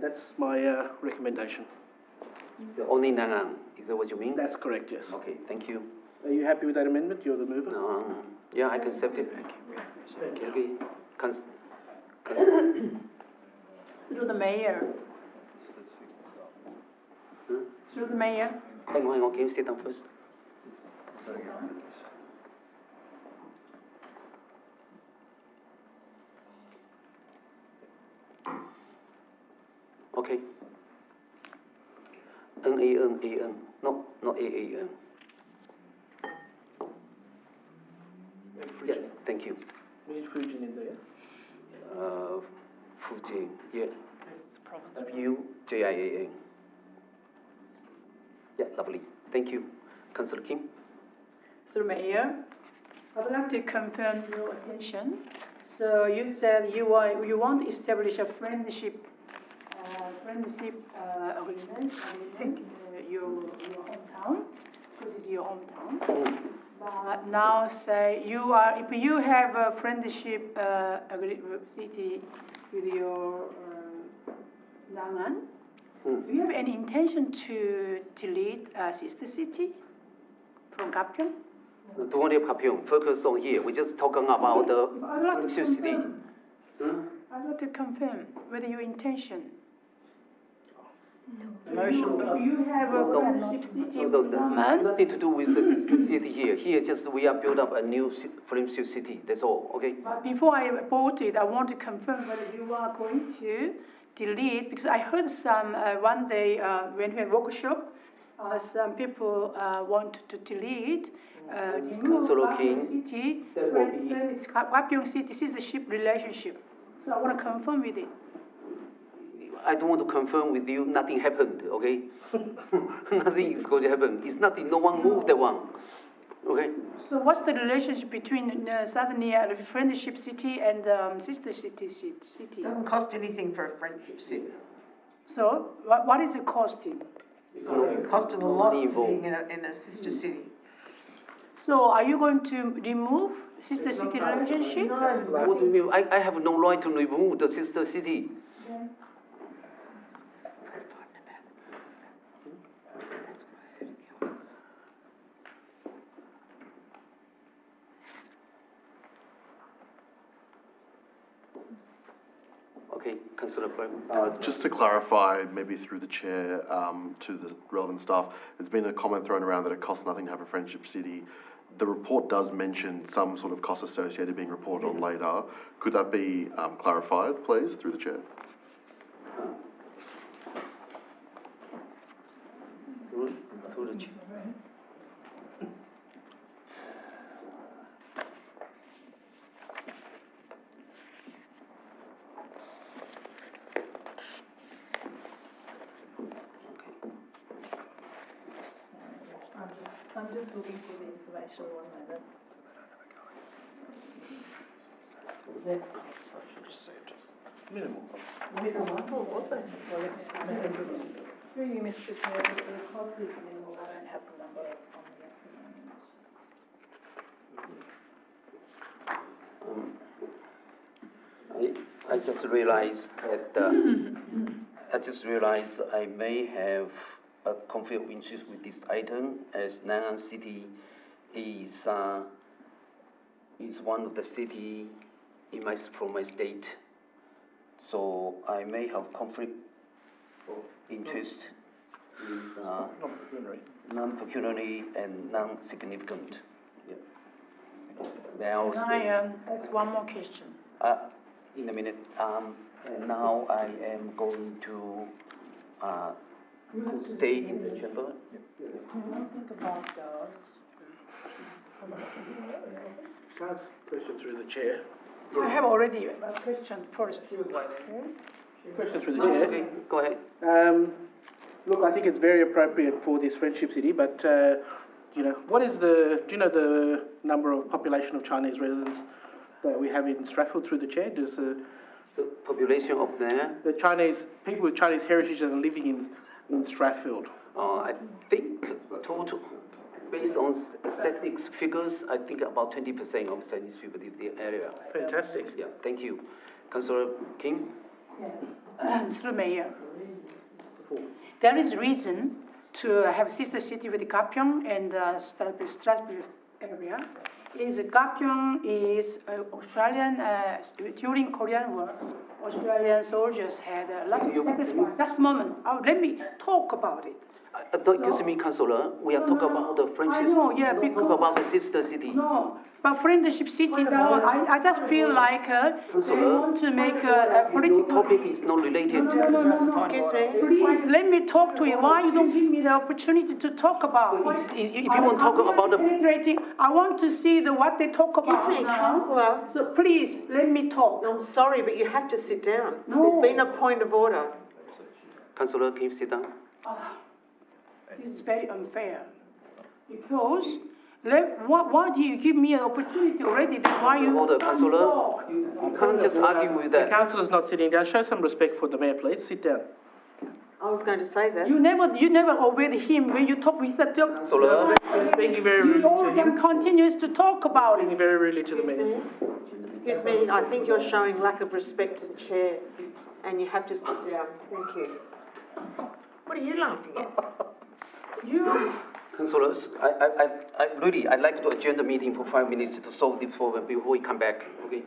That's my recommendation. Only Nan'an, is that what you mean? That's correct, yes. Okay, thank you. Are you happy with that amendment? You're the mover? Yeah, I can accept it. Thank you. Okay. Through the mayor. Through the mayor. Hang on, can you sit down first? Okay. N-A-N-A-N. No, not A-A-N. Yeah, thank you. We need Fujin in there. Fujin, yeah. F-U-J-I-A-N. Yeah, lovely. Thank you. Councillor Kim? Through Mayor, I would like to confirm your attention. So you said you want to establish a friendship agreement in your hometown, because it's your hometown. But now say if you have a friendship city with your Nan'an, do you have any intention to lead a sister city from Gapyeong? Don't worry about Gapyeong. Focus on here. We're just talking about the friendship city. I'd like to confirm whether your intention. You have a friendship city with Nan'an? Nothing to do with the city here. Here, just we are build up a new friendship city. That's all. Okay. But before I vote it, I want to confirm whether you are going to delete, because I heard some one day when we had workshop, some people want to delete. Councillor King, City, Gapyeong City citizenship relationship. So I want to confirm with it. I don't want to confirm with you, nothing happened, okay? Nothing is going to happen. It's nothing, no one moved that one, okay? So what's the relationship between Suddenly Friendship City and Sister City? Doesn't cost anything for a friendship city. So what is it costing? It costed a lot to being in a sister city. So are you going to remove Sister City relationship? What do you mean? I have no right to remove the sister city. Okay, Councillor Prem. Just to clarify, maybe through the chair, to the relevant staff, there's been a comment thrown around that it costs nothing to have a friendship city. The report does mention some sort of cost associated being reported on later. Could that be clarified, please, through the chair? Through the chair. I'm just looking for the information one moment. There's Minimal. Through you, Mr. Chair, the cost is minimal. I don't have the number on the I just realized that I may have a conflict of interest with this item, as Nanyang City is one of the city from my state, so I may have conflict of interest. Non-pecuniary and non-significant. Yeah. Now, Can I ask one more question? in a minute. And now I am going to stay in the chamber. Think about those. Can I ask a question through the chair? I have already a question first. Question through the chair. Okay, go ahead. Look, I think it's very appropriate for this friendship city, but do you know the number of population of Chinese residents that we have in Strathfield through the chair? Does the population of there? The Chinese people with Chinese heritage that are living in Strathfield. I think total, based on statistics figures, I think about 20% of Chinese people live in the area. Fantastic. Yeah, thank you. Councillor King? Yes. Through Mayor. There is reason to have sister city with Gapyeong and Strasbourg area. Gapyeong is Australian, during Korean War, Australian soldiers had a lot of sacrifice. Just a moment, let me talk about it. Excuse me, Councillor, we are talking about the friendship. I know, yeah, because... Talk about the sister city. No, but friendship city, no, I just feel like they want to make a political... Your topic is not related. No. Excuse me. Please, let me talk to you. Why you don't give me the opportunity to talk about it? If you want to talk about the... I want to see what they talk about. Excuse me, Councillor. So please, let me talk. I'm sorry, but you have to sit down. No. There's been a point of order. Councillor, can you sit down? This is very unfair. Because, why do you give me an opportunity already? Then why you... Order, Councillor. You can't just argue with that. The councillor's not sitting down. Show some respect for the mayor, please. Sit down. I was going to say that. You never obeyed him when you talk with the... Councillor. Speaking very rudely to him. You continues to talk about it. Speaking very rudely to the mayor. Excuse me, I think you're showing lack of respect to the chair, and you have to sit down. Thank you. What are you laughing at? You... Councillors, I'd like to adjourn the meeting for 5 minutes to solve this problem before we come back, okay?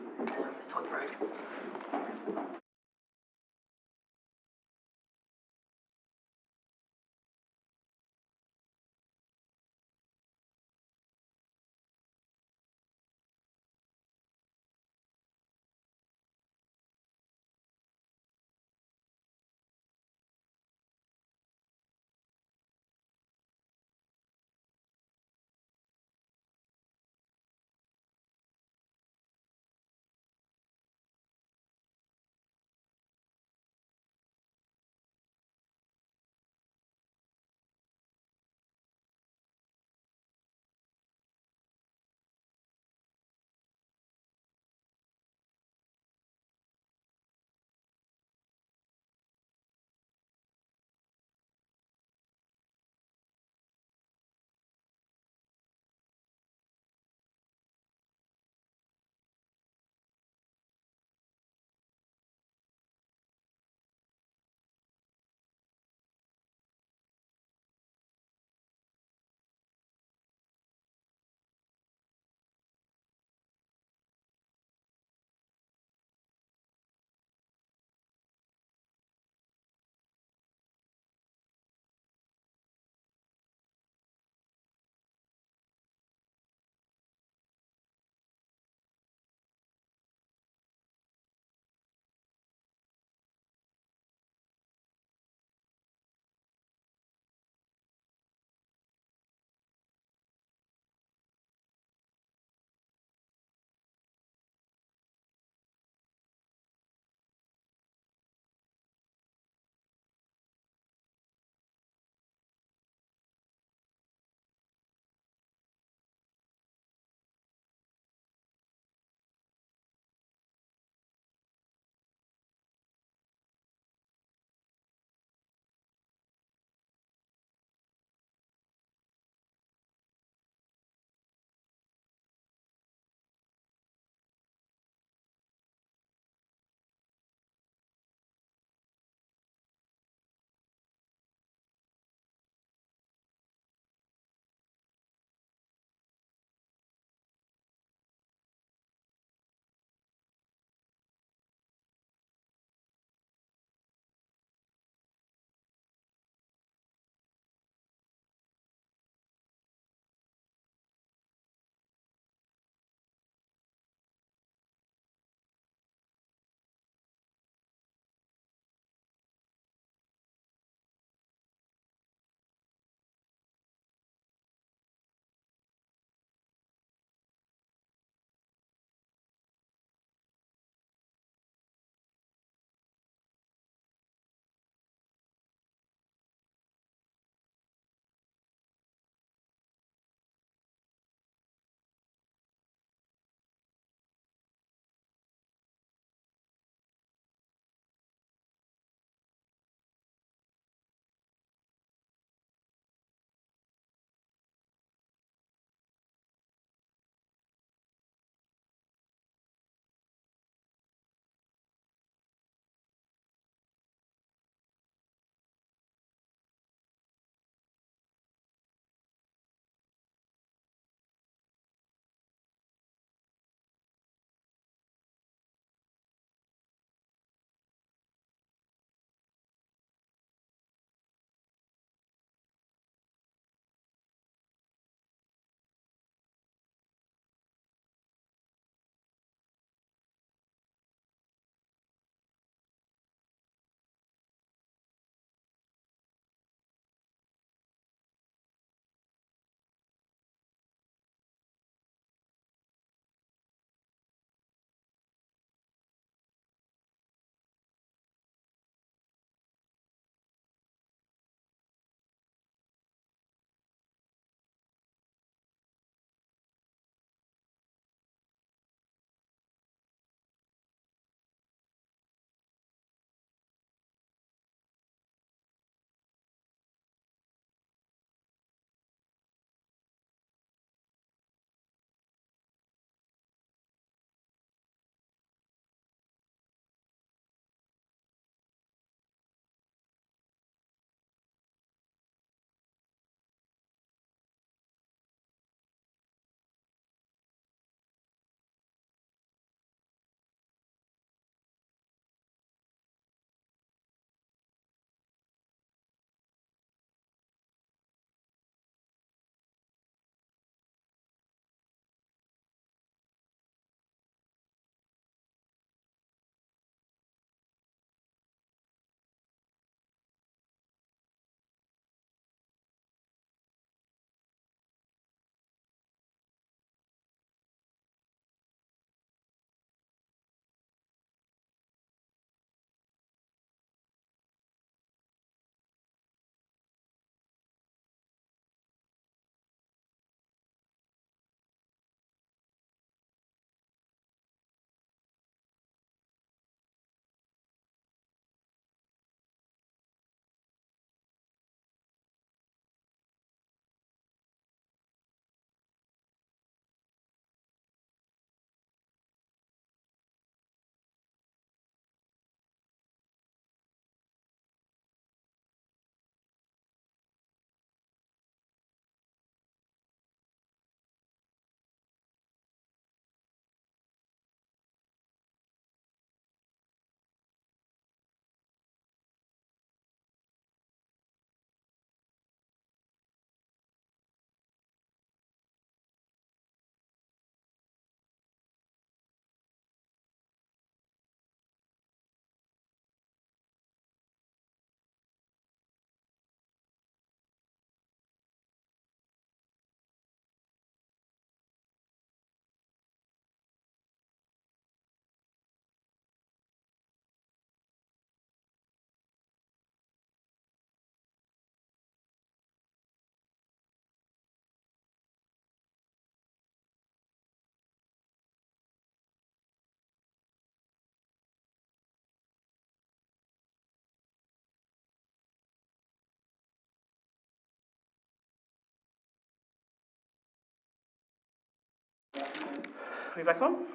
we back on?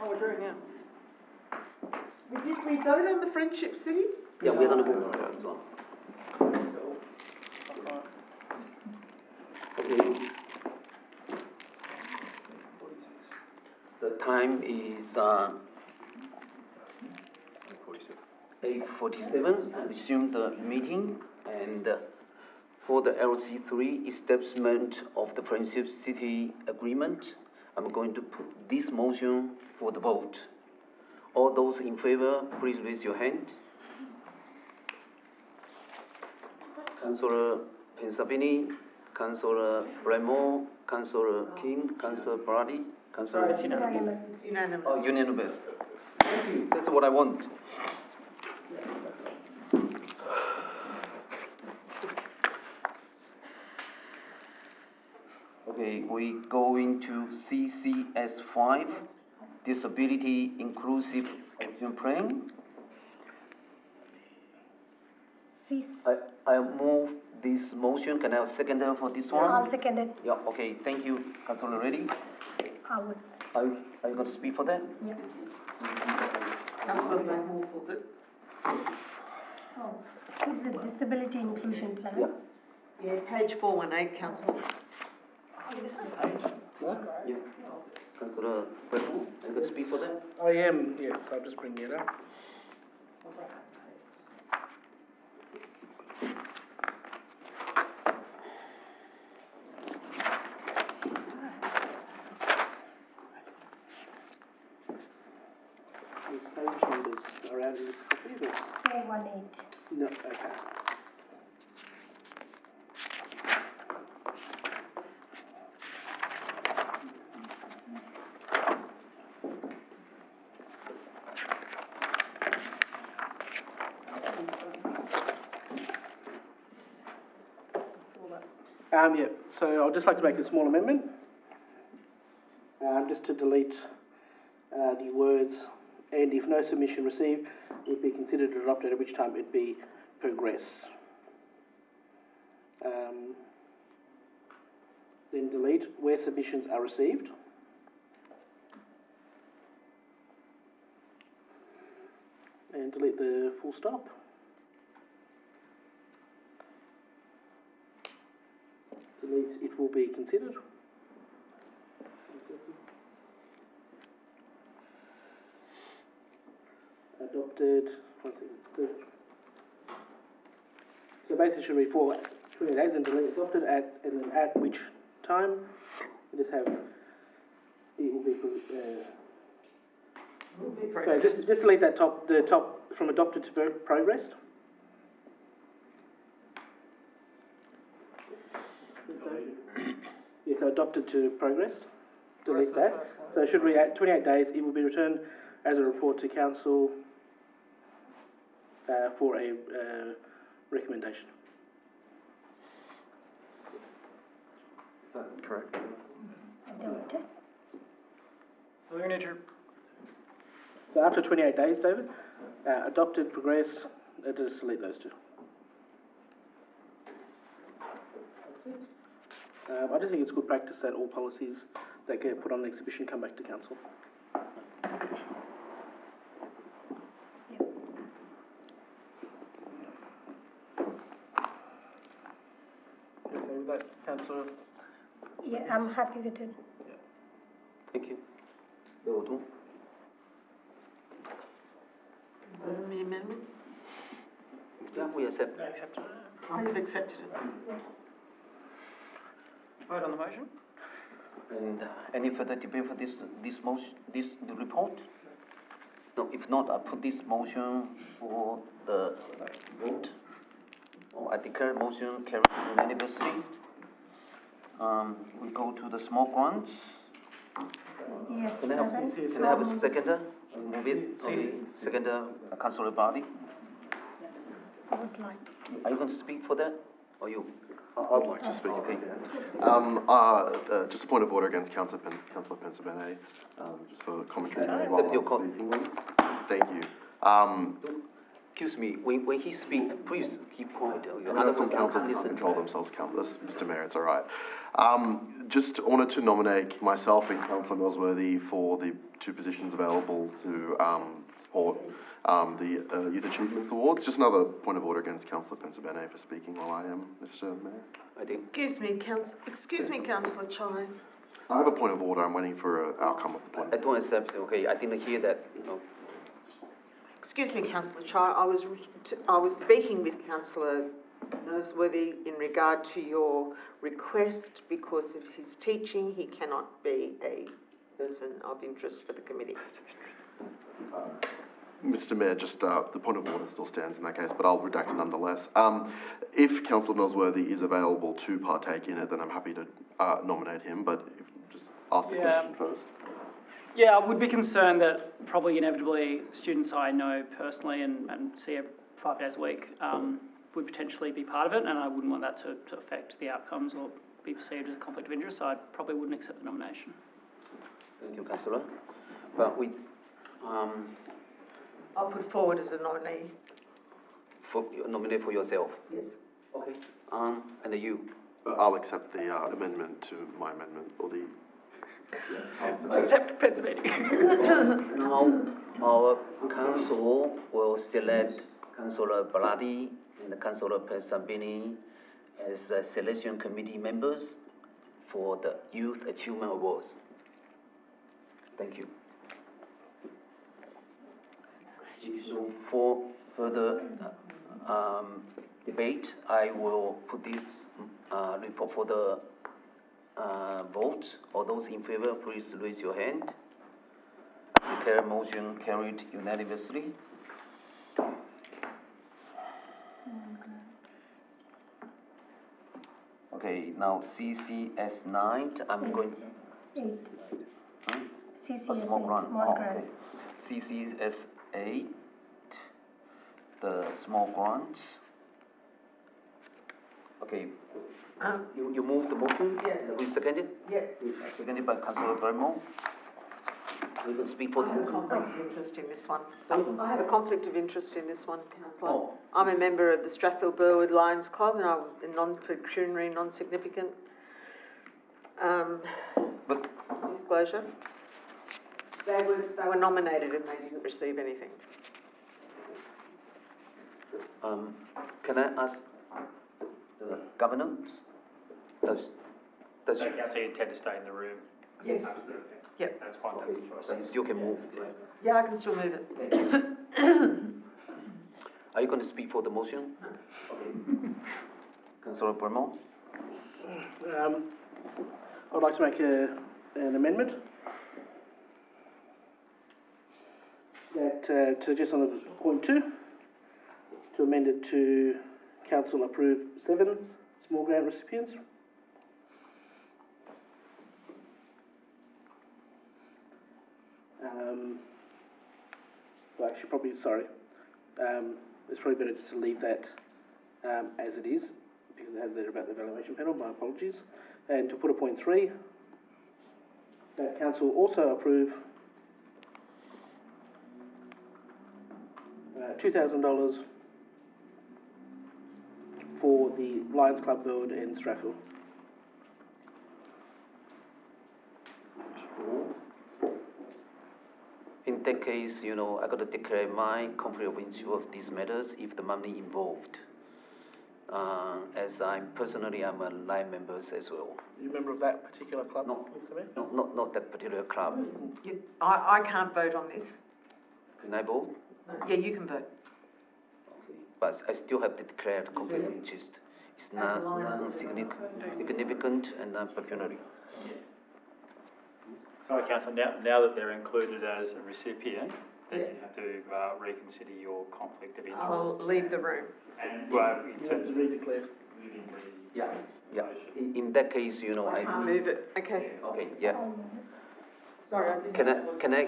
Oh, we're doing now. Did we vote on the Friendship City? Yeah, we're gonna vote on that as well. Okay. The time is 8:47. I resume the meeting, and for the LC3 establishment of the Friendship City Agreement, I'm going to put this motion for the vote. All those in favor, please raise your hand. Councillor Pensabini, Councillor Bramall, Councillor King, Councillor Brady, Councillor... Sorry, it's unanimous. It's unanimous. Oh, unanimous. Thank you. That's what I want. Okay, we go into CCS5, Disability Inclusive Action Plan. I move this motion. Can I have a seconder for this one? I'll second it. Yeah, okay, thank you. Councillor Reddy, I would. are you going to speak for that? Yeah. Councillor Bramall for it. Oh, it's a disability inclusion plan. Yeah. Yeah, page 418, councillor. Yeah. Councillor Bramall, are you going to speak for that? I am, yes, I'll just bring it up. These page numbers are out in this copy, but... 418. No, okay. Yeah, so I'd just like to make a small amendment, just to delete the words, and if no submission received, it would be considered adopted, at which time it'd be progress. Then delete where submissions are received. And delete the full stop. Delete it will be considered. Adopted. So basically, should read for 20 days and delete adopted and then at which time. You just have it will be. So just delete that the top from adopted to progressed. Yes, so adopted to progressed. Delete that. So it should read at 28 days. It will be returned as a report to council for a recommendation. Is that correct? Adopted. So we're going to... So after 28 days, David, adopted, progressed, just delete those two. I just think it's good practice that all policies that get put on an exhibition come back to council. You okay with that, Councillor? Yeah, I'm happy with it. Thank you. Vote. The amendment? Yeah, we accept. I have accepted it. Vote on the motion. And any further debate for this motion, the report? No, if not, I put this motion for the vote. I declare motion carried unanimously. We go to the small grants. Yes, Can I have a seconder? Move it. Okay. Seconder, Councillor Bardi. I would like. Are you going to speak for that, or you? I'd like to speak. Okay. Just a point of order against Councillor Pensabene, just for commentary. Accept your comment. Thank you. Excuse me, when he speak, please keep quiet. Other councillors can't control themselves, Mr. Mayor, it's all right. Just wanted to nominate myself and Councillor Nosworthy for the two positions available to support the Youth Achievement Awards. Just another point of order against Councillor Pensabene for speaking while I am, Mr. Mayor. I think. Excuse me, Councillor Chai. I have a point of order. I'm waiting for an outcome of the point. I don't accept, okay, I didn't hear that, no. Excuse me, Councillor Chai, I was speaking with Councillor Noseworthy in regard to your request. Because of his teaching, he cannot be a person of interest for the committee. Mr. Mayor, just the point of order still stands in that case, but I'll redact it nonetheless. If Councillor Nosworthy is available to partake in it, then I'm happy to nominate him, but just ask the question first. Yeah, I would be concerned that probably inevitably students I know personally and see 5 days a week would potentially be part of it, and I wouldn't want that to affect the outcomes or be perceived as a conflict of interest, so I probably wouldn't accept the nomination. Thank you, Councillor. But we, I'll put forward as a nominee. Nominate for yourself? Yes. Okay. And you? I'll accept the amendment to my amendment, or the... I accept Pensabene. Now, our council will select Councillor Bellardi and Councillor Pensabene as the selection committee members for the Youth Achievement Awards. Thank you. So for further debate, I will put this report for the vote. All those in favor, please raise your hand. Declare motion carried unanimously. Okay, now CCS 9, I'm going to... 8. CCS small 8, grant. small grant. CCS 8, the small grants. Okay, you move the motion? Yeah. We second it? Yeah. Seconded by Councillor Vermont. We can speak for I the have a motion. conflict of interest in this one. Sorry? I have a conflict of interest in this one, Councillor. Oh. I'm a member of the Strathfield Burwood Lions Club, and I'm a non-pecuniary, non-significant But disclosure. They were nominated and they didn't receive anything. can I ask the governance? Does So Councillor, you intend to stay in the room? Yes. Yep. That's fine, that's the choice. So you still can move? Yeah, I can still move it. Are you going to speak for the motion? Okay. Councillor Vermont? I'd like to make an amendment that, to just on the point 2, to amend it to council approve 7 small grant recipients. Well, actually, probably, sorry. It's probably better just to leave that as it is, because it has there about the evaluation panel. My apologies. And to put a point 3, that council also approve $2,000 for the Lions Club build in Strathfield. In that case, I got to declare my conflict of interest of these matters if the money involved. As I'm a line member as well. Are you a member of that particular club, No. Mr. Mayor? No, not that particular club. I can't vote on this. Can I vote? Yeah, you can vote. Okay. But I still have to declare the conflict of interest. It's not significant and non-pecuniary. Sorry, Councillor, now that they're included as a recipient, then you have to reconsider your conflict of interest. I'll leave the room. And, well, in terms of redeclare. moving the Yeah. In that case, I can't move it. Okay. Okay, yeah. Sorry, Can I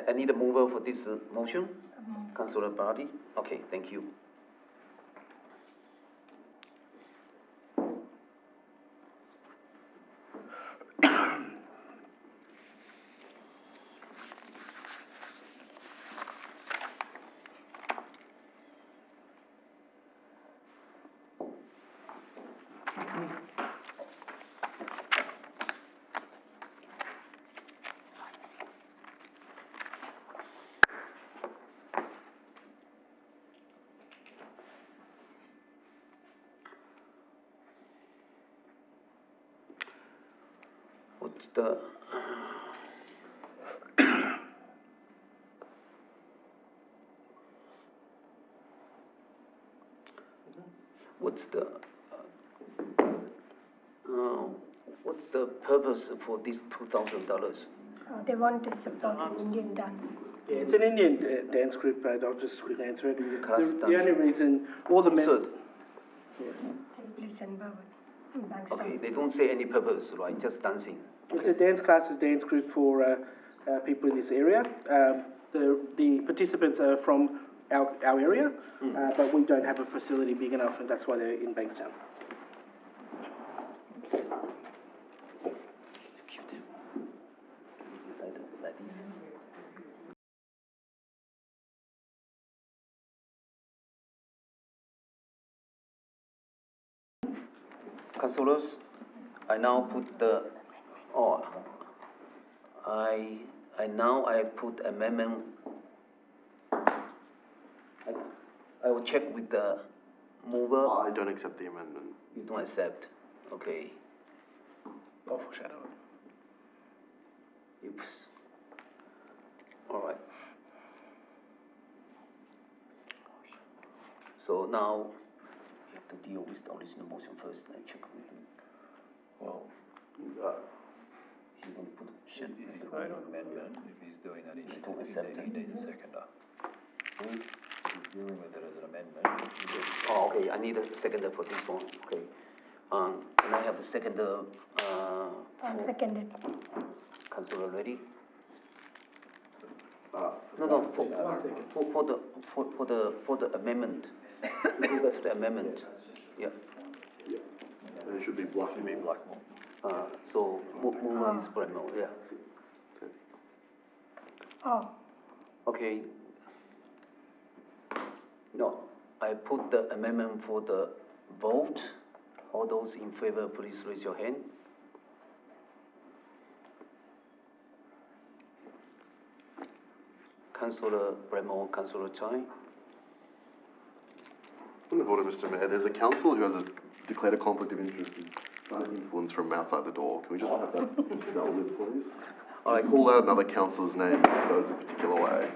I need a mover for this motion? Councillor Bellardi? Okay, thank you. What's the what's the purpose for this $2,000? They want to support Indian dance. Yeah, it's an Indian dance group, I'll just quickly answer it. Class The only reason, all the members. Take place in Bankstown. Okay, they don't say any purpose, right? Just dancing. It's a dance group for people in this area. The participants are from our area, but we don't have a facility big enough, and that's why they're in Bankstown. Councillors, I now put the, I put amendment. I will check with the mover. I don't accept the amendment. You don't accept, okay. I'll foreshadow it. Oops. All right. So now, we have to deal with the original motion first, and check with him. Well, He can put, should vote on amendment, if he's doing that, he needs, don't accept he it. needs a seconder. Hmm? He's dealing with it as an amendment. Oh, okay, I need a seconder for this one, okay. Can I have a seconder, I'll second it. Councillor ready? No, for the amendment. Go back to the amendment, yeah. It should be Blackmore. So, mover is Bramwell, yeah. Oh, Okay. No, I put the amendment for the vote. All those in favor, please raise your hand. Councillor Bramwell, Councillor Chai. Point of order, Mr. Mayor. There's a councillor who has declared a conflict of interest and trying influence from outside the door. Can we just have that dealt with, please? I called out another councillor's name and voted a particular way.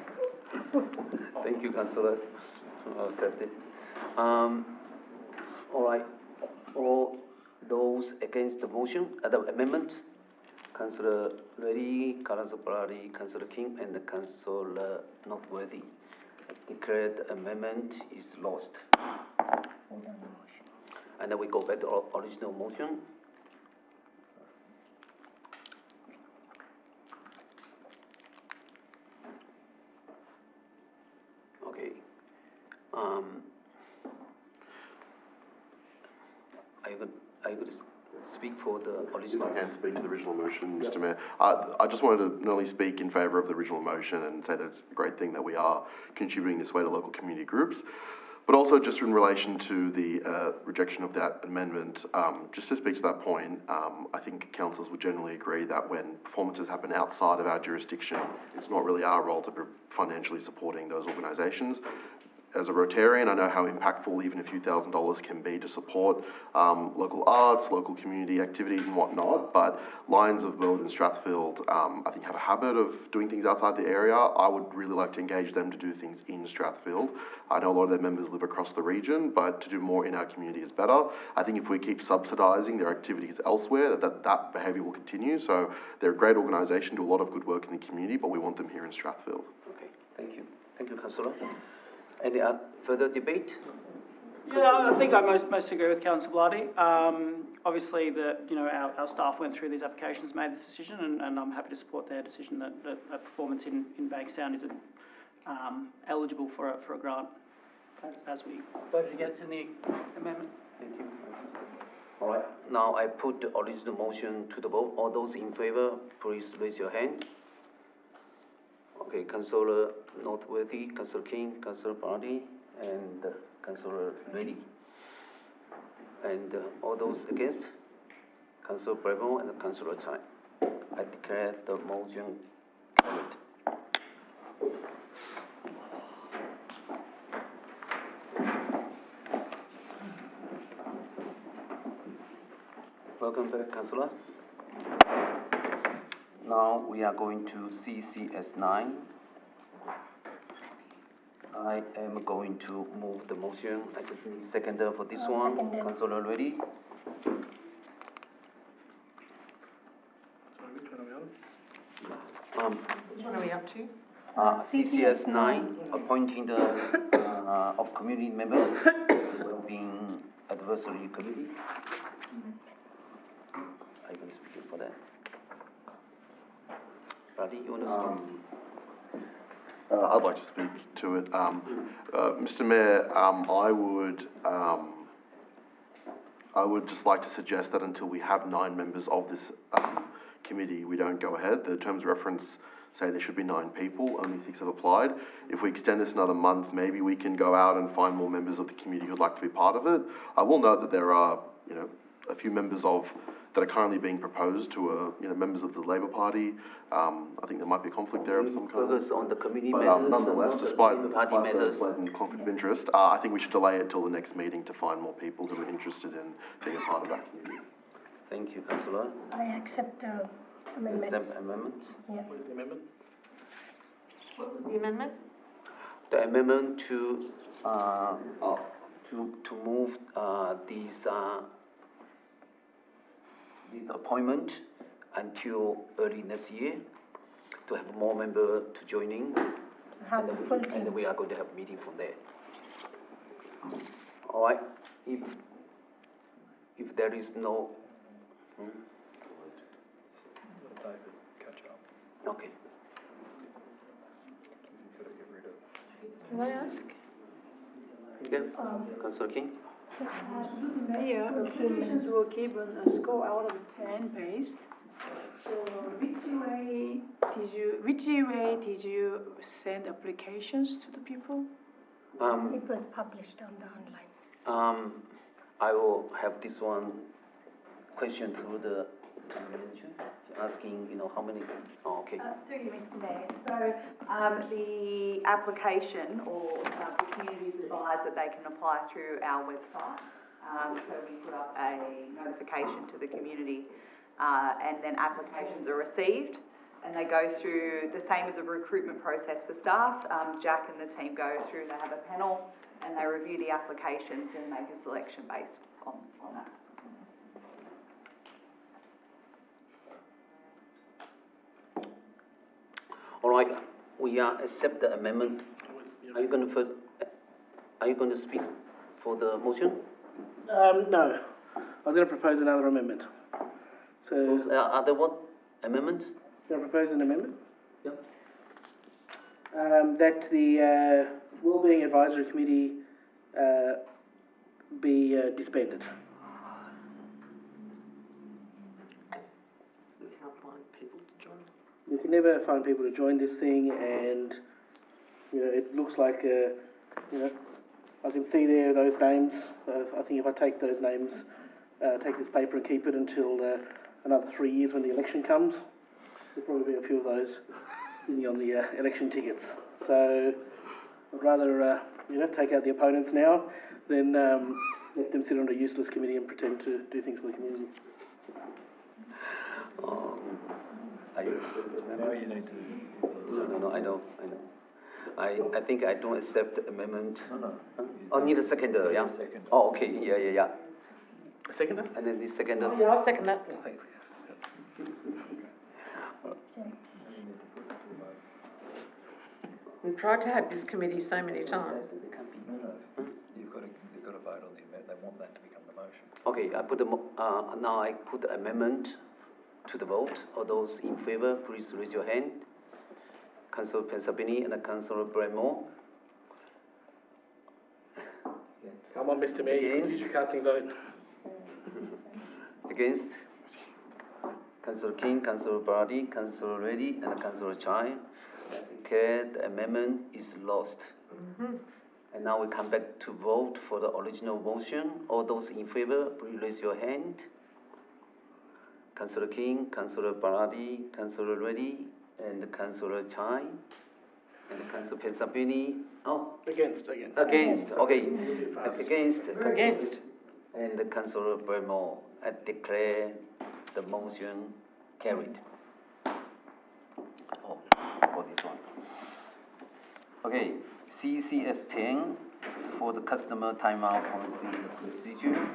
Thank you, Councillor. I'll accept it. All right. All those against the motion, the amendment, Councillor Reddy, Councillor Brady, Councillor King, and Councillor Northworthy. Declared the amendment is lost. And then we go back to our original motion. Okay. I would speak for the original. I can speak to the original motion, Mr. Mayor. I just wanted to not only speak in favour of the original motion and say that it's a great thing that we are contributing this way to local community groups, but also just in relation to the rejection of that amendment, just to speak to that point, I think councillors would generally agree that when performances happen outside of our jurisdiction, it's not really our role to be financially supporting those organisations. As a Rotarian, I know how impactful even a few $1,000s can be to support local arts, local community activities and whatnot, but Lions of Burwood and Strathfield, I think have a habit of doing things outside the area. I would really like to engage them to do things in Strathfield. I know a lot of their members live across the region, but to do more in our community is better. I think if we keep subsidising their activities elsewhere, that behaviour will continue. So they're a great organisation, do a lot of good work in the community, but we want them here in Strathfield. Okay, thank you. Thank you, Councillor. Any further debate? Yeah, I think I most agree with Councillor Blarty. Obviously, our staff went through these applications, made this decision, and I'm happy to support their decision that a performance in Bankstown isn't eligible for a grant, as we voted against in the amendment. Thank you. All right, now I put the original motion to the vote. All those in favour, please raise your hand. Okay, Councillor Northworthy, Councillor King, Councillor Brady, and Councillor Reddy. And all those against? Councillor Bremo and Councillor Chai. I declare the motion carried. Welcome back, Councillor. Now we are going to CCS 9. I am going to move the motion. I think seconder for this one. Seconded. Councillor ready? Which one are we on? Which one are we up to? CCS 9, appointing the of community member well-being advisory committee. Are you going to speak for that? Brady, you want to speak? I'd like to speak to it. Mr. Mayor, I would just like to suggest that until we have 9 members of this committee, we don't go ahead. The terms of reference say there should be 9 people, only 6 have applied. If we extend this another month, maybe we can go out and find more members of the committee who'd like to be part of it. I will note that there are, a few members that are currently being proposed to, members of the Labor Party. I think there might be a conflict there of some kind. Focus on the community But matters. nonetheless, despite the party matters. the blatant conflict of interest, I think we should delay it till the next meeting to find more people who are interested in being a part of that community. Thank you, Councillor. I accept the amendment. Accept amendments. Yeah. What is the amendment? What was the amendment? The amendment to move this appointment until early next year, to have more members to joining. Have a full team. And we are going to have a meeting from there. All right, if there is no, okay. Can I ask? Yeah, Councillor King? Mayor, applications were given a score out of 10 based. So which way did you send applications to the people? It was published on the online. I will have this one question through the manager, asking, how many, okay. Through you, Mr. Mayor. So, the application or the community's advised that they can apply through our website. So we put up a notification to the community, and then applications are received, and they go through the same as a recruitment process for staff. Jack and the team go through, they have a panel, and they review the applications and make a selection based on that. All right, we accept the amendment. Are you going to speak for the motion? No. I was going to propose another amendment. So, Are there what amendments? going to propose an amendment? Yeah. That the Wellbeing Advisory Committee be disbanded. We can't find people to join. We can never find people to join this thing, and it looks like I can see there those names. I think if I take those names, take this paper and keep it until another 3 years when the election comes, there'll probably be a few of those sitting on the election tickets. So I'd rather take out the opponents now than let them sit on a useless committee and pretend to do things for the community. Are you? No, you need to. No, I know. I think I don't accept the amendment. No. Oh, need a seconder, yeah? Second. Oh, okay, yeah. A seconder? And then the seconder. Yeah, I'll second that. We've tried to have this committee so many times. No. You've got to vote on the amendment. They want that to become the motion. Okay, now I put the amendment to the vote. All those in favor, please raise your hand. Councillor Pensabini and Councillor Bremo. Come on, Mr. Mayor, you can use casting vote. Against? Councillor King, Councillor Brady, Councillor Reddy, and Councillor Chai. Okay, the amendment is lost. And now we come back to vote for the original motion. All those in favor, please raise your hand. Councillor King, Councillor Baradi, Councillor Reddy, and Councillor Chai, and Councillor Pensabini. Oh, Against. against, okay. Fast. Against. And Councillor Bermore, I declare the motion carried. Oh, for this one. Okay, CCS 10 for the customer timeout policy procedure.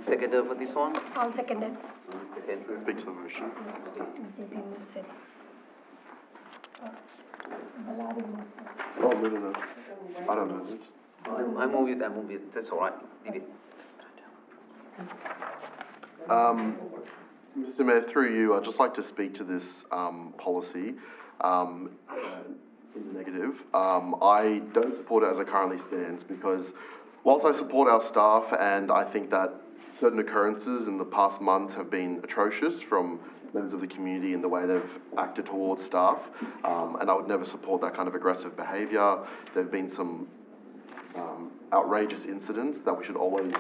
Seconder for this one? I'll second it. Second. Speak to the motion. JP moves it. Baladi moves it. Oh, no. I don't move it. I move it, that's all right, leave it. Mr. Mayor, through you, I'd just like to speak to this policy in the negative. I don't support it as it currently stands because whilst I support our staff and I think that certain occurrences in the past month have been atrocious from members of the community in the way they've acted towards staff, and I would never support that kind of aggressive behaviour. There have been some outrageous incidents that we should always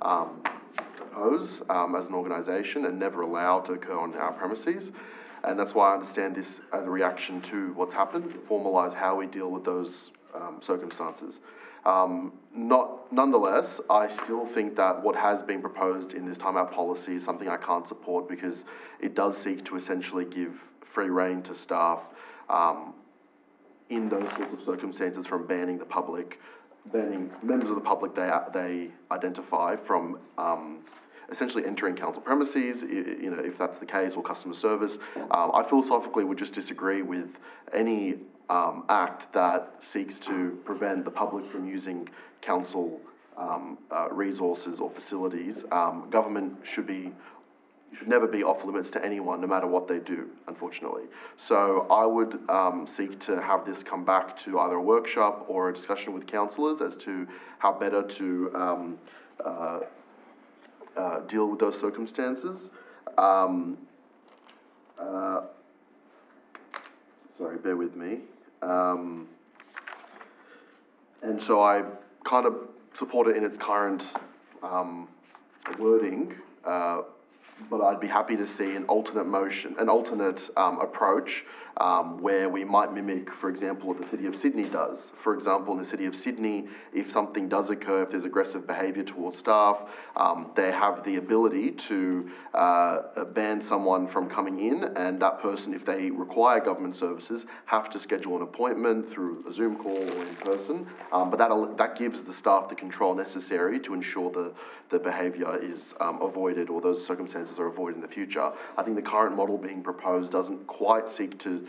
oppose as an organisation and never allow to occur on our premises. And that's why I understand this as a reaction to what's happened, to formalise how we deal with those circumstances. Nonetheless, I still think that what has been proposed in this timeout policy is something I can't support because it does seek to essentially give free rein to staff in those sorts of circumstances from banning members of the public they identify from essentially entering council premises, if that's the case, or customer service. I philosophically would just disagree with any act that seeks to prevent the public from using council resources or facilities. Government should never be off limits to anyone, no matter what they do, unfortunately. So I would seek to have this come back to either a workshop or a discussion with councillors as to how better to deal with those circumstances. Sorry, bear with me. And so I kind of support it in its current wording, but I'd be happy to see an alternate approach where we might mimic, for example, what the City of Sydney does. For example, in the City of Sydney, if something does occur, if there's aggressive behaviour towards staff, they have the ability to ban someone from coming in, and that person, if they require government services, have to schedule an appointment through a Zoom call or in person. But that gives the staff the control necessary to ensure the behaviour is avoided, or those circumstances are avoided in the future. I think the current model being proposed doesn't quite seek to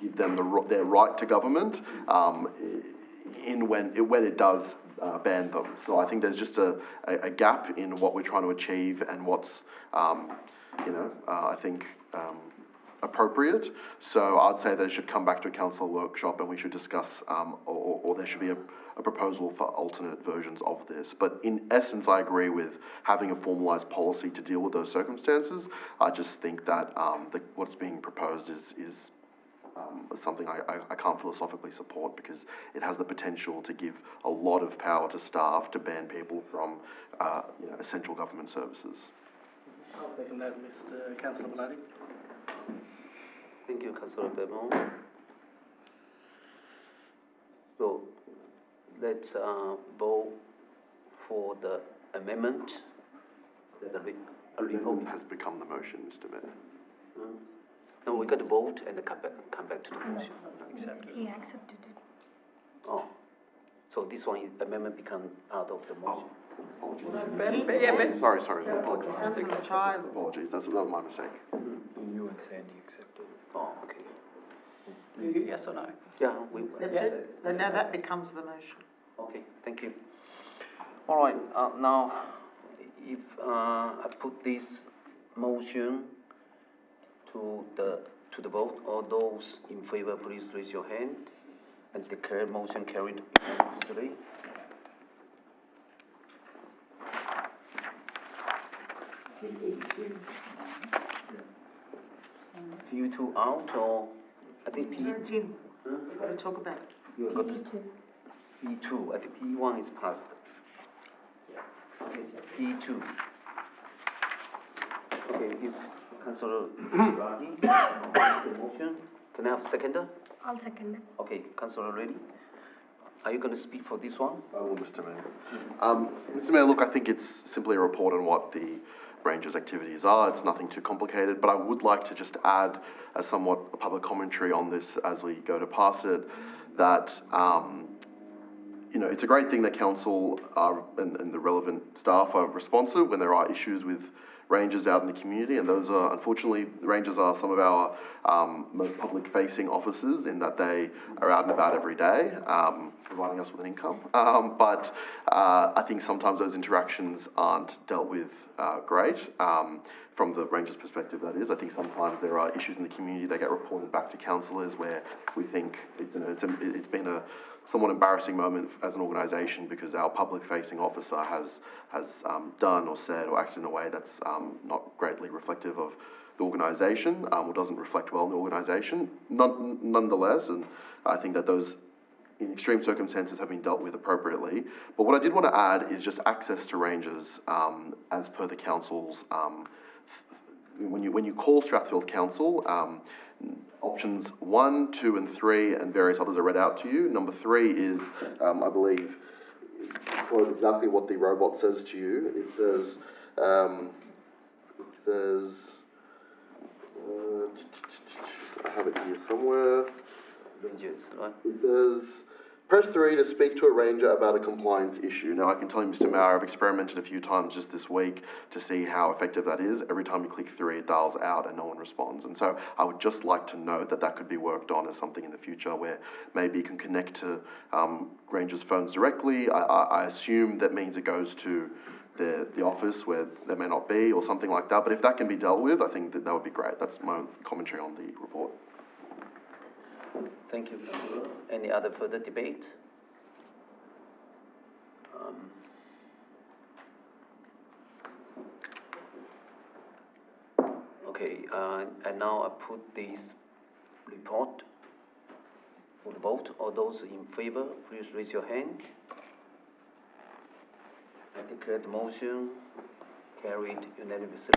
give them their right to government when it does ban them. So I think there's just a gap in what we're trying to achieve and what's, I think, appropriate. So I'd say that it should come back to a council workshop and we should discuss, or there should be a proposal for alternate versions of this. But in essence, I agree with having a formalised policy to deal with those circumstances. I just think that what's being proposed is something I can't philosophically support because it has the potential to give a lot of power to staff to ban people from essential government services. I'll second that, Mr. Councillor Baladi. Thank you, Councillor Bermore. So let's vote for the amendment. The amendment has become the motion, Mr. Mayor. No, we got to vote and come back to the motion. He accepted it. Oh, so this one amendment become part of the motion. Sorry. Child. Apologies, that was my mistake. You and Sandy accepted. Oh, okay. Yes or no? Yeah, we Accepted. So now that becomes the motion. Okay, thank you. All right, now, if I put this motion to the vote, all those in favor, please raise your hand and declare motion carried unanimously. PU2 out, or I think PU2. We've got to talk about it. You got to. P2, I think P1 is passed. Okay, P2. Okay, if Councillor Radi make the motion, can I have a seconder? I'll second it. Okay, Councillor Reddy, are you going to speak for this one? I will, Mr. Mayor. Mr. Mayor, look, I think it's simply a report on what the Rangers' activities are. It's nothing too complicated, but I would like to just add a somewhat public commentary on this as we go to pass it, that you know, it's a great thing that council and the relevant staff are responsive when there are issues with Rangers out in the community, and those are, unfortunately, Rangers are some of our most public-facing officers in that they are out and about every day, providing us with an income. But I think sometimes those interactions aren't dealt with great, from the Rangers' perspective, that is. I think sometimes there are issues in the community that get reported back to councillors where we think it's been a somewhat embarrassing moment as an organisation because our public-facing officer has done or said or acted in a way that's not greatly reflective of the organisation, or doesn't reflect well in the organisation. Nonetheless, and I think that those in extreme circumstances have been dealt with appropriately. But what I did want to add is just access to Rangers, as per the council's, when you call Strathfield Council, options 1, 2 and 3 and various others are read out to you. Number 3 is, I believe, quote exactly what the robot says to you. It says, I have it here somewhere. Rangers, right? It says, press 3 to speak to a ranger about a compliance issue. Now, I can tell you, Mr. Mayor, I've experimented a few times just this week to see how effective that is. Every time you click 3, it dials out and no one responds. And so I would just like to note that that could be worked on as something in the future where maybe you can connect to rangers' phones directly. I assume that means it goes to the office where there may not be or something like that. But if that can be dealt with, I think that would be great. That's my commentary on the report. Thank you. Any other further debate? Okay, and now I put this report for the vote. All those in favor, please raise your hand. I declare the motion carried unanimously.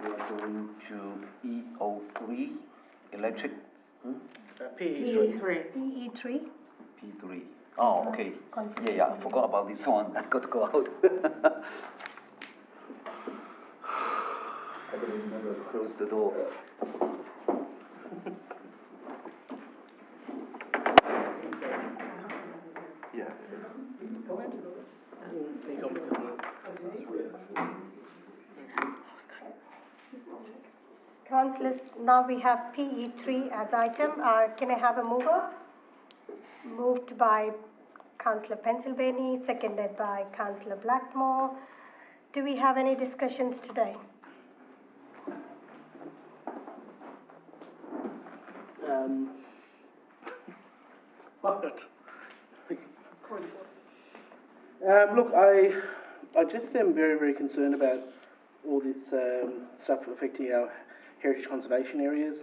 We are going to EO3, electric. PE3. P3. Oh, okay. Yeah, I forgot about this one. I got to go out. I didn't remember to close the door. Yeah. Councillors, now we have PE3 as item. Can I have a mover? Moved by Councillor Pennsylvania, seconded by Councillor Blackmore. Do we have any discussions today? Look, I just am very, very concerned about all this stuff affecting our heritage conservation areas.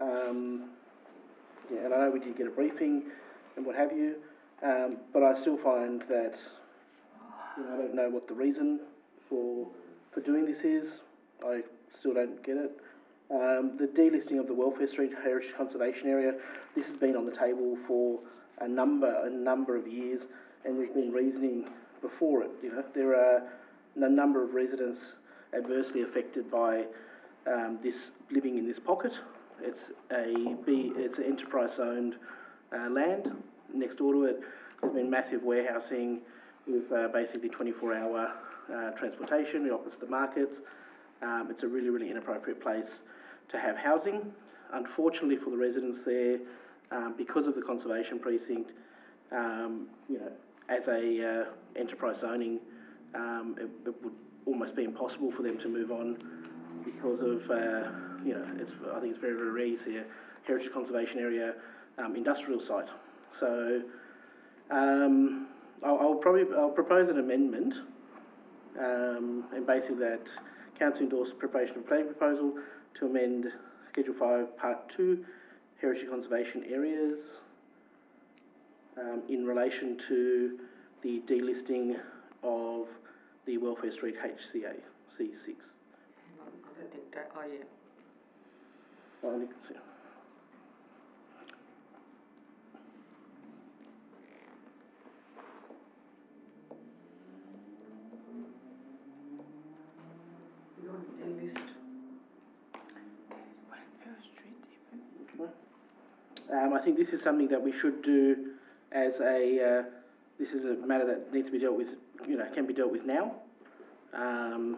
Yeah, and I know we did get a briefing and what have you, but I still find that, you know, I don't know what the reason for doing this is. I still don't get it. The delisting of the Welfare Street Heritage Conservation Area, this has been on the table for a number of years, and we've been reasoning before it. You know, there are a number of residents adversely affected by this living in this pocket. It's an enterprise-owned land. Next door to it, there's been massive warehousing with basically 24-hour transportation opposite the markets. It's a really, really inappropriate place to have housing. Unfortunately for the residents there, because of the conservation precinct, you know, as a enterprise zoning, it would almost be impossible for them to move on because of, you know, I think it's very, very rare you see a heritage conservation area industrial site. So I'll propose an amendment, and basically that Council endorse preparation of a planning proposal to amend Schedule 5 Part 2 heritage conservation areas in relation to the delisting of the Welfare Street HCA C6. I don't think that, oh yeah. I think this is something that we should do as a, this is a matter that needs to be dealt with, can be dealt with now.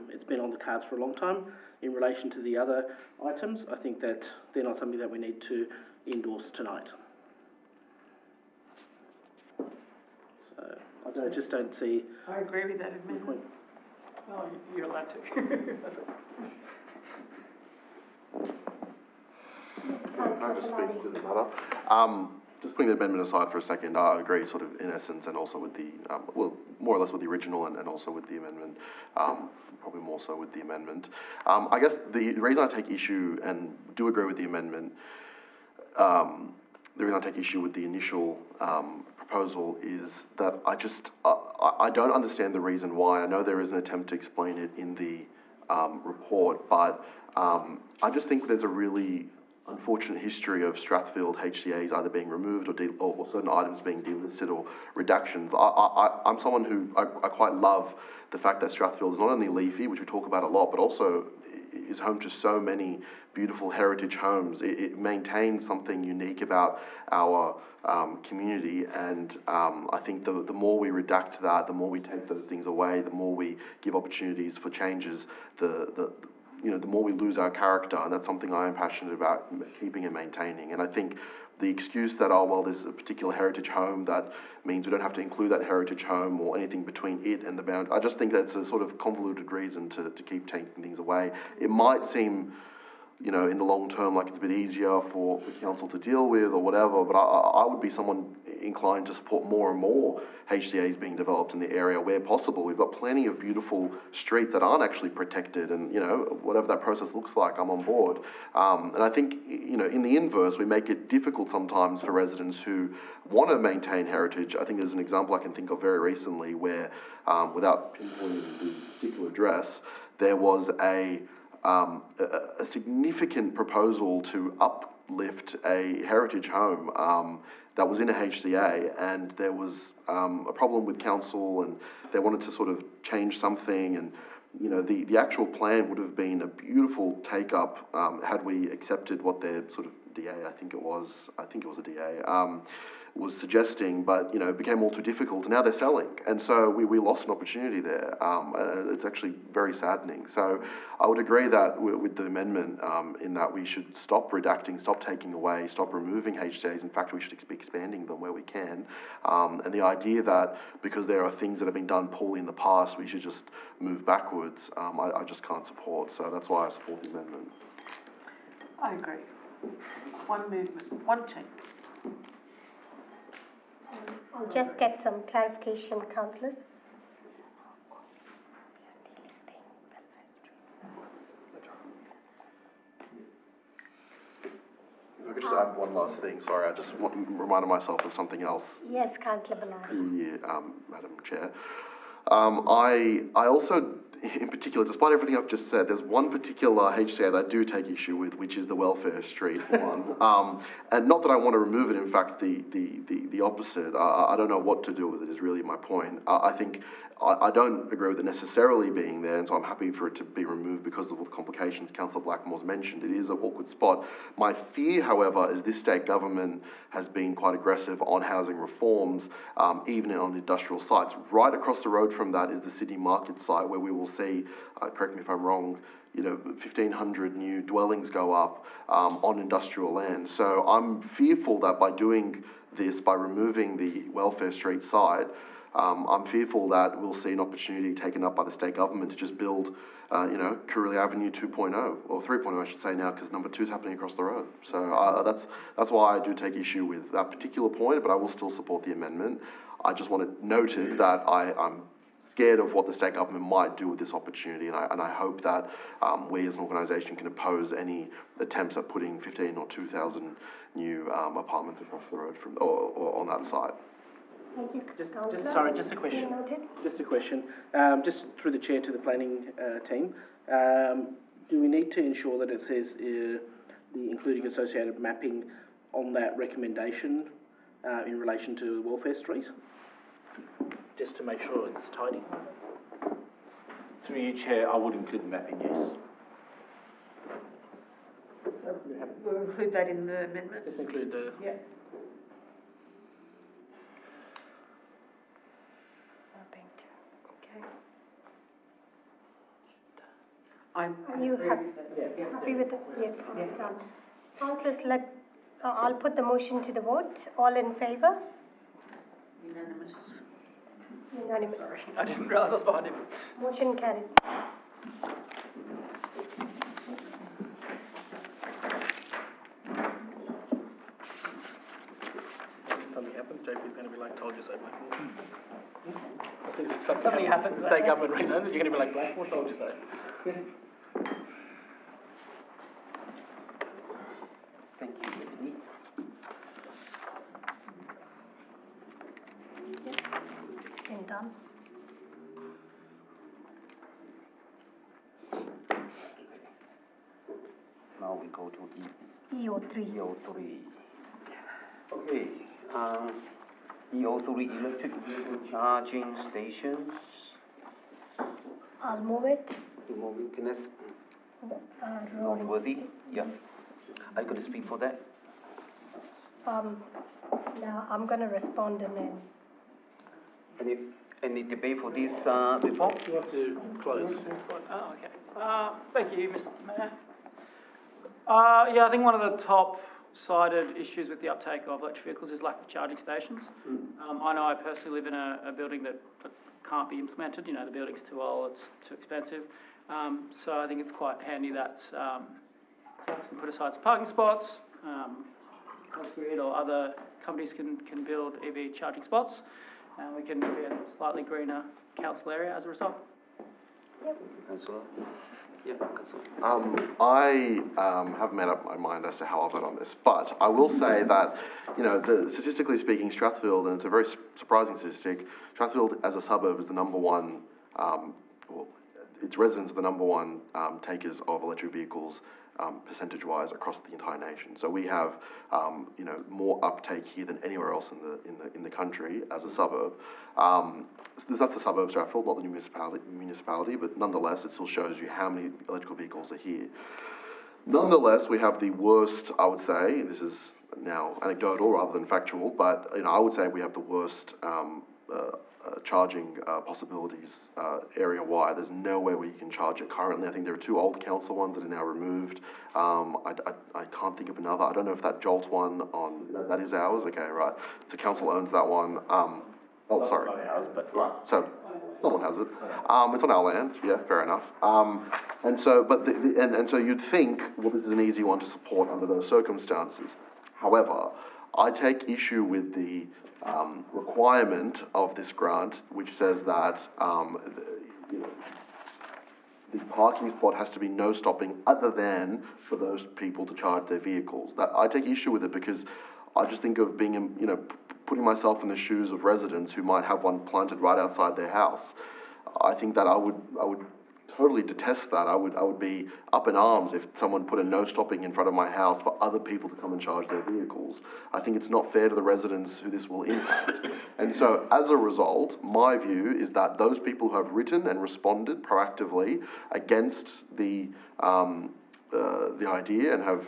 It's been on the cards for a long time. In relation to the other items, I think that they're not something that we need to endorse tonight. So, I just don't see... I agree with that amendment. Oh, you're allowed to. Can I just speak to the matter? Just putting the amendment aside for a second, I agree sort of in essence and also with the, well, more or less with the original and also with the amendment, probably more so with the amendment. I guess the reason I take issue and do agree with the amendment, the reason I take issue with the initial proposal is that I don't understand the reason why. I know there is an attempt to explain it in the report, but I just think there's a really unfortunate history of Strathfield HCAs either being removed or certain items being delisted or reductions. I'm someone who, I quite love the fact that Strathfield is not only leafy, which we talk about a lot, but also is home to so many beautiful heritage homes. It maintains something unique about our community, and I think the more we redact that, the more we take those things away, the more we give opportunities for changes, the more we lose our character, and that's something I am passionate about keeping and maintaining. And I think the excuse that, oh, well, there's a particular heritage home, that means we don't have to include that heritage home or anything between it and the bound. I just think that's a sort of convoluted reason to keep taking things away. It might seem, in the long term, like it's a bit easier for council to deal with or whatever, but I would be someone inclined to support more and more HCAs being developed in the area where possible. We've got plenty of beautiful streets that aren't actually protected, and whatever that process looks like, I'm on board. And I think in the inverse, we make it difficult sometimes for residents who want to maintain heritage. I think there's an example I can think of very recently where, without pinpointing the particular address, there was a significant proposal to uplift a heritage home that was in a HCA, and there was a problem with council, and they wanted to sort of change something, and the actual plan would have been a beautiful take up had we accepted what their sort of DA, I think it was a DA, was suggesting, but it became all too difficult, and now they're selling, and so we lost an opportunity there. It's actually very saddening. So I would agree that with the amendment in that we should stop redacting, stop taking away, stop removing HCAs. In fact, we should be expanding them where we can. And the idea that because there are things that have been done poorly in the past, we should just move backwards, I just can't support. So that's why I support the amendment. I agree. One movement, one team. I'll just get some clarification, councillors. If I could just add one last thing, sorry, I just reminded myself of something else. Yes, Councillor Bellamy. Yeah, Madam Chair. I also, in particular, despite everything I've just said, there's one particular HCA that I do take issue with, which is the Welfare Street one. And not that I want to remove it, in fact, the opposite. I don't know what to do with it is really my point. I think I don't agree with it necessarily being there, and so I'm happy for it to be removed because of all the complications Councillor Blackmore's mentioned. It is an awkward spot. My fear, however, is this state government has been quite aggressive on housing reforms, even on industrial sites. Right across the road from that is the City Market site, where we will see, correct me if I'm wrong, 1,500 new dwellings go up on industrial land. So I'm fearful that by doing this, by removing the Welfare Street site, I'm fearful that we'll see an opportunity taken up by the state government to just build, Curley Avenue 2.0, or 3.0 I should say now, because number 2 is happening across the road. So that's why I do take issue with that particular point, but I will still support the amendment. I just want to note that I'm scared of what the state government might do with this opportunity, and I hope that we as an organisation can oppose any attempts at putting 15 or 2,000 new apartments across the road from or on that site. Thank you, Sorry, just a question. Just a question. Just through the chair to the planning team. Do we need to ensure that it says the including associated mapping on that recommendation in relation to Welfare Street? Just to make sure it's tidy. Through you, Chair, I would include the mapping, yes. We'll include that in the amendment. Just include the... Yeah. Okay. I'm Are you happy with it? Yeah, done. Councillors, I'll put the motion to the vote. All in favour? unanimous. Unanimous. I didn't realise I was behind him. Motion carried. Something happens, JP's going to be like, told you so, Blackmore. I think if Something happens, state government reasons, you're going to be like, Blackmore told you so. Thank you, Deputy. It's been done. Now we go to EO3. EO3. Okay, EO3 electric vehicle charging stations. I'll move it. You move it, Kenneth? Rory. Noteworthy, yeah. Are you going to speak for that? Now I'm going to respond and then. Any debate for this report? You have to close. Oh, okay. Thank you, Mr. Mayor. Yeah, I think one of the top-sided issues with the uptake of electric vehicles is lack of charging stations. I know I personally live in a building that can't be implemented. You know, the building's too old, it's too expensive. So I think it's quite handy that council can put aside some parking spots. Grid or other companies can build EV charging spots, and we can be a slightly greener council area as a result. Yep. Councillor? Yeah, Councillor. I haven't made up my mind as to how I'll vote on this, but I will say that, you know, statistically speaking, Strathfield, and it's a very surprising statistic, Strathfield as a suburb is the number one, well, its residents are the number one takers of electric vehicles percentage-wise across the entire nation. So we have, you know, more uptake here than anywhere else in the country as a suburb. So that's the suburb of Strathfield, not the municipality, but nonetheless, it still shows you how many electrical vehicles are here. Nonetheless, we have the worst, I would say, this is now anecdotal rather than factual, but you know, I would say we have the worst charging possibilities area-wide. There's nowhere where you can charge it currently. I think there are 2 old council ones that are now removed. I can't think of another. I don't know if that Jolt one that is ours. Okay, right. So council owns that one. Oh, sorry. Not ours, but right. So someone has it. It's on our land. Yeah, fair enough. And so, but so you'd think, well, this is an easy one to support under those circumstances. However, I take issue with the requirement of this grant, which says that the parking spot has to be no stopping other than for those people to charge their vehicles. That I take issue with it because I just think of being, you know, putting myself in the shoes of residents who might have one planted right outside their house. I think that I would totally detest that. I would be up in arms if someone put a no stopping in front of my house for other people to come and charge their vehicles. I think it's not fair to the residents who this will impact. And so as a result, my view is that those people who have written and responded proactively against the idea and have,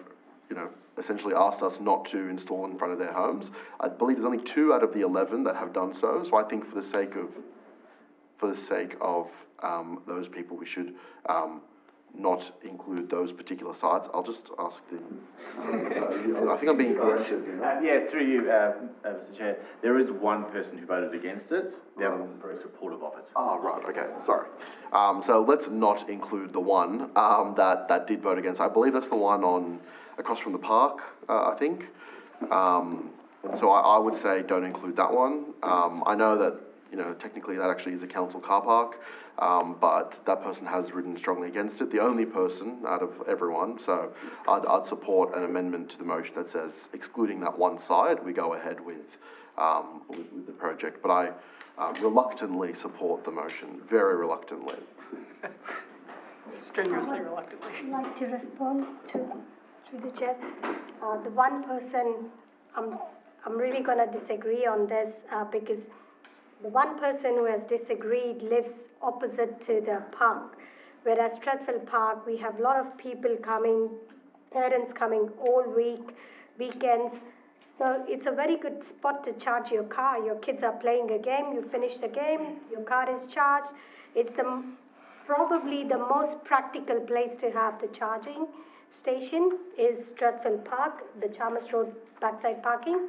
you know, essentially asked us not to install in front of their homes, I believe there's only 2 out of the 11 that have done so. So I think for the sake of those people, we should not include those particular sites. I'll just ask the... I think I'm being corrected. Yeah, through you, Mr. Chair. There is one person who voted against it. The other one was very supportive of it. Oh, right, okay, sorry. So let's not include the one that did vote against. I believe that's the one across from the park, I think. And so I would say don't include that one. I know that, technically that actually is a council car park, but that person has written strongly against it, the only person out of everyone. So I'd support an amendment to the motion that says, excluding that one side, we go ahead with the project. But I reluctantly support the motion, very reluctantly. Strenuously reluctantly. I'd like to respond through the chair. The one person, I'm really going to disagree on this because the one person who has disagreed lives opposite to the park. Whereas Strathfield Park, we have a lot of people coming, parents coming all week, weekends. So it's a very good spot to charge your car. Your kids are playing a game, you finish the game, your car is charged. It's probably the most practical place to have the charging station is Strathfield Park, the Chalmers Road backside parking.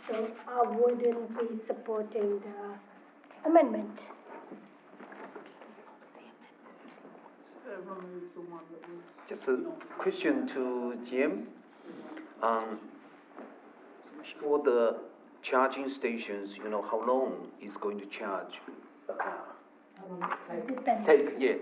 So I wouldn't be supporting the amendment. Just a question to GM. For the charging stations, how long is going to charge the car? Yeah.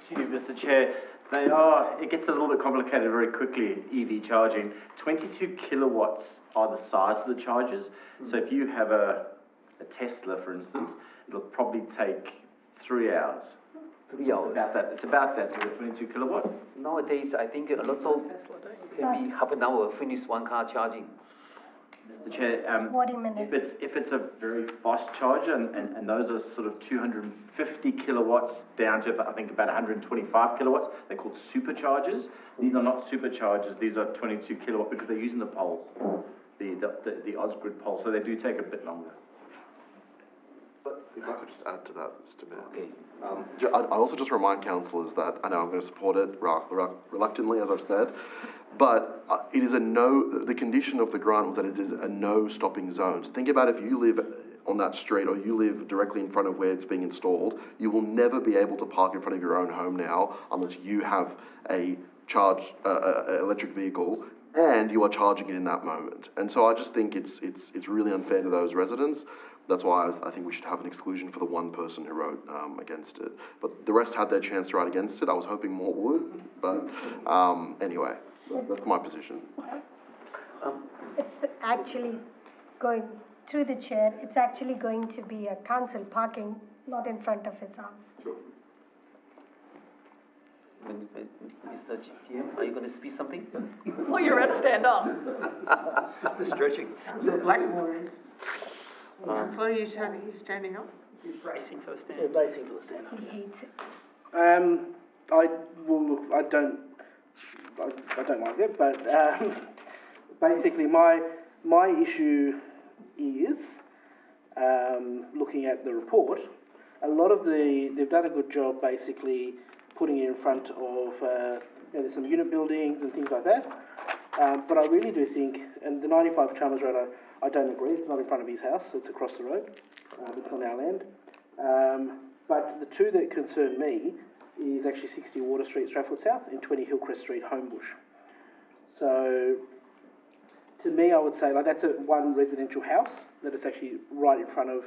To you, Mr. Chair, it gets a little bit complicated very quickly, EV charging. 22 kilowatts are the size of the chargers. So if you have a Tesla, for instance, it'll probably take 3 hours. 3 hours? It's about that, 22 kilowatt. Nowadays, I think a lot of can be half an hour finish one car charging. Mr. Chair, 40 minutes. if it's a very fast charger, and those are sort of 250 kilowatts down to, I think, about 125 kilowatts, they're called superchargers. These are not superchargers, these are 22 kilowatt because they're using the poles, the Ausgrid pole, so they do take a bit longer. But if I could just add to that, Mr. Mayor. Okay. I'd also just remind councillors that I know I'm going to support it reluctantly, as I've said, but it is the condition of the grant was that it is a no stopping zone. So think about if you live on that street or you live directly in front of where it's being installed, you will never be able to park in front of your own home now unless you have a electric vehicle and you are charging it in that moment. And so I just think it's really unfair to those residents. That's why I think we should have an exclusion for the one person who wrote against it. But the rest had their chance to write against it. I was hoping more would, but anyway, that's my position. It's actually going, through the chair, it's actually going to be a council parking, not in front of his house. Sure. Mr. GM, are you going to speak something? Oh, you're ready to stand up. The stretching. So the Blackmores. Councillor, he's standing up? He's bracing for the stand. Yeah, bracing for the stand up. He hates it. I don't like it, but basically my issue is looking at the report. A lot of they've done a good job basically putting it in front of there's some unit buildings and things like that. But I really do think, and the 95 Chalmers Road, I don't agree. It's not in front of his house. It's across the road. It's on our land. But the two that concern me is actually 60 Water Street, Strathfield South, and 20 Hillcrest Street, Homebush. So, to me, I would say that's one residential house that it's actually right in front of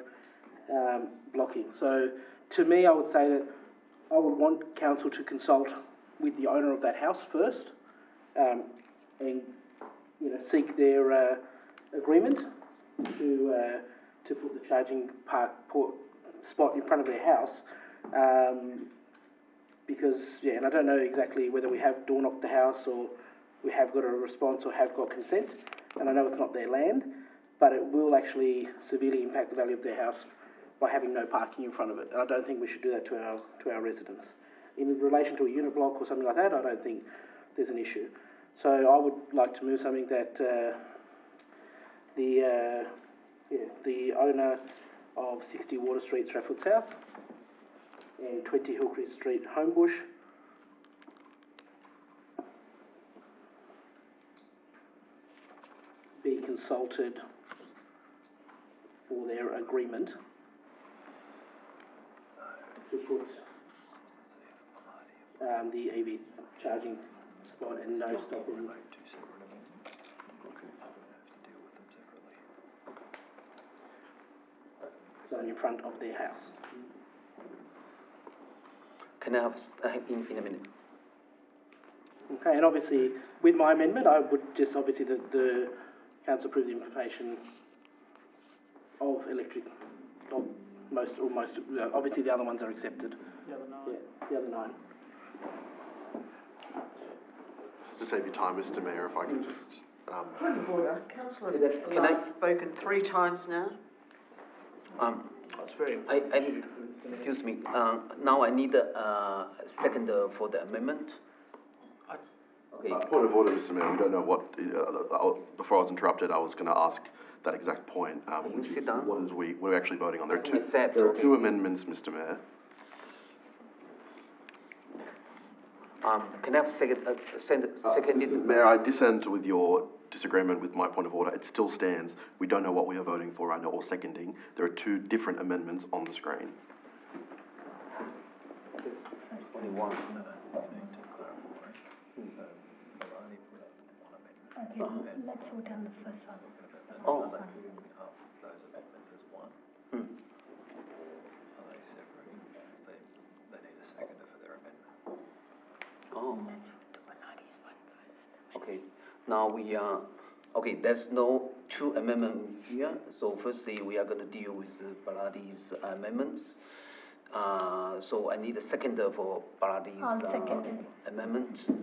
blocking. So, to me, I would say that I would want council to consult with the owner of that house first, and seek their agreement to put the charging spot in front of their house, because and I don't know exactly whether we have door knocked the house or we have got a response or have got consent, and I know it's not their land, but it will actually severely impact the value of their house by having no parking in front of it, and I don't think we should do that to our residents. In relation to a unit block or something like that, I don't think there's an issue. So I would like to move something that the owner of 60 Water Street, Strathfield South, and 20 Hillcrest Street, Homebush, be consulted for their agreement to put the EV charging spot and no stopping. zone in front of their house. Can I have, in a minute? Okay, and obviously, with my amendment, I would just, obviously, the council approve the implementation of electric, of most, obviously the other ones are accepted. The other 9. Yeah, the other 9. Just to save you time, Mr Mayor, if I could just, Point of order. Councillor Can I- Light's spoken 3 times now. That's very Excuse me, now I need a second for the amendment. Okay, point of order, Mr Mayor, we don't know what, before I was interrupted, I was gonna ask that exact point. Which sit is, down. what is what are we actually voting on? There are two, Accept, there are okay. 2 amendments, Mr Mayor. Can I have seconded? Mr. Mayor, I dissent with your disagreement with my point of order. It still stands. We don't know what we are voting for right now or seconding. There are 2 different amendments on the screen. Only one. Okay, let's vote on the first one. Oh. Oh. Let's vote Baladi's one first. Okay, now we are, okay, there's no 2 amendments here. So firstly, we are gonna deal with Baladi's amendments. So I need a seconder for Baladi's I'll second it. amendments. Do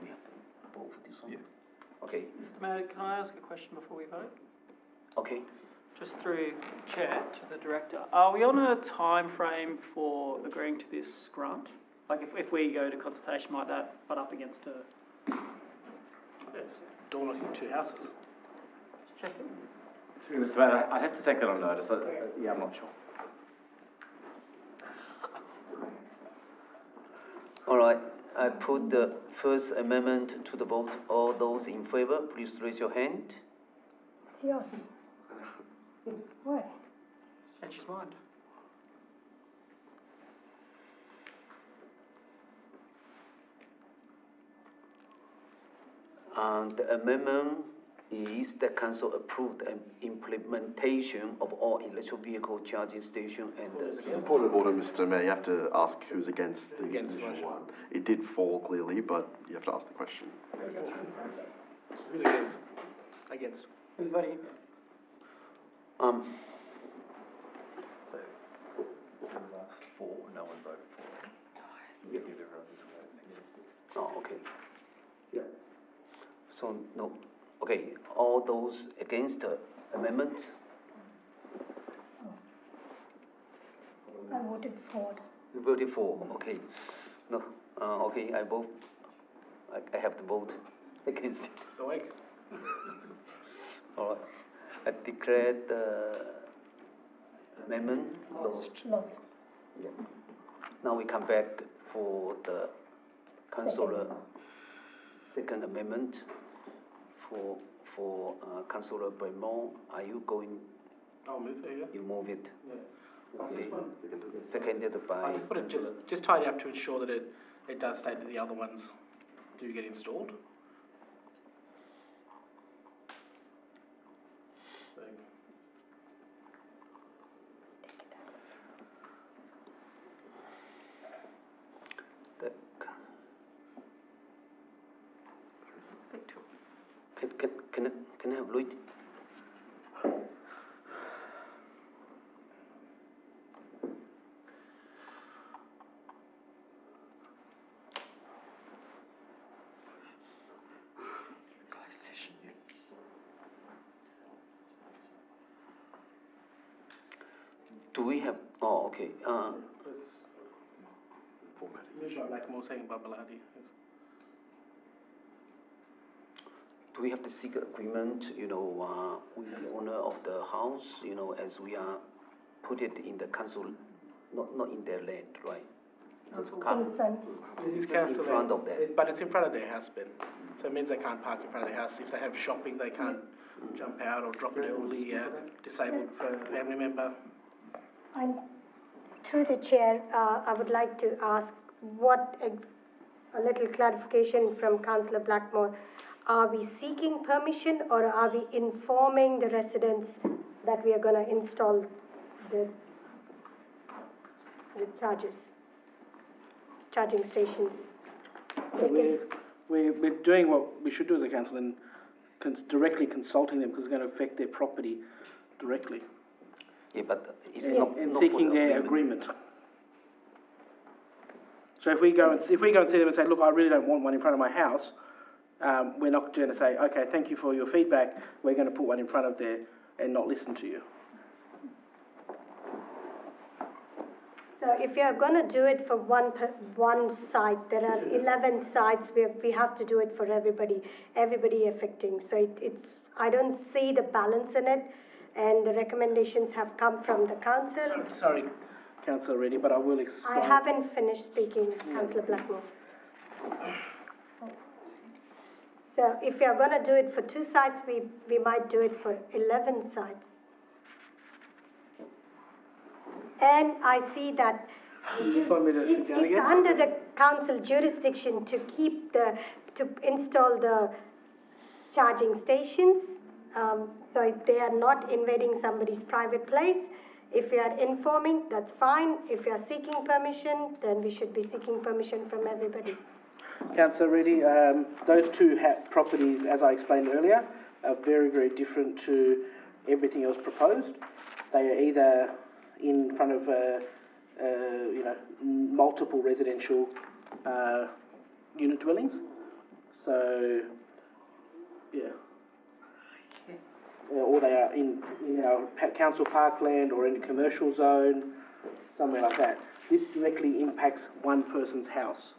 we have to vote for this one? Okay, Mr Mayor, can I ask a question before we vote? okay. Just through Chair to the Director, are we on a time frame for agreeing to this grant? Like if we go to consultation, might that butt up against a... It's door knocking 2 houses. Checking. Through Mr Mayor, I'd have to take that on notice. Yeah, I'm not sure. All right, I put the first amendment to the vote. All those in favor, please raise your hand. It's yours. What? Change his mind. And the amendment is the council approved an implementation of all electric vehicle charging station and the... Point of order, Mr Mayor, you have to ask who's against the Against the initial motion. one. It did fall clearly, but you have to ask the question. Who's against? Against. Who's voting? So, 4, no one voted for it. Oh, okay. Yeah. So, no, okay, all those against the amendment? I voted for. You voted for, okay. No, okay, I vote, I have to vote against it. So like, All right, I declare the amendment lost. Lost. Yeah. Now we come back for the councillor second amendment for councillor Bremont. Are you going, I'll move it, yeah. you move it? Yeah. Okay. Seconded by. I just want to just tidy up to ensure that it does state that the other ones do get installed. So, The, can I have Lloyd? Do we have, oh, okay, Moved by Blackamore, second by Bellardi. Yes. do we have to seek agreement, with the owner of the house, as we are put it in the council, not in their land, right? Just In come- front. It's just council in front of that. But it's in front of their house, Ben. So it means they can't park in front of their house. If they have shopping, they can't jump out or drop an elderly, disabled family member. And through the chair, I would like to ask a little clarification from Councillor Blackmore. are we seeking permission or are we informing the residents that we are gonna install the charging stations? We're doing what we should do as a council and directly consulting them because it's going to affect their property directly. Yeah, but it's And not for seeking their agreement. So if we go and see them and say, look, I really don't want one in front of my house, we're not going to say, okay, thank you for your feedback, we're going to put one in front of there and not listen to you. So if you're gonna do it for one site, there are 11 sites where we have to do it for everybody affecting. So I don't see the balance in it, and the recommendations have come from the council. Sorry, Councillor Reddy, but I will explain. I haven't finished speaking, Councillor Blackmore. So if you're gonna do it for 2 sites, we might do it for 11 sites. And I see that You just want me to sit down again? it's under the council jurisdiction to install the charging stations. So they are not invading somebody's private place. If you are informing, that's fine. If you are seeking permission, then we should be seeking permission from everybody. Councillor Reddy, those two properties, as I explained earlier, are very, very different to everything else proposed. They are either in front of, multiple residential unit dwellings. So, yeah. Or they are in our council parkland or in a commercial zone, somewhere like that. This directly impacts one person's house.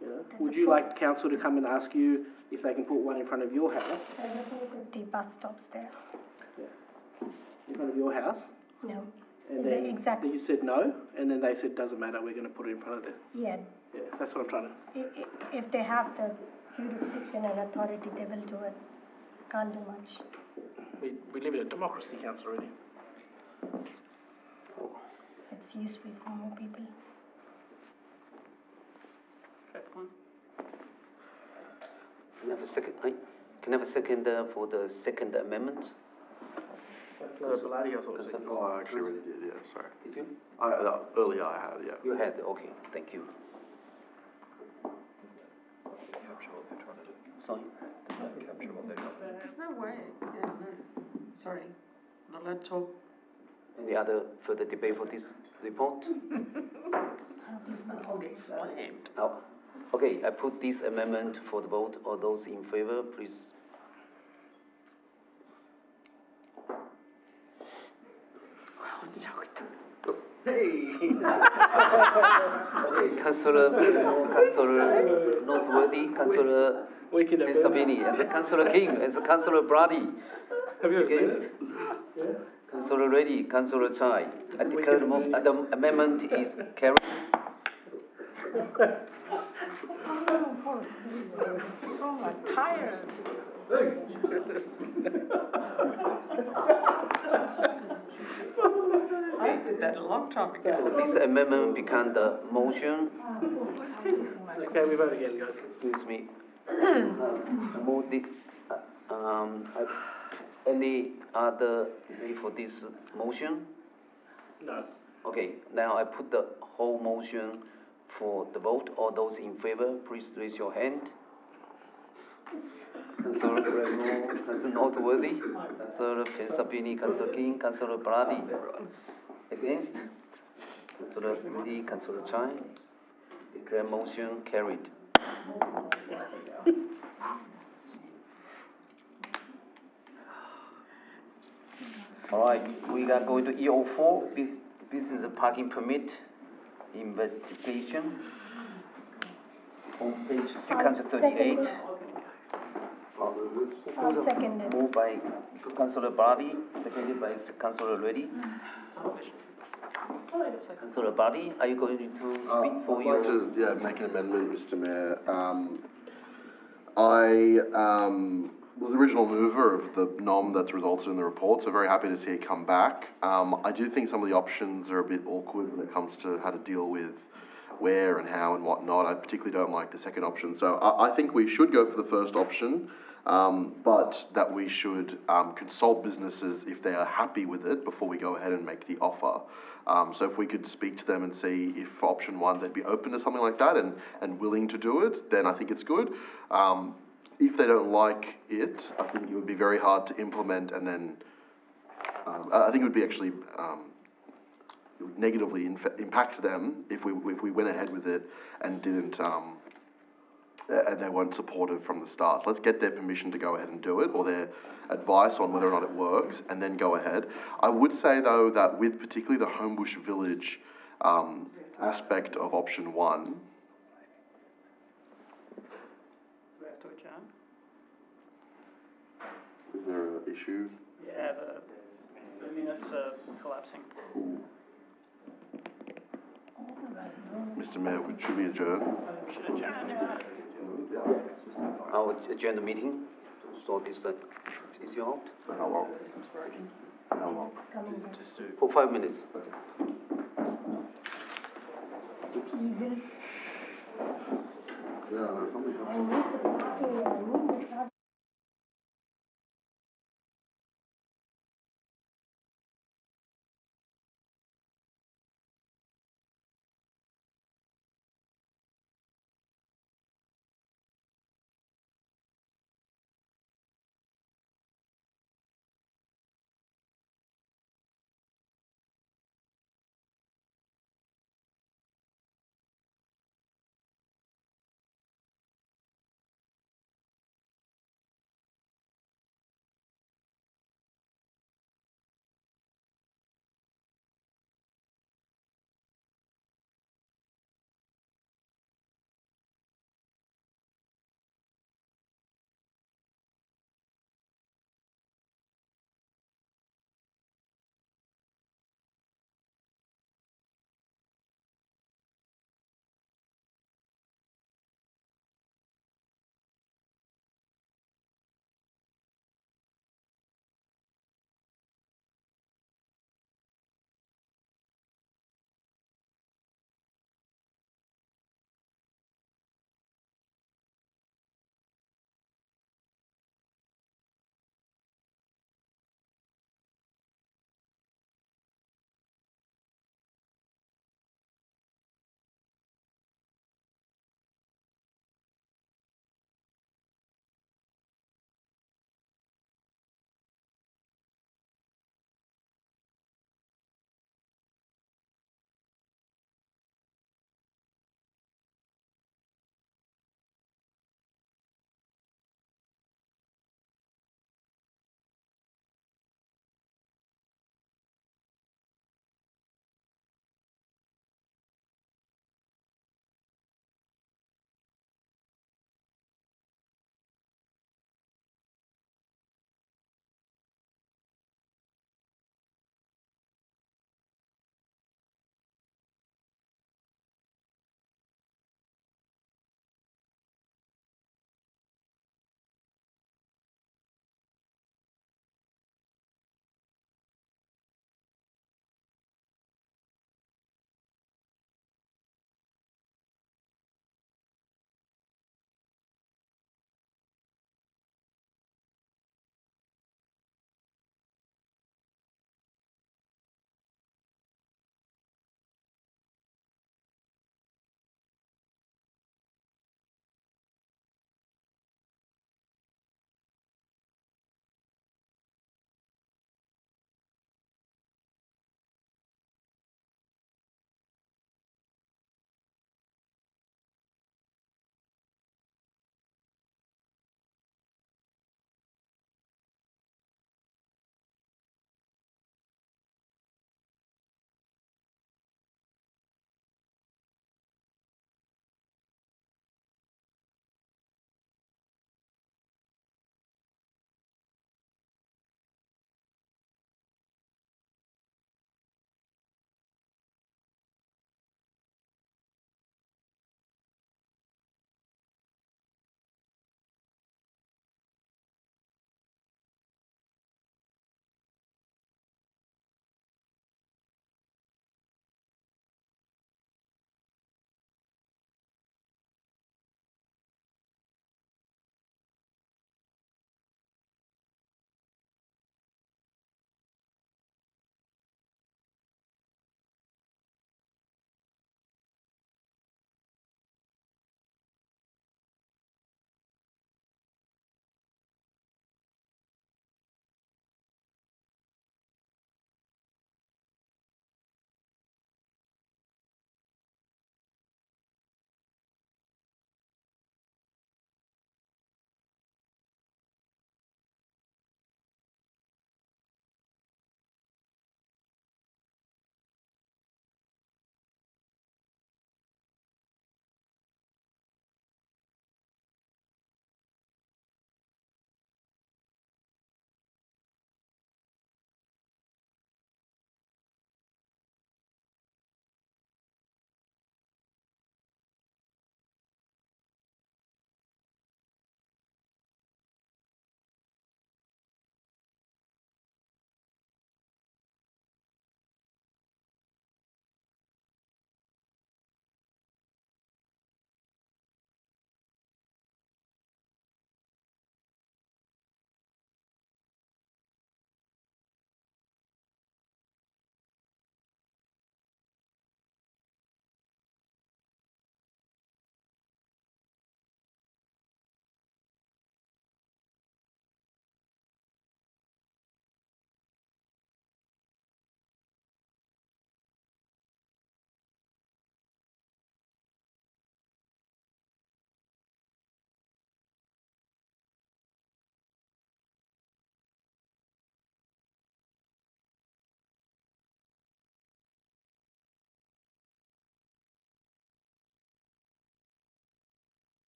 You know, would you like council to come and ask you if they can put one in front of your house? There's a 50 bus stops there. Yeah. In front of your house? No. And then you said no, and then they said, doesn't matter, we're going to put it in front of them. Yeah. Yeah, that's what I'm trying to... If they have the jurisdiction and authority, they will do it. Can't do much. We live in a democracy, Councillor Reddy. It's useful for more people. Can I have a second? Can I have a second for the second amendment? Oh, I actually already did, yeah, sorry. Did you? Earlier I had, yeah. You had, okay, thank you. Sorry? There's no way, yeah, no, sorry, not allowed to talk. Any other further debate for this report? I'll get slammed. Oh, okay, I put this amendment for the vote. All those in favor, please. Hey! Okay, Councillor Northworthy, Councillor Sabini, as Councillor King, as Councillor Brady. Against? Councillor Reddy, Councillor Chai. I declare the amendment is carried. So tired. I did that a long time ago. This amendment become the motion. Okay, we vote again, guys. Excuse me. Move the, any other debate for this motion? No. Okay, now I put the whole motion for the vote. All those in favor, please raise your hand. Councillor Remo, Councillor Northworthy, Councillor Pensapini, Councillor King, Councillor Brady. Against? Councillor Rudy, Councillor Chai. Declare motion carried. All right, we are going to EO4. This is a parking permit investigation on page 638. I'll second it. Moved by Councillor Brady, seconded by Councillor Reddy. Councillor Brady, are you going to speak for your... I'd like to, make an amendment, Mr Mayor. I was the original mover of the NOM that's resulted in the report, so very happy to see it come back. I do think some of the options are a bit awkward when it comes to how to deal with where and how and whatnot. I particularly don't like the second option. So I think we should go for the first option, but that we should consult businesses if they are happy with it before we go ahead and make the offer. So if we could speak to them and see if for option one they'd be open to something like that and willing to do it, then I think it's good. If they don't like it, I think it would be very hard to implement, and then I think it would be actually it would negatively impact them if we went ahead with it and didn't and they weren't supportive from the start. So let's get their permission to go ahead and do it, or their advice on whether or not it works, and then go ahead. I would say though that with particularly the Homebush Village aspect of option one. We have to adjourn. Is there an issue? Yeah, the minutes are collapsing. Mr. Mayor, should we adjourn? We should adjourn, yeah. I'll adjourn the meeting to sort this issue out. For how long? How long? For 5 minutes. Yeah, no, something's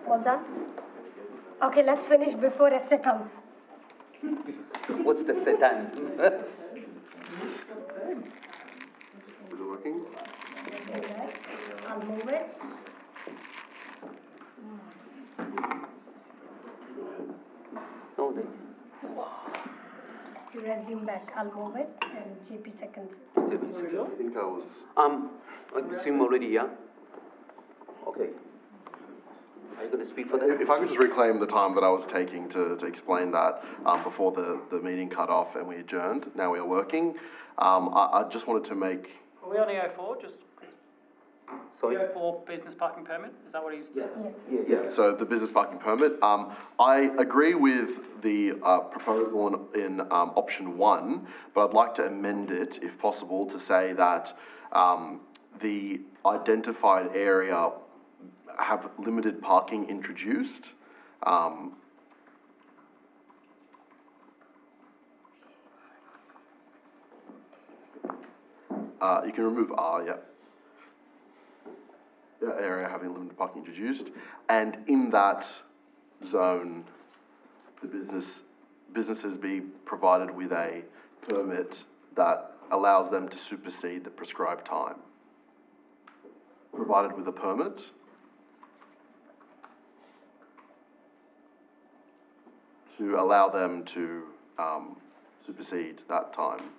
All done? Okay, let's finish before Esther comes. What's the set time? Is it working? I'll move it. No, they. To resume back, I'll move it and JP seconds. I think I was. I resume already, yeah? Okay. Are you going to speak for that? If I could just reclaim the time that I was taking to explain that before the meeting cut off and we adjourned, now we are working. I just wanted to make. Are we on EO4, just? Sorry? EO4 business parking permit, is that what he's? Yeah, so the business parking permit, I agree with the proposal in option 1, but I'd like to amend it, if possible, to say that the identified area have limited parking introduced. You can remove R, yeah. The area having limited parking introduced, and in that zone, the businesses be provided with a permit that allows them to supersede the prescribed time. Provided with a permit to allow them to supersede that time.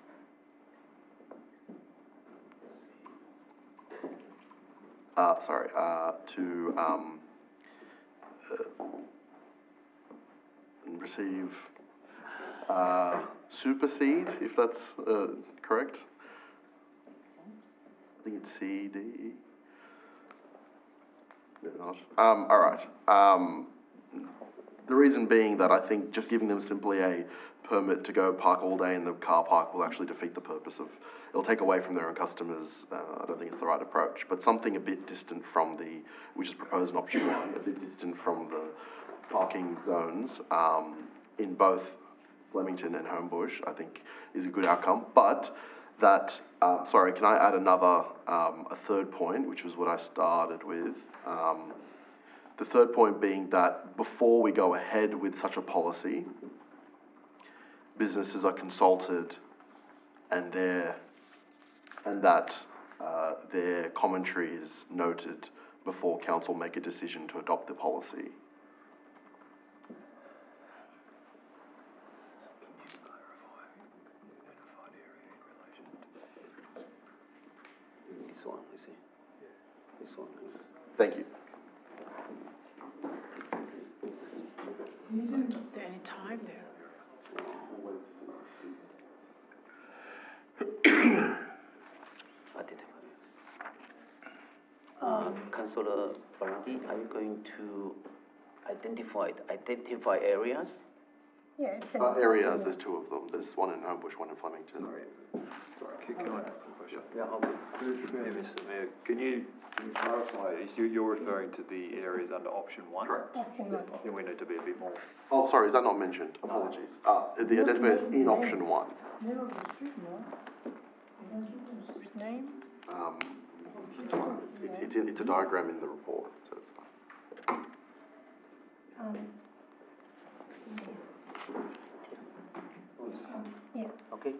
To receive, supersede, if that's correct. I think it's C, D, E. Maybe not. All right. The reason being that I think just giving them simply a permit to go park all day in the car park will actually defeat the purpose of, it'll take away from their own customers. I don't think it's the right approach, but something a bit distant from the, which is proposed in option 1, a bit distant from the parking zones in both Flemington and Homebush, I think is a good outcome. But that, sorry, can I add another, a third point, which was what I started with. The third point being that before we go ahead with such a policy, businesses are consulted and that their commentary is noted before council make a decision to adopt the policy. This one, you see? This one. Thank you. Isn't there any time there? Councillor Barangi, are you going to identify areas? Yeah, it's Areas, there's 2 of them. There's one in Homebush, one in Flemington. Sorry, can I ask a question? Yeah, okay. Mr. Mayor, can you clarify, you're referring to the areas under option 1? Correct. Option 1. I think we need to be a bit more. Oh, sorry, is that not mentioned? Apologies. The identifier is in option 1. Name of the street, no? Name? It's fine. It's a diagram in the report, so it's fine. Yeah. Okay.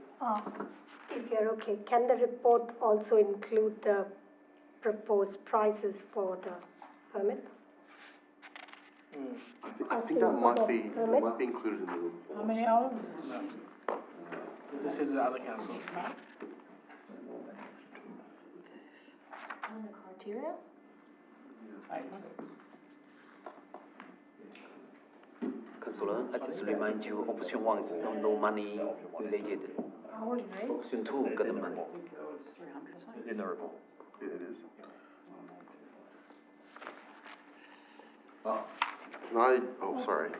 If you're okay, can the report also include the proposed prices for the permits? I think that might be included in the report. How many hours? No. This is the other council. And the criteria? Councillor, I just remind you, option 1 is no money related. Hourly rate? Option 2 got the money. It's in the report. Yeah, it is. Can I, oh, sorry.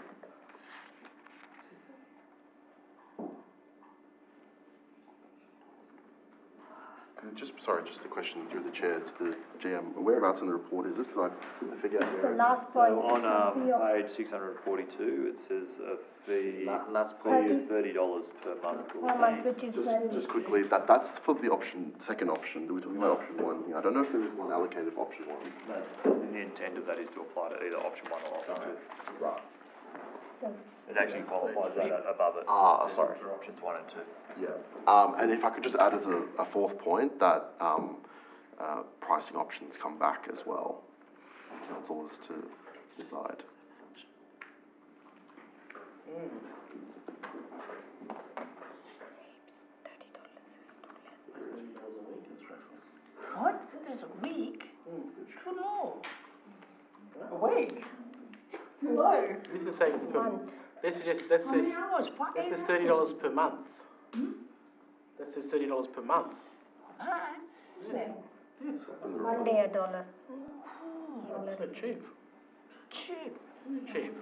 Could it just sorry, just a question through the chair to the GM. Whereabouts in the report is it? Because I forget It's where the last point. So on Fee of- page 642, it says a fee, Last fee point. of $30 per month. Per month, which is very. Just quickly, that's for the second option. We're talking about option one here. I don't know if there is one allocated for option one. No, and the intent of that is to apply to either option 1 or option 2. Right. It actually qualifies that above it. Ah, It says sorry. For options 1 and 2. Yeah. And if I could just add as a fourth point that pricing options come back as well. Council is to decide. What? $30 a week? Too low. A week? Too low. This is saying per, this is just, this How many is, hours? this is $30 per month. This is $30 per month. One day $1. It's not cheap. Cheap. Cheap.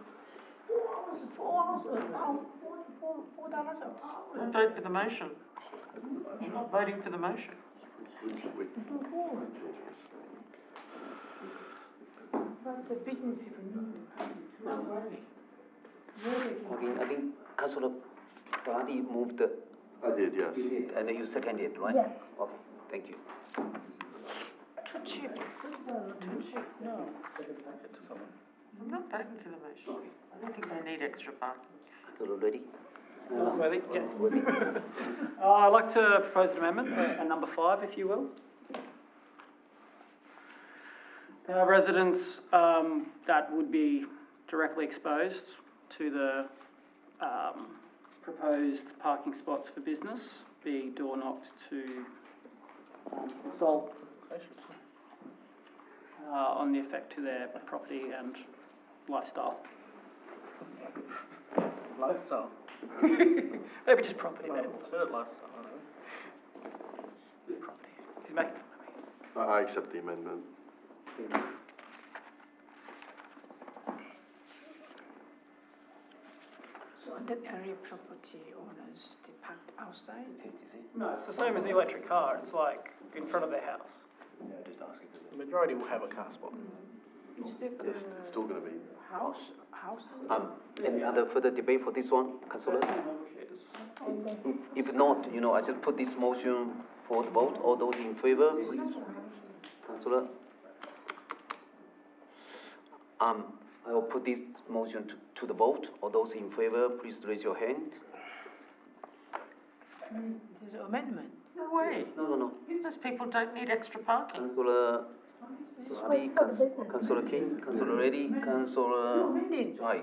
4 hours, $4 an hour. Vote for the motion. You're not voting for the motion. But the business people need. No way. Okay, I think Councillor Brady moved. I did, yes. You did, and then you seconded, right? Yeah. Okay, thank you. Too cheap. Too cheap, no. I'm not voting for the motion. I don't think they need extra parking. Councillor Reddy? Worthy, yeah. I'd like to propose an amendment, number 5, if you will. Residents that would be directly exposed to the proposed parking spots for business be door knocked to consult on the effect to their property and lifestyle. Lifestyle. Maybe just property, then. Third lifestyle, I don't know. Property. He's making fun of me. I accept the amendment. So on that area, property owners, they park outside? No, it's the same as the electric car. It's like in front of their house. Yeah, just asking for The majority will have a car spot. Is that But it's still going to be. house? Any other further debate for this one, councillors? If not, I just put this motion for the vote. All those in favor, please. Councillor? I will put this motion to the vote. All those in favor, please raise your hand. There's an amendment. No way. No. Business people don't need extra parking. Councillor Brady, Councillor King, Councillor Reddy, Councillor Chai.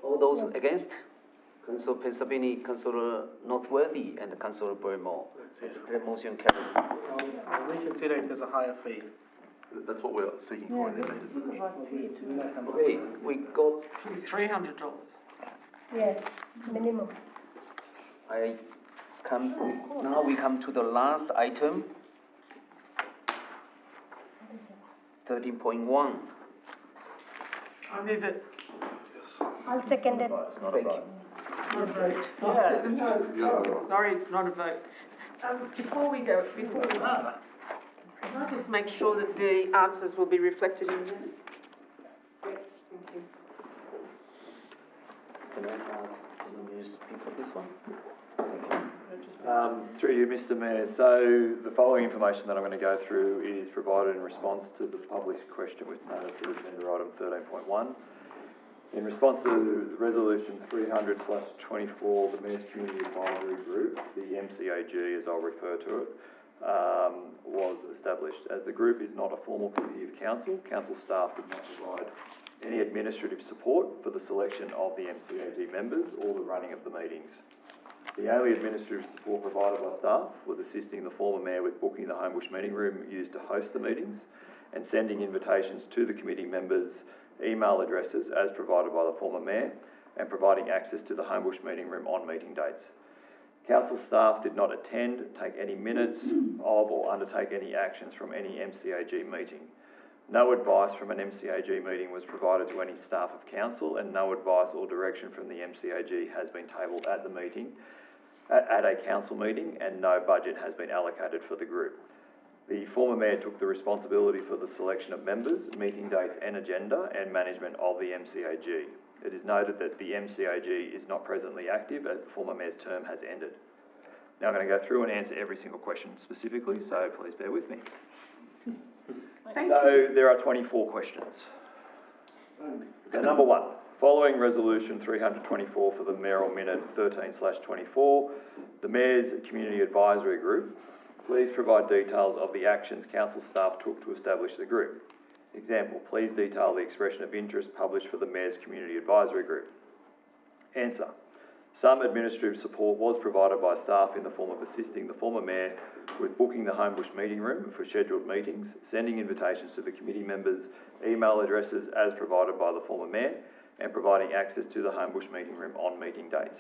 All those against? Councillor Pensabini, Councillor Northworthy, and Councillor Burmore. The motion carried. Reconsider if there's a higher fee. That's what we're seeking for in the amendment. Okay, we got, $300. Yes, minimum. now we come to the last item. 13.1. I move it. I'll second it. Thank you. Not a vote. Sorry, it's not a vote. Before we go, can I just make sure that the answers will be reflected in the minutes? Thank you. Can I ask, can you speak for this one? Through you, Mr Mayor. So the following information that I'm going to go through is provided in response to the published question with notice of agenda item 13.1. In response to resolution 300/24, the Mayor's Community Advisory Group, the MCAG as I'll refer to it, was established. As the group is not a formal committee of council, council staff did not provide any administrative support for the selection of the MCAG members or the running of the meetings. The only administrative support provided by staff was assisting the former mayor with booking the Homebush meeting room used to host the meetings and sending invitations to the committee members' email addresses as provided by the former mayor and providing access to the Homebush meeting room on meeting dates. Council staff did not attend, take any minutes of or undertake any actions from any MCAG meeting. No advice from an MCAG meeting was provided to any staff of council and no advice or direction from the MCAG has been tabled at the meeting at a council meeting, and no budget has been allocated for the group. The former mayor took the responsibility for the selection of members, meeting dates and agenda, and management of the MCAG. It is noted that the MCAG is not presently active as the former mayor's term has ended. Now I'm going to go through and answer every single question specifically, so please bear with me. So there are 24 questions. So number one, following resolution 324 for the mayoral minute 13/24, the Mayor's Community Advisory Group, please provide details of the actions council staff took to establish the group. Example, please detail the expression of interest published for the Mayor's Community Advisory Group. Answer. Some administrative support was provided by staff in the form of assisting the former mayor with booking the Homebush meeting room for scheduled meetings, sending invitations to the committee members' email addresses as provided by the former mayor, and providing access to the Homebush meeting room on meeting dates.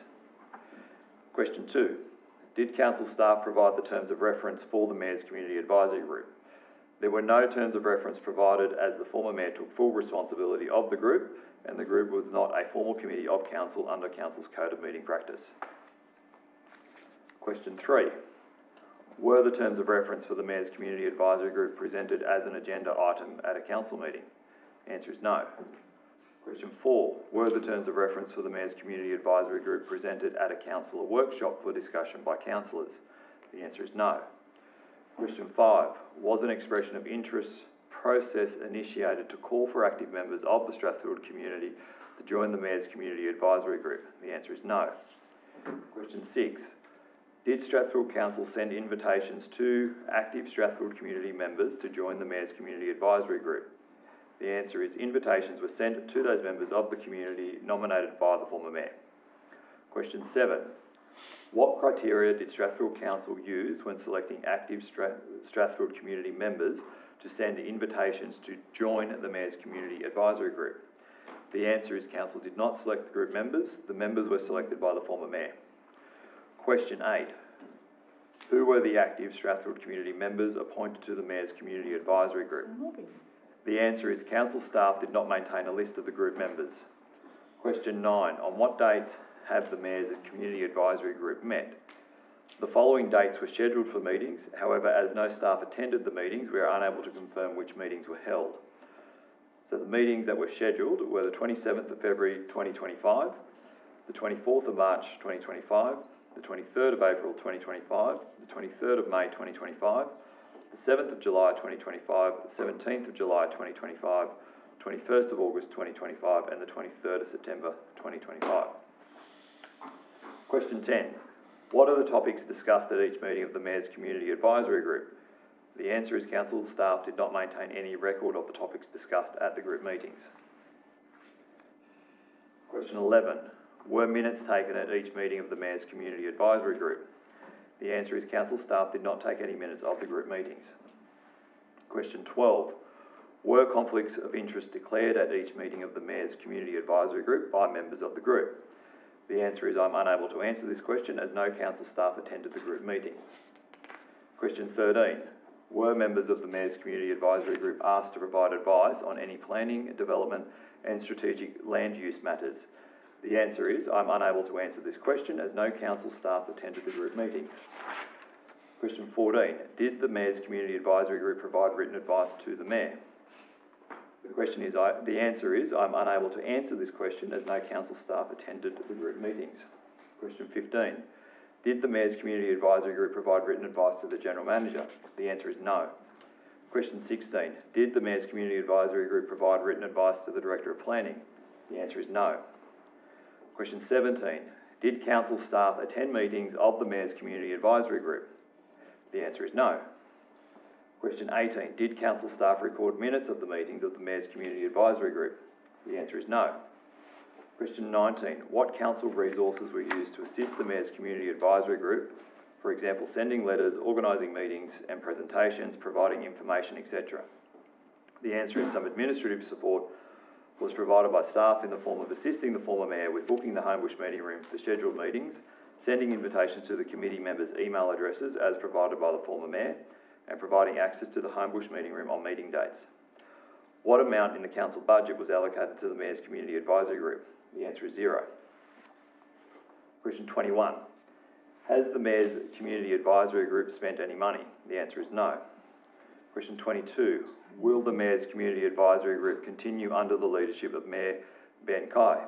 Question 2. Did council staff provide the terms of reference for the Mayor's Community Advisory Group? There were no terms of reference provided as the former mayor took full responsibility of the group, and the group was not a formal committee of council under council's code of meeting practice. Question 3. Were the terms of reference for the Mayor's Community Advisory Group presented as an agenda item at a council meeting? Answer is no. Question 4. Were the terms of reference for the Mayor's Community Advisory Group presented at a councillor workshop for discussion by councillors? The answer is no. Question 5. Was an expression of interest process initiated to call for active members of the Strathfield community to join the Mayor's Community Advisory Group? The answer is no. Question 6. Did Strathfield Council send invitations to active Strathfield community members to join the Mayor's Community Advisory Group? The answer is invitations were sent to those members of the community nominated by the former mayor. Question 7. What criteria did Strathfield Council use when selecting active Strathfield community members to send invitations to join the Mayor's Community Advisory Group? The answer is council did not select the group members. The members were selected by the former mayor. Question 8. Who were the active Strathfield community members appointed to the Mayor's Community Advisory Group? The answer is council staff did not maintain a list of the group members. Question 9. On what dates have the Mayor's Community Advisory Group met? The following dates were scheduled for meetings. However, as no staff attended the meetings, we are unable to confirm which meetings were held. So the meetings that were scheduled were the 27th of February 2025, the 24th of March 2025, the 23rd of April 2025, the 23rd of May 2025, the 7th of July 2025, the 17th of July 2025, 21st of August 2025 and the 23rd of September 2025. Question 10. What are the topics discussed at each meeting of the Mayor's Community Advisory Group? The answer is council staff did not maintain any record of the topics discussed at the group meetings. Question 11. Were minutes taken at each meeting of the Mayor's Community Advisory Group? The answer is council staff did not take any minutes of the group meetings. Question 12. Were conflicts of interest declared at each meeting of the Mayor's Community Advisory Group by members of the group? The answer is I'm unable to answer this question as no council staff attended the group meetings. Question 13. Were members of the Mayor's Community Advisory Group asked to provide advice on any planning, development and strategic land use matters? The answer is I'm unable to answer this question as no council staff attended the group meetings. Question 14. Did the Mayor's Community Advisory Group provide written advice to the Mayor? The answer is I'm unable to answer this question as no council staff attended the group meetings. Question 15. Did the Mayor's Community Advisory Group provide written advice to the General Manager? The answer is no. Question 16. Did the Mayor's Community Advisory Group provide written advice to the Director of Planning? The answer is no. Question 17. Did council staff attend meetings of the Mayor's Community Advisory Group? The answer is no. Question 18. Did council staff record minutes of the meetings of the Mayor's Community Advisory Group? The answer is no. Question 19. What council resources were used to assist the Mayor's Community Advisory Group? For example, sending letters, organising meetings and presentations, providing information, etc. The answer is some administrative support was provided by staff in the form of assisting the former mayor with booking the Homebush meeting room for scheduled meetings, sending invitations to the committee members' email addresses as provided by the former mayor, and providing access to the Homebush meeting room on meeting dates. What amount in the council budget was allocated to the Mayor's Community Advisory Group? The answer is 0. Question 21. Has the Mayor's Community Advisory Group spent any money? The answer is no. Question 22. Will the Mayor's Community Advisory Group continue under the leadership of Mayor Ben Kai?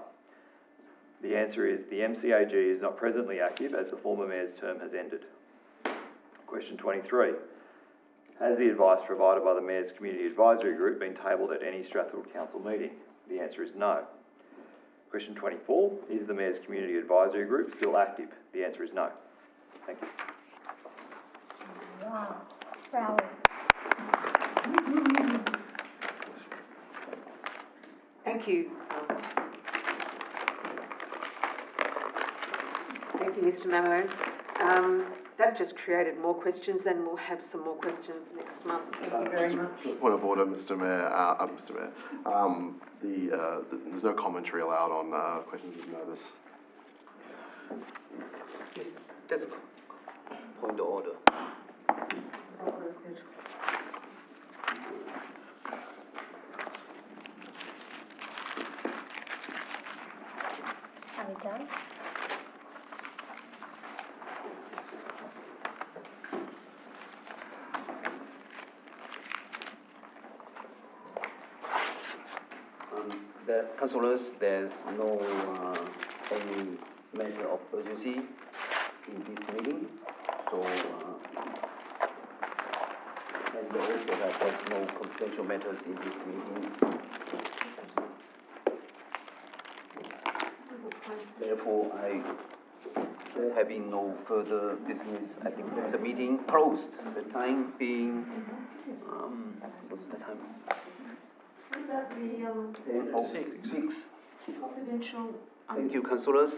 The answer is the MCAG is not presently active as the former Mayor's term has ended. Question 23. Has the advice provided by the Mayor's Community Advisory Group been tabled at any Strathfield Council meeting? The answer is no. Question 24. Is the Mayor's Community Advisory Group still active? The answer is no. Thank you. Wow. Bravo. Thank you. Thank you, Mr. Mamone. That's just created more questions, and we'll have some more questions next month. Thank you very much. Point of order, Mr. Mayor. There's no commentary allowed on questions of notice. Yes, that's point of order. Are we done? The councillors, there's no any measure of urgency in this meeting, so and also that there's no confidential matters in this meeting. Therefore, there having no further business, I think the meeting closed. The time being, what's the time? What about the, 6. confidential? Thank you, councillors.